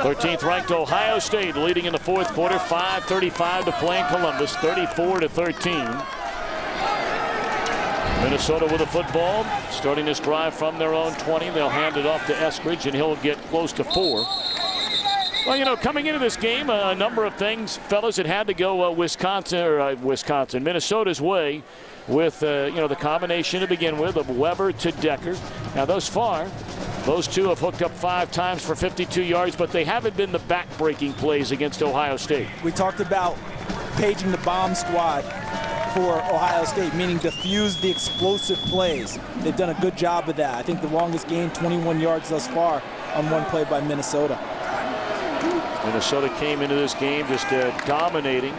Thirteenth ranked Ohio State leading in the 4th quarter. 5:35 to play in Columbus. 34-13. Minnesota with the football, starting this drive from their own 20. They'll hand it off to Eskridge, and he'll get close to 4. Well, coming into this game, a number of things, fellas, it had to go Minnesota's way with, the combination to begin with of Weber to Decker. Now, thus far, those two have hooked up 5 times for 52 yards, but they haven't been the back-breaking plays against Ohio State. We talked about paging the bomb squad for Ohio State, meaning diffuse the explosive plays. They've done a good job of that. I think the longest gain, 21 yards thus far on one play by Minnesota. Minnesota came into this game just dominating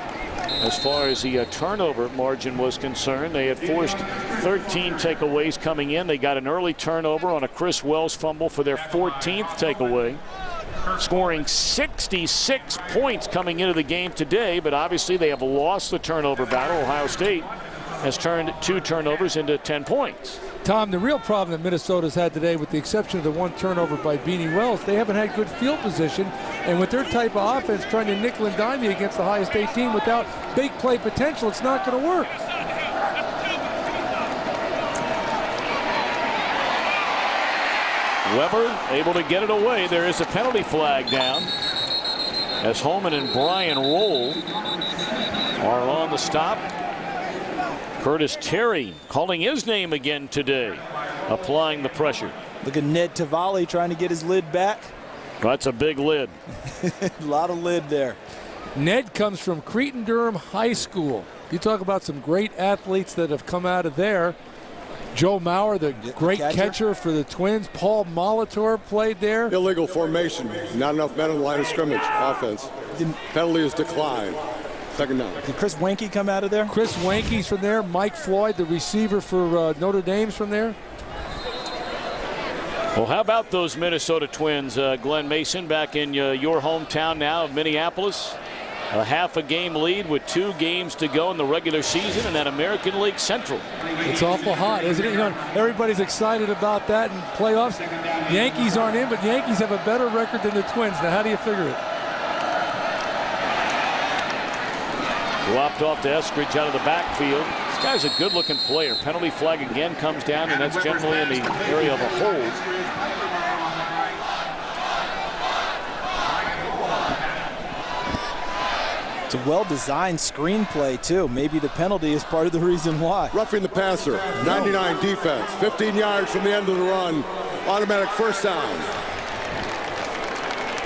as far as the turnover margin was concerned. They had forced 13 takeaways coming in. They got an early turnover on a Chris Wells fumble for their 14th takeaway, scoring 66 points coming into the game today, but obviously they have lost the turnover battle. Ohio State has turned 2 turnovers into 10 points. Tom, the real problem that Minnesota's had today, with the exception of the 1 turnover by Beanie Wells, they haven't had good field position. And with their type of offense, trying to nickel and dime you against the Ohio State team without big play potential, it's not going to work. Weber able to get it away. There is a penalty flag down as Holman and Bryan Roll are on the stop. Curtis Terry calling his name again today, applying the pressure. Look at Ned Tavalli trying to get his lid back. That's a big lid. A lot of lid there. Ned comes from Cretin-Durham High School. You talk about some great athletes that have come out of there. Joe Maurer, the great catcher for the Twins. Paul Molitor played there. Illegal formation. Not enough men on the line of scrimmage. Offense. Penalty is declined. Second down. Did Chris Wenke come out of there? Chris Wenke's from there. Mike Floyd, the receiver for Notre Dame's from there. Well, how about those Minnesota Twins, Glenn Mason, back in your hometown now of Minneapolis? A half a game lead with 2 games to go in the regular season in that American League Central. It's awful hot, isn't it? You know, everybody's excited about that in playoffs. Yankees aren't in, but Yankees have a better record than the Twins. Now, how do you figure it? Dropped off to Eskridge out of the backfield. This guy's a good-looking player. Penalty flag again comes down, and that's generally in the area of a hold. It's a well-designed screenplay, too. Maybe the penalty is part of the reason why. Roughing the passer, 99 defense, 15 yards from the end of the run, automatic first down.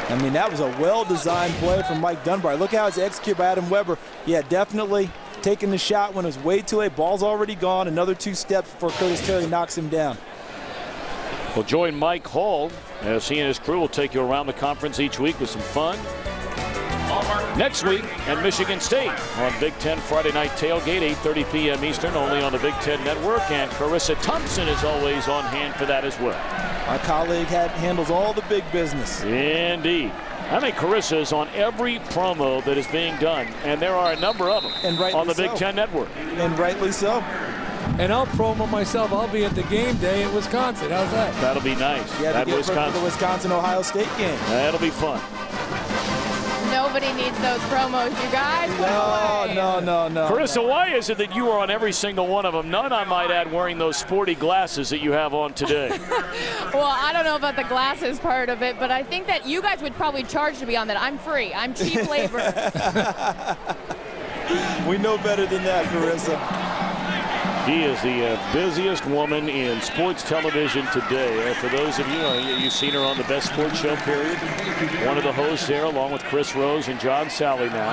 I mean, that was a well-designed play from Mike Dunbar. Look how it's executed by Adam Weber. Yeah, definitely taking the shot when it was way too late. Ball's already gone. Another 2 steps before Curtis Terry knocks him down. We'll join Mike Hall as he and his crew will take you around the conference each week with some fun. Next week at Michigan State on Big Ten Friday Night Tailgate, 8:30 p.m. Eastern, only on the Big Ten Network. And Carissa Thompson is always on hand for that as well. Our colleague handles all the big business. Indeed. I think Carissa is on every promo that is being done, and there are a number of them on the Big Ten Network. And rightly so. And I'll promo myself. I'll be at the game day in Wisconsin. How's that? That'll be nice. Yeah, that Wisconsin. The Wisconsin-Ohio State game. That'll be fun. Nobody needs those promos, you guys. No. Carissa, why is it that you are on every single one of them? None, I might add, wearing those sporty glasses that you have on today. Well, I don't know about the glasses part of it, but I think that you guys would probably charge to be on that. I'm free. I'm cheap labor. We know better than that, Carissa. She is the busiest woman in sports television today. For those of you, you've seen her on the Best Sports Show, period. One of the hosts there, along with Chris Rose and John Sally now,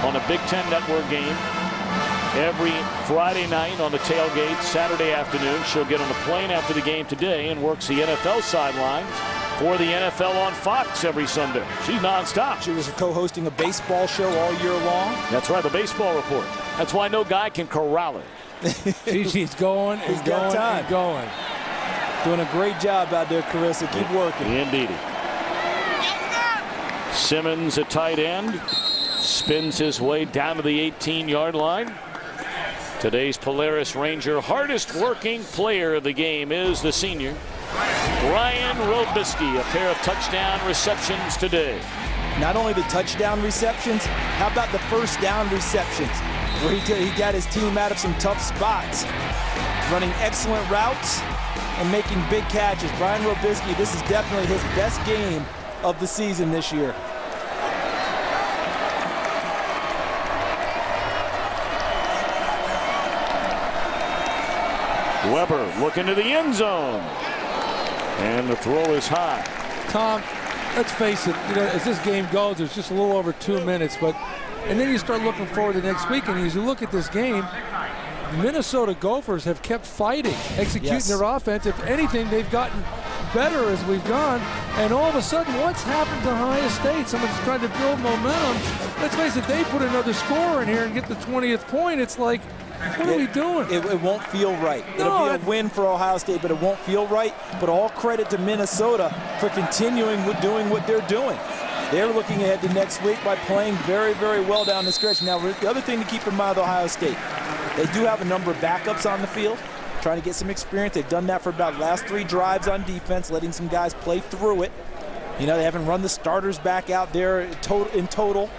on a Big Ten Network game. Every Friday night on the tailgate, Saturday afternoon, she'll get on a plane after the game today and works the NFL sidelines for the NFL on Fox every Sunday. She's nonstop. She was co-hosting a baseball show all year long. That's right, the baseball report. That's why no guy can corral her. She's going and going and going. Doing a great job out there, Carissa. Keep working. Indeed. Simmons, a tight end, spins his way down to the 18-yard line. Today's Polaris Ranger hardest working player of the game is the senior, Ryan Robisky. A pair of touchdown receptions today. Not only the touchdown receptions, how about the first down receptions? Where he got his team out of some tough spots, running excellent routes and making big catches. Brian Robisky, this is definitely his best game of the season this year. Weber looking to the end zone, and the throw is high. Tom, let's face it, you know, as this game goes, there's just a little over 2 minutes, and then you start looking forward to next week, and as you look at this game, Minnesota Gophers have kept fighting, executing their offense. If anything, they've gotten better as we've gone, and all of a sudden, what's happened to Ohio State? Someone's trying to build momentum. Let's face it, they put another score in here and get the 20th point. It's like, what are we doing? It won't feel right. It'll be a win for Ohio State, but it won't feel right. But all credit to Minnesota for continuing with doing what they're doing. They're looking ahead to next week by playing very, very well down the stretch. Now, the other thing to keep in mind with Ohio State, They do have a number of backups on the field, trying to get some experience. They've done that for about the last 3 drives on defense, letting some guys play through it. You know, they haven't run the starters back out there in total.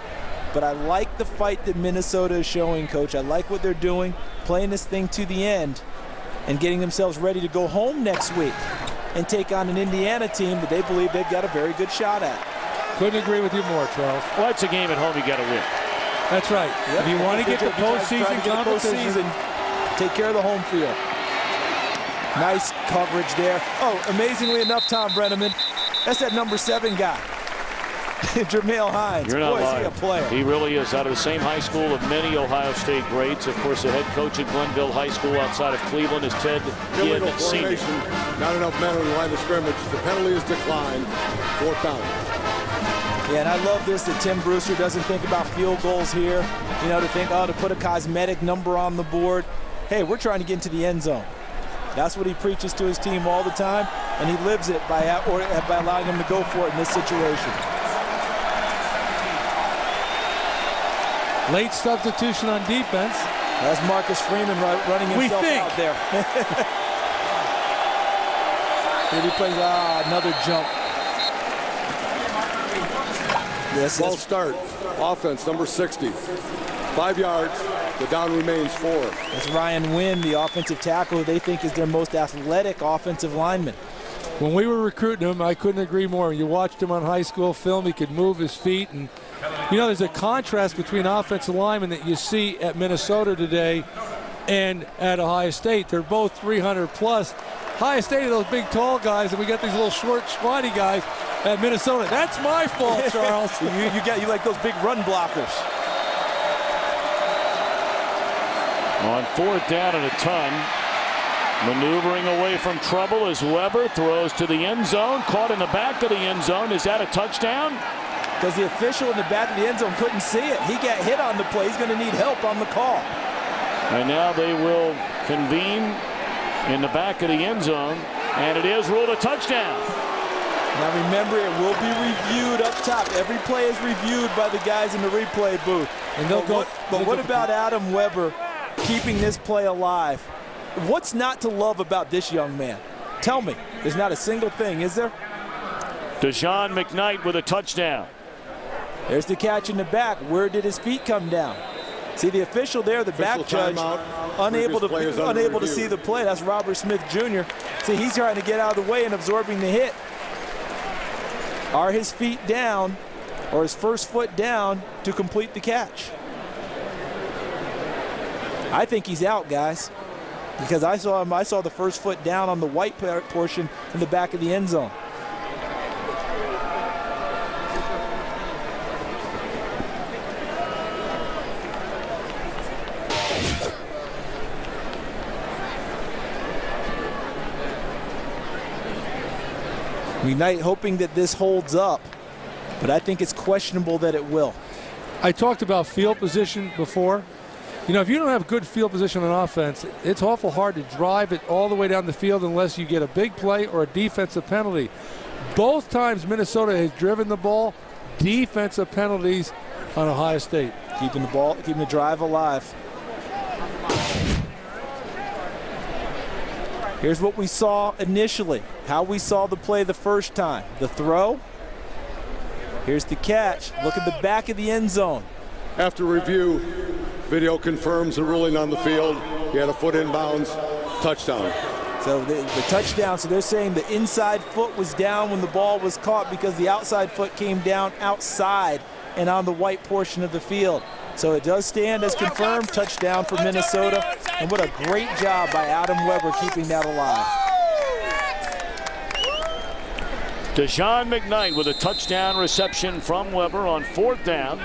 But I like the fight that Minnesota is showing, Coach. I like what they're doing, playing this thing to the end and getting themselves ready to go home next week and take on an Indiana team that they believe they've got a very good shot at. Couldn't agree with you more, Charles. Well, it's a game at home you got to win. That's right. Yep. If you want to get the postseason competition, take care of the home field. Nice coverage there. Oh, amazingly enough, Tom Brenneman, that's that number 7 guy. Jameel Hines. You're not Boy, lying. is he a player. He really is, out of the same high school of many Ohio State greats. Of course, the head coach at Glenville High School outside of Cleveland is Ted Illegal Yin, senior. formation, not enough men on the line of scrimmage. The penalty is declined. 4th down. Yeah, and I love this that Tim Brewster doesn't think about field goals here. You know, to think, oh, to put a cosmetic number on the board. Hey, we're trying to get into the end zone. That's what he preaches to his team all the time, and he lives it by allowing them to go for it in this situation. Late substitution on defense. That's Marcus Freeman running himself out there. Here he plays another jump. Yes, False start. Offense, number 60. 5 yards. The down remains 4. That's Ryan Wynn, the offensive tackle, who they think is their most athletic offensive lineman. When we were recruiting him, I couldn't agree more. You watched him on high school film. He could move his feet. And, you know, there's a contrast between offensive linemen that you see at Minnesota today and at Ohio State. They're both 300 plus. Ohio State are those big, tall guys, and we got these little short, spotty guys at Minnesota. That's my fault, Charles. you like those big run blockers. On 4th down and a ton. Maneuvering away from trouble as Weber throws to the end zone. Caught in the back of the end zone. Is that a touchdown? Because the official in the back of the end zone couldn't see it. He got hit on the play. He's going to need help on the call. And now they will convene in the back of the end zone. And it is ruled a touchdown. Now remember, it will be reviewed up top. Every play is reviewed by the guys in the replay booth. And but what about Adam Weber keeping this play alive? What's not to love about this young man? Tell me. There's not a single thing, is there? Deshaun McKnight with a touchdown. There's the catch in the back. Where did his feet come down? See the official there, the back judge, unable to see the play. That's Robert Smith Jr. See, he's trying to get out of the way and absorbing the hit. Are his feet down, or his first foot down to complete the catch? I think he's out, guys, because I saw the first foot down on the white portion in the back of the end zone. McKnight hoping that this holds up, but I think it's questionable that it will. I talked about field position before. You know, if you don't have good field position on offense, it's awful hard to drive it all the way down the field unless you get a big play or a defensive penalty. Both times Minnesota has driven the ball, defensive penalties on Ohio State. Keeping the drive alive. Here's what we saw initially, how we saw the play the first time. The throw. Here's the catch. Look at the back of the end zone. After review, video confirms the ruling on the field. He had a foot inbounds, touchdown. So the touchdown, so they're saying the inside foot was down when the ball was caught because the outside foot came down outside and on the white portion of the field. So it does stand as confirmed, touchdown for Minnesota. And what a great job by Adam Weber keeping that alive. Deshaun McKnight with a touchdown reception from Weber on 4th down.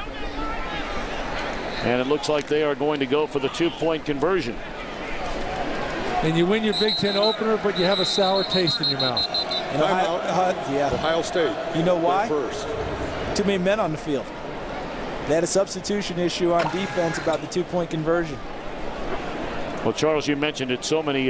And it looks like they are going to go for the 2-point conversion. And you win your Big Ten opener, but you have a sour taste in your mouth. And Ohio State. You know why? First. Too many men on the field. They had a substitution issue on defense about the 2-point conversion. Well, Charles, you mentioned it. So many,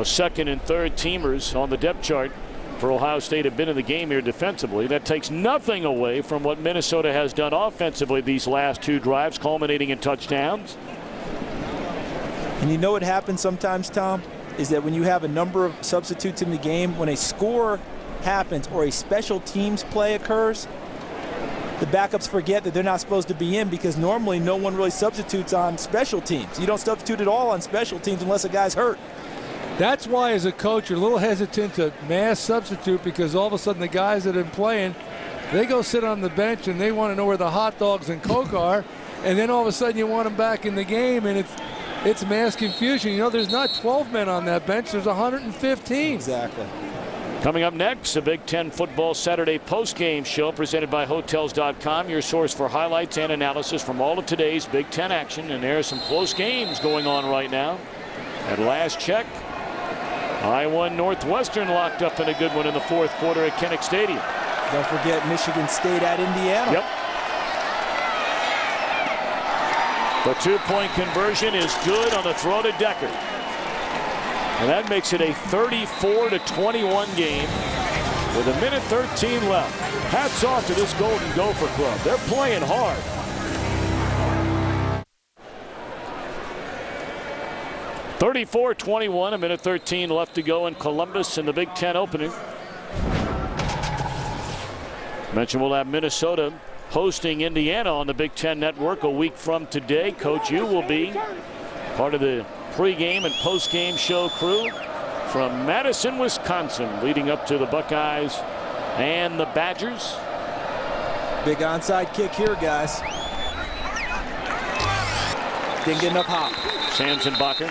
second and third teamers on the depth chart for Ohio State have been in the game here defensively. That takes nothing away from what Minnesota has done offensively these last 2 drives, culminating in touchdowns. And you know what happens sometimes, Tom, is that when you have a number of substitutes in the game, when a score happens or a special teams play occurs, the backups forget that they're not supposed to be in, because normally no one really substitutes on special teams. You don't substitute at all on special teams unless a guy's hurt. That's why, as a coach, you're a little hesitant to mass substitute, because all of a sudden the guys that have been playing, they go sit on the bench and they want to know where the hot dogs and Coke are, and then all of a sudden you want them back in the game, and it's mass confusion. You know, there's not 12 men on that bench, there's 115. Exactly. Coming up next, a Big Ten Football Saturday postgame show presented by Hotels.com, your source for highlights and analysis from all of today's Big Ten action. And there are some close games going on right now. At last check, I-1 Northwestern locked up in a good one in the fourth quarter at Kinnick Stadium. Don't forget Michigan State at Indiana. Yep. The two-point conversion is good on the throw to Decker. And that makes it a 34-21 game with 1:13 left. Hats off to this Golden Gopher club. They're playing hard. (34-21), 1:13 left to go in Columbus in the Big Ten opening. Mentioned we'll have Minnesota hosting Indiana on the Big Ten Network a week from today. Coach U will be part of the pregame and postgame show crew from Madison, Wisconsin, leading up to the Buckeyes and the Badgers. Big onside kick here, guys. Didn't get enough hop. Samson Bacher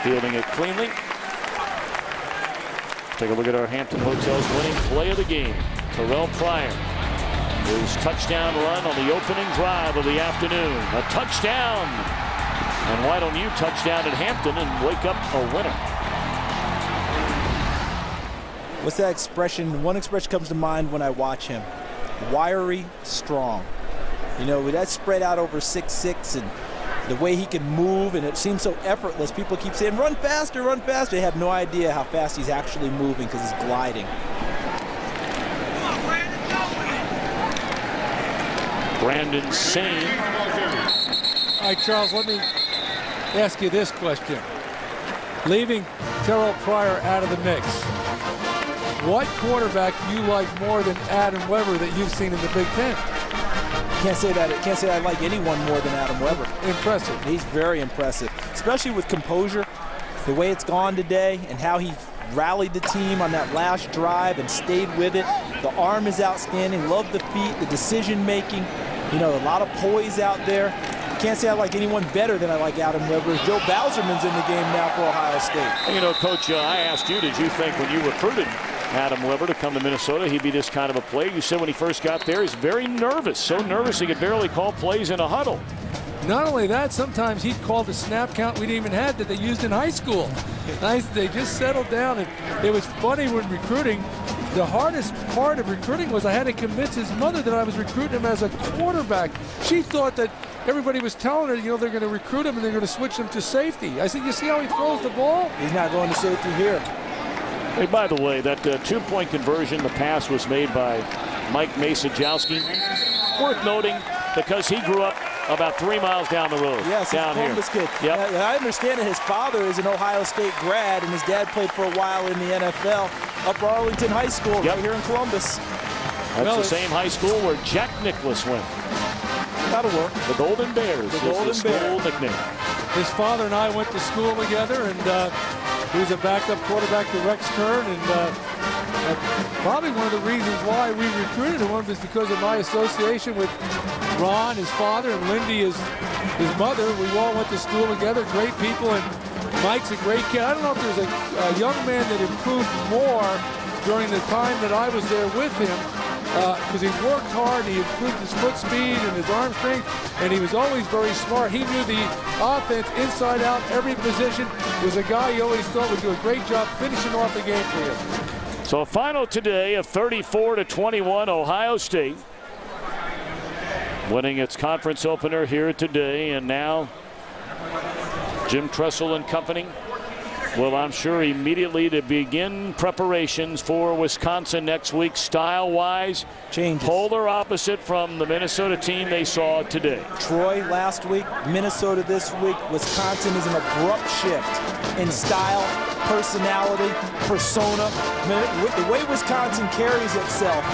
fielding it cleanly. Take a look at our Hampton Hotels winning play of the game. Terrell Pryor. His touchdown run on the opening drive of the afternoon. A touchdown. And why don't you touchdown at Hampton and wake up a winner? What's that expression? One expression comes to mind when I watch him. Wiry, strong. You know, with that spread out over 6'6", and the way he can move, and it seems so effortless. People keep saying, run faster, run faster. They have no idea how fast he's actually moving because he's gliding. Brandon Sane. All right, Charles, let me ask you this question. Leaving Terrell Pryor out of the mix, what quarterback do you like more than Adam Weber that you've seen in the Big Ten? Can't say that. Can't say I like anyone more than Adam Weber. Impressive. He's very impressive, especially with composure, the way it's gone today, and how he rallied the team on that last drive and stayed with it. The arm is outstanding. Love the feet, the decision making. You know, a lot of poise out there. Can't say I like anyone better than I like Adam Weber. Joe Bowserman's in the game now for Ohio State. You know, Coach, I asked you, did you think when you recruited Adam Weber to come to Minnesota, he'd be this kind of a player? You said when he first got there, he's very nervous. So nervous he could barely call plays in a huddle. Not only that, sometimes he'd call the snap count we didn't even have that they used in high school. They just settled down, and it was funny when recruiting. The hardest part of recruiting was I had to convince his mother that I was recruiting him as a quarterback. She thought that everybody was telling her, you know, they're going to recruit him and they're going to switch him to safety. I said, you see how he throws the ball? He's not going to safety here. Hey, by the way, that two-point conversion, the pass was made by Mike Masajowski. Worth noting because he grew up about 3 miles down the road. Yes, down he's a Columbus kid. Yep. I understand that his father is an Ohio State grad, and his dad played for a while in the NFL up Arlington High School right here in Columbus. That's the same high school where Jack Nicklaus went. That'll work. The Golden Bears is the school nickname. His father and I went to school together, and he was a backup quarterback to Rex Kern, and probably one of the reasons why we recruited him was because of my association with Ron, his father, and Lindy, his mother. We all went to school together, great people, and Mike's a great kid. I don't know if there's a young man that improved more during the time that I was there with him, because he worked hard, he improved his foot speed and his arm strength, and he was always very smart. He knew the offense inside out, every position. He was a guy you always thought would do a great job finishing off the game for you. So a final today of 34-21, Ohio State winning its conference opener here today, and now Jim Tressel and company Well, I'm sure immediately to begin preparations for Wisconsin next week, style-wise, polar opposite from the Minnesota team they saw today. Troy last week, Minnesota this week. Wisconsin is an abrupt shift in style, personality, persona. The way Wisconsin carries itself,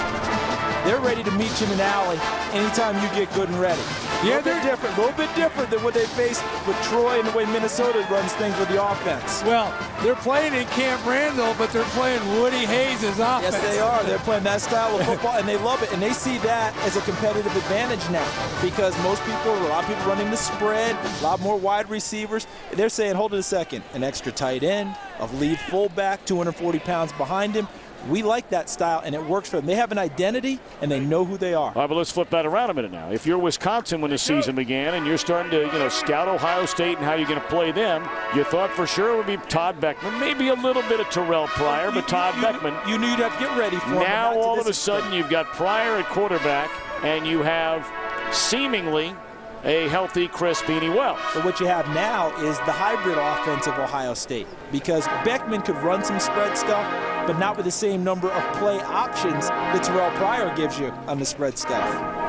they're ready to meet you in an alley anytime you get good and ready. Yeah, A little bit different than what they faced with Troy and the way Minnesota runs things with the offense. Well, they're playing in Camp Randall, but they're playing Woody Hayes' offense. Yes, they are. They're playing that style of football, and they love it. And they see that as a competitive advantage now because a lot of people running the spread, a lot more wide receivers. They're saying, hold it a second, an extra tight end, a lead fullback, 240 pounds behind him. We like that style, and it works for them. They have an identity, and they know who they are. All right, but let's flip that around a minute now. If you're Wisconsin when the season began and you're starting to, scout Ohio State and how you're going to play them, you thought for sure it would be Todd Beckman, maybe a little bit of Terrell Pryor, but Todd Beckman. You knew you'd have to get ready for him. Now all of a sudden you've got Pryor at quarterback, and you have seemingly a healthy Chris Beanie-Wells. So what you have now is the hybrid offense of Ohio State because Beckman could run some spread stuff, but not with the same number of play options that Terrell Pryor gives you on the spread stuff.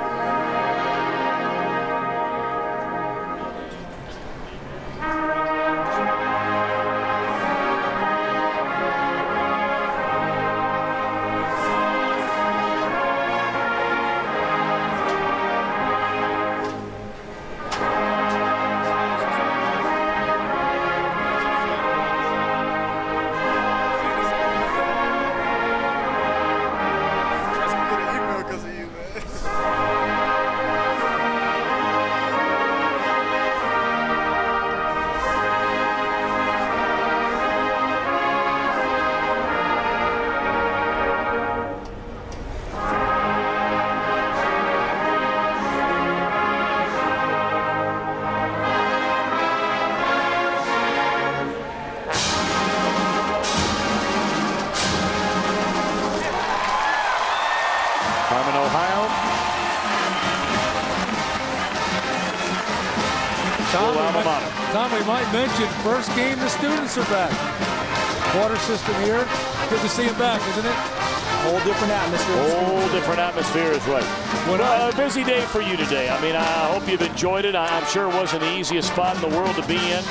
Tom, we might mention first game the students are back. Quarter system here. Good to see them back, isn't it? Whole different atmosphere. Whole different atmosphere is right. Well, a busy day for you today. I mean, I hope you've enjoyed it. I'm sure it wasn't the easiest spot in the world to be in.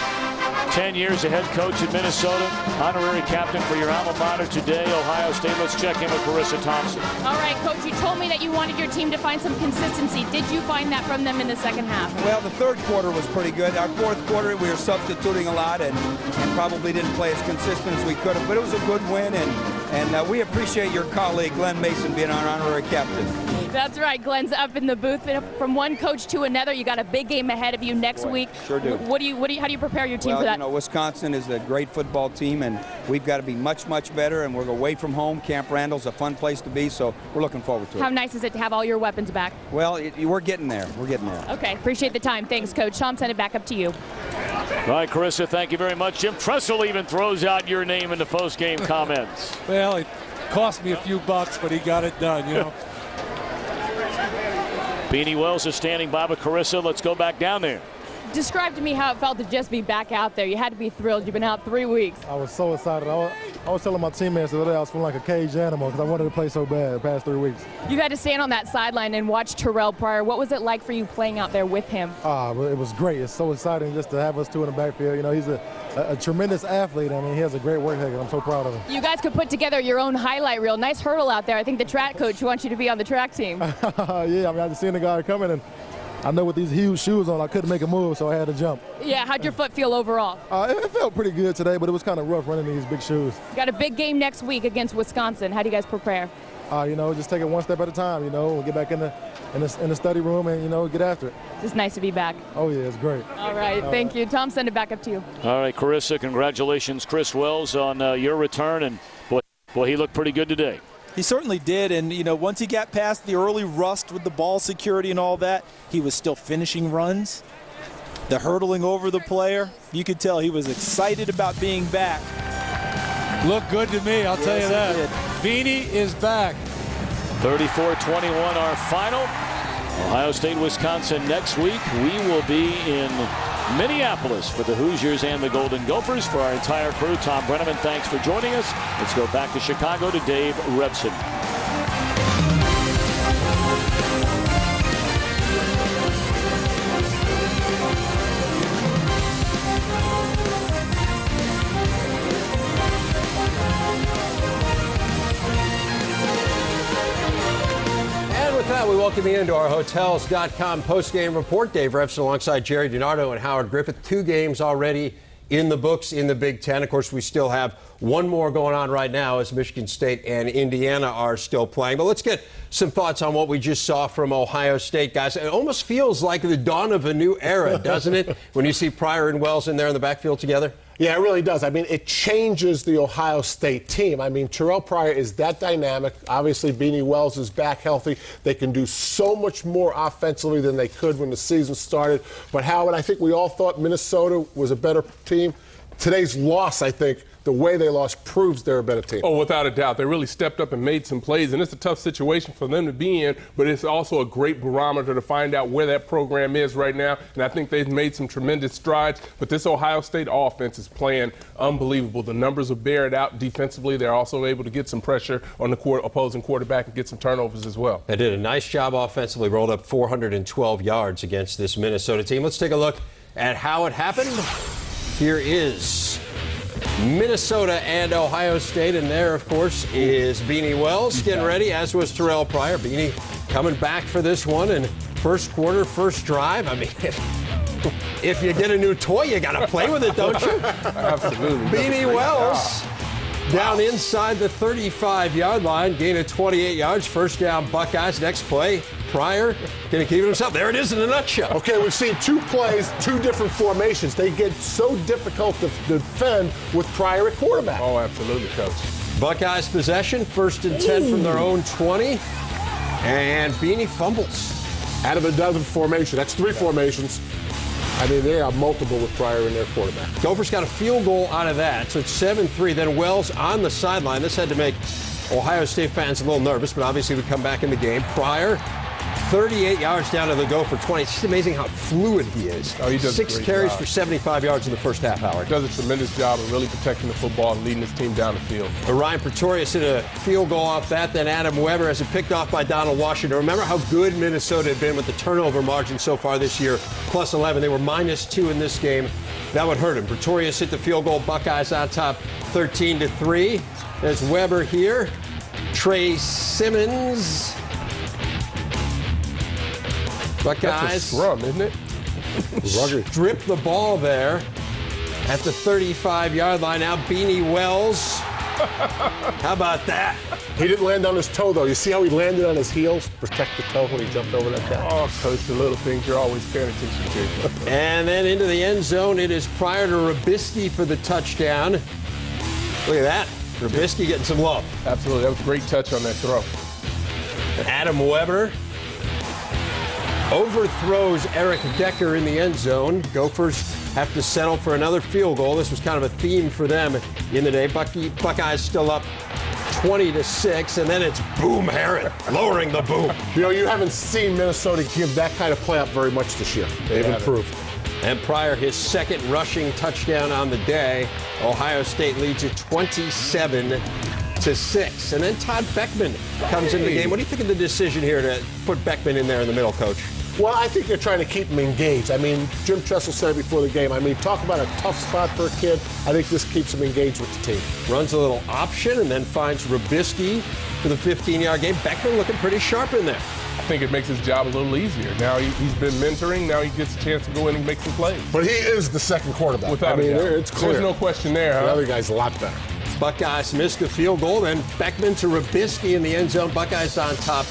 10 years as head coach in Minnesota, honorary captain for your alma mater today, Ohio State. Let's check in with Carissa Thompson. All right, Coach, you told me that you wanted your team to find some consistency. Did you find that from them in the second half? Well, the third quarter was pretty good. Our fourth quarter, we were substituting a lot and probably didn't play as consistent as we could have, but it was a good win, and we appreciate your colleague, Glenn Mason, being our honorary captain. That's right. Glenn's up in the booth. From one coach to another, you got a big game ahead of you next week. Sure do. How do you prepare your team for that? Wisconsin is a great football team, and we've got to be much, much better, and we're away from home. Camp Randall's a fun place to be, so we're looking forward to it. How nice is it to have all your weapons back? Well, we're getting there. We're getting there. Okay. Appreciate the time. Thanks, Coach. Tom, send it back up to you. All right, Carissa, thank you very much. Jim Tressel even throws out your name in the post-game comments. Well, it cost me a few bucks, but he got it done, you know. Beanie-Wells is standing by with Carissa. Let's go back down there. Describe to me how it felt to just be back out there. You had to be thrilled. You've been out 3 weeks. I was so excited. I was telling my teammates the other day I was feeling like a caged animal because I wanted to play so bad the past 3 weeks. You had to stand on that sideline and watch Terrell Pryor. What was it like for you playing out there with him? It was great. It's so exciting just to have us two in the backfield. You know, he's a tremendous athlete. I mean, he has a great work ethic. I'm so proud of him. You guys could put together your own highlight reel. Nice hurdle out there. I think the track coach wants you to be on the track team. Yeah, I mean, I just seen the guy coming, and I know with these huge shoes on, I couldn't make a move, so I had to jump. Yeah, how'd your foot feel overall? It felt pretty good today, but it was kind of rough running these big shoes. You got a big game next week against Wisconsin. How do you guys prepare? You know, just take it one step at a time. You know, we'll get back in the study room and, you know, get after it. Just nice to be back. Oh yeah, it's great. All right, thank you. Tom, send it back up to you. All right, Carissa, congratulations, Chris Wells, on your return, and boy, he looked pretty good today. He certainly did, and you know, once he got past the early rust with the ball security and all that, he was still finishing runs, the hurdling over the player. You could tell he was excited about being back. Looked good to me, I'll tell you that. Beanie is back. 34-21 our final. Ohio State, Wisconsin next week. We will be in Minneapolis for the Hoosiers and the Golden Gophers. For our entire crew, Tom Brenneman, thanks for joining us. Let's go back to Chicago to Dave Revson. We welcome you into our Hotels.com post-game report. Dave Revson alongside Jerry DiNardo and Howard Griffith. 2 games already in the books in the Big Ten. Of course, we still have one more going on right now as Michigan State and Indiana are still playing. But let's get some thoughts on what we just saw from Ohio State, guys. It almost feels like the dawn of a new era, doesn't it, when you see Pryor and Wells in there in the backfield together? Yeah, it really does. I mean, it changes the Ohio State team. I mean, Terrell Pryor is that dynamic. Obviously, Beanie Wells is back healthy. They can do so much more offensively than they could when the season started. But, Howard, I think we all thought Minnesota was a better team. Today's loss, I think, the way they lost proves they're a better team. Oh, without a doubt. They really stepped up and made some plays, and it's a tough situation for them to be in, but it's also a great barometer to find out where that program is right now, and I think they've made some tremendous strides. But this Ohio State offense is playing unbelievable. The numbers will bear it out defensively. They're also able to get some pressure on the opposing quarterback and get some turnovers as well. They did a nice job offensively, rolled up 412 yards against this Minnesota team. Let's take a look at how it happened. Here is Minnesota and Ohio State, and there, of course, is Beanie Wells getting ready, as was Terrell Pryor. Beanie coming back for this one, and first quarter, first drive. I mean, if you get a new toy, you got to play with it, don't you? Absolutely. Beanie Wells down inside the 35-yard line, gain of 28 yards, first down Buckeyes. Next play, Pryor going to keep it himself. There it is in a nutshell. Okay, we've seen 2 plays, 2 different formations. They get so difficult to defend with Pryor at quarterback. Oh, absolutely, Coach. Buckeyes possession, 1st and 10 from their own 20. And Beanie fumbles. Out of a dozen formation. That's 3 formations. I mean, they are multiple with Pryor in their quarterback. Gophers got a field goal out of that, so it's 7-3. Then Wells on the sideline. This had to make Ohio State fans a little nervous, but obviously we come back in the game. Pryor, 38 yards down to the Gopher 20. It's just amazing how fluid he is. Oh, he does 6 carries for 75 yards in the first half, Howard. He does a tremendous job of really protecting the football and leading his team down the field. Ryan Pretorius hit a field goal off that. Then Adam Weber has it picked off by Donald Washington. Remember how good Minnesota had been with the turnover margin so far this year, plus 11. They were -2 in this game. That would hurt him. Pretorius hit the field goal. Buckeyes on top 13-3. There's Weber here. Trey Simmons. Buckeyes. That's a scrum, isn't it? Strip the ball there at the 35-yard line. Now Beanie Wells. How about that? He didn't land on his toe, though. You see how he landed on his heels? Protect the toe when he jumped over that guy. Oh, Coach, the little things you're always paying attention to. And then into the end zone, it is Pryor to Robisky for the touchdown. Look at that. Robisky getting some love. Absolutely. That was a great touch on that throw. Adam Weber overthrows Eric Decker in the end zone. Gophers have to settle for another field goal. This was kind of a theme for them in the day. Buckeyes still up 20-6, and then it's Boom Herron lowering the boom. You know, you haven't seen Minnesota give that kind of play up very much this year. They've improved. And Pryor, his second rushing touchdown on the day. Ohio State leads it 27-6. And then Todd Beckman comes into the game. What do you think of the decision here to put Beckman in there in the middle, Coach? Well, I think they're trying to keep him engaged. I mean, Jim Tressel said it before the game. I mean, talk about a tough spot for a kid. I think this keeps him engaged with the team. Runs a little option and then finds Robisky for the 15-yard game. Beckman looking pretty sharp in there. I think it makes his job a little easier. Now he's been mentoring. Now he gets a chance to go in and make some plays. But he is the second quarterback. Without a doubt. It's clear. There's no question there, huh? The other guy's a lot better. Buckeyes missed a field goal. Then Beckman to Robisky in the end zone. Buckeyes on top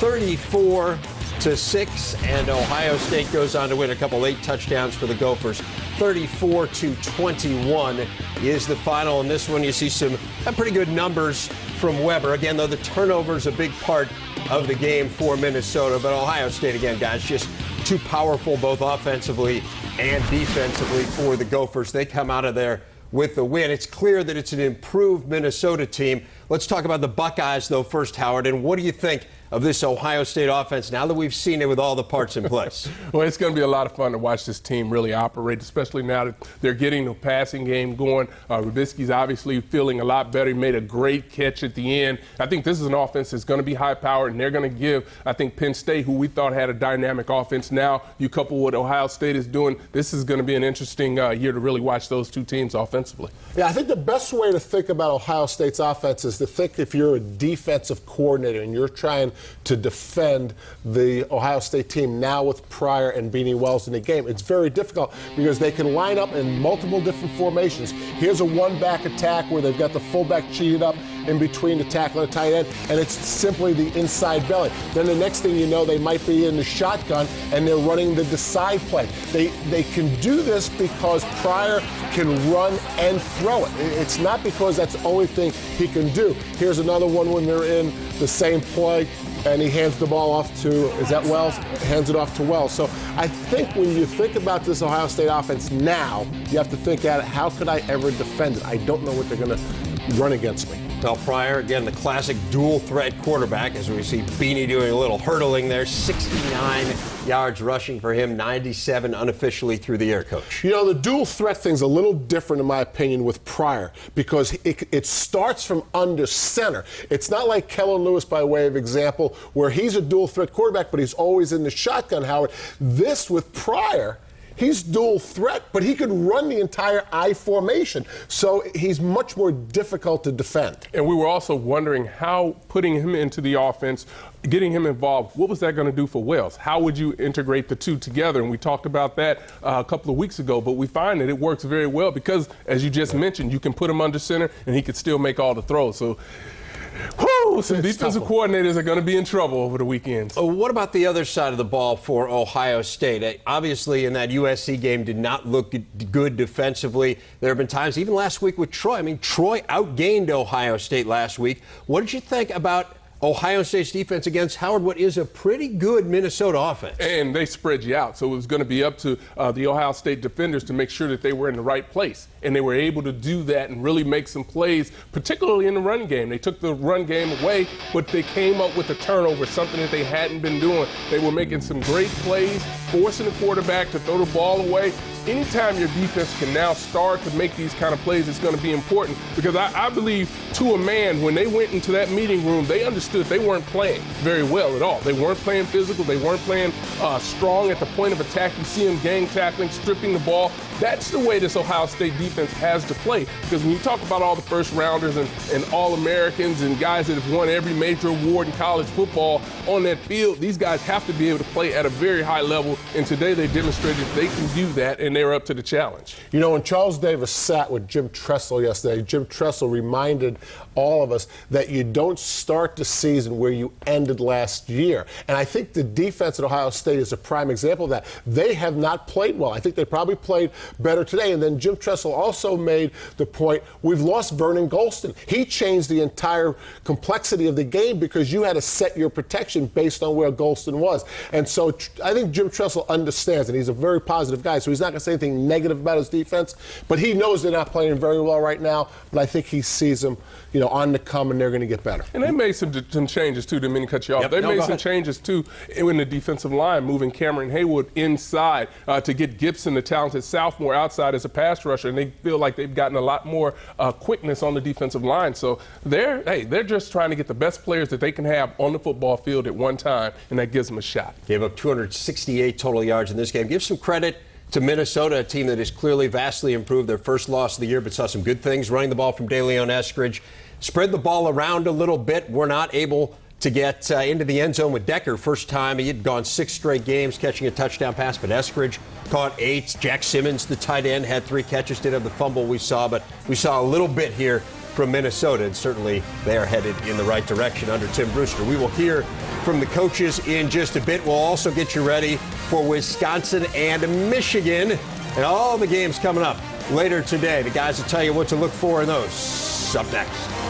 34-6. And Ohio State goes on to win a couple late touchdowns for the Gophers. 34-21 is the final. In this one, you see some pretty good numbers from Weber. Again, though, the turnover is a big part of the game for Minnesota. But Ohio State, again, guys, just too powerful both offensively and defensively for the Gophers. They come out of there with the win. It's clear that it's an improved Minnesota team. Let's talk about the Buckeyes, though, first, Howard. And what do you think of this Ohio State offense now that we've seen it with all the parts in place? Well, it's going to be a lot of fun to watch this team really operate, especially now that they're getting the passing game going. Rubisky's obviously feeling a lot better. He made a great catch at the end. I think this is an offense that's going to be high-powered, and they're going to give, I think, Penn State, who we thought had a dynamic offense, now you couple what Ohio State is doing, this is going to be an interesting year to really watch those two teams offensively. Yeah, I think the best way to think about Ohio State's offense is to think if you're a defensive coordinator and you're trying to defend the Ohio State team now with Pryor and Beanie Wells in the game. It's very difficult because they can line up in multiple different formations. Here's a one-back attack where they've got the fullback cheated up in between the tackle and the tight end, and it's simply the inside belly. Then the next thing you know, they might be in the shotgun and they're running the decide play. They can do this because Pryor can run and throw it. It's not because that's the only thing he can do. Here's another one when they're in the same play, and he hands the ball off to, is that Wells? Hands it off to Wells. So I think when you think about this Ohio State offense now, you have to think at it, how could I ever defend it? I don't know what they're going to run against me. Well, Pryor, again, the classic dual-threat quarterback, as we see Beanie doing a little hurtling there. 69 yards rushing for him, 97 unofficially through the air, Coach. You know, the dual-threat thing's a little different, in my opinion, with Pryor, because it starts from under center. It's not like Kellen Lewis, by way of example, where he's a dual-threat quarterback, but he's always in the shotgun, Howard. This, with Pryor, he's dual threat, but he could run the entire I formation. So he's much more difficult to defend. And we were also wondering how putting him into the offense, getting him involved, what was that going to do for Wells? How would you integrate the two together? And we talked about that a couple of weeks ago, but we find that it works very well because, as you just mentioned, you can put him under center and he could still make all the throws. So some defensive coordinators are going to be in trouble over the weekends. What about the other side of the ball for Ohio State? Obviously, in that USC game, did not look good defensively. There have been times, even last week with Troy. I mean, Troy outgained Ohio State last week. What did you think about Ohio State's defense against, Howard, what is a pretty good Minnesota offense? And they spread you out. So it was going to be up to the Ohio State defenders to make sure that they were in the right place. And they were able to do that and really make some plays, particularly in the run game. They took the run game away, but they came up with a turnover, something that they hadn't been doing. They were making some great plays, forcing the quarterback to throw the ball away. Anytime your defense can now start to make these kind of plays, it's going to be important because I believe to a man, when they went into that meeting room, they understood they weren't playing very well at all. They weren't playing physical. They weren't playing strong at the point of attack. You see them gang tackling, stripping the ball. That's the way this Ohio State defense has to play because when you talk about all the first rounders and All-Americans and guys that have won every major award in college football on that field, these guys have to be able to play at a very high level, and today they demonstrated they can do that, and they're up to the challenge. You know, when Charles Davis sat with Jim Tressel yesterday, Jim Tressel reminded all of us that you don't start the season where you ended last year. And I think the defense at Ohio State is a prime example of that. They have not played well. I think they probably played better today. And then Jim Tressel also made the point, we've lost Vernon Golston. He changed the entire complexity of the game because you had to set your protection based on where Golston was. And so I think Jim Tressel understands, and he's a very positive guy, so he's not going to say anything negative about his defense, but he knows they're not playing very well right now, but I think he sees them, you know, on the come, and they're going to get better. And they made some changes, too. Didn't mean to cut you off. Yep. They made some changes, too, in the defensive line, moving Cameron Haywood inside to get Gibson, the talented sophomore, outside as a pass rusher, and they feel like they've gotten a lot more quickness on the defensive line. So they're just trying to get the best players that they can have on the football field at one time, and that gives them a shot. Gave up 268 total yards in this game. Give some credit to Minnesota, a team that has clearly vastly improved. Their first loss of the year, but saw some good things running the ball from DeLeon Eskridge. Spread the ball around a little bit. We're not able to get into the end zone with Decker. First time he had gone 6 straight games catching a touchdown pass, but Eskridge caught 8. Jack Simmons, the tight end, had 3 catches, did have the fumble we saw, but we saw a little bit here from Minnesota, and certainly they are headed in the right direction under Tim Brewster. We will hear from the coaches in just a bit. We'll also get you ready for Wisconsin and Michigan and all the games coming up later today. The guys will tell you what to look for in those. Up next.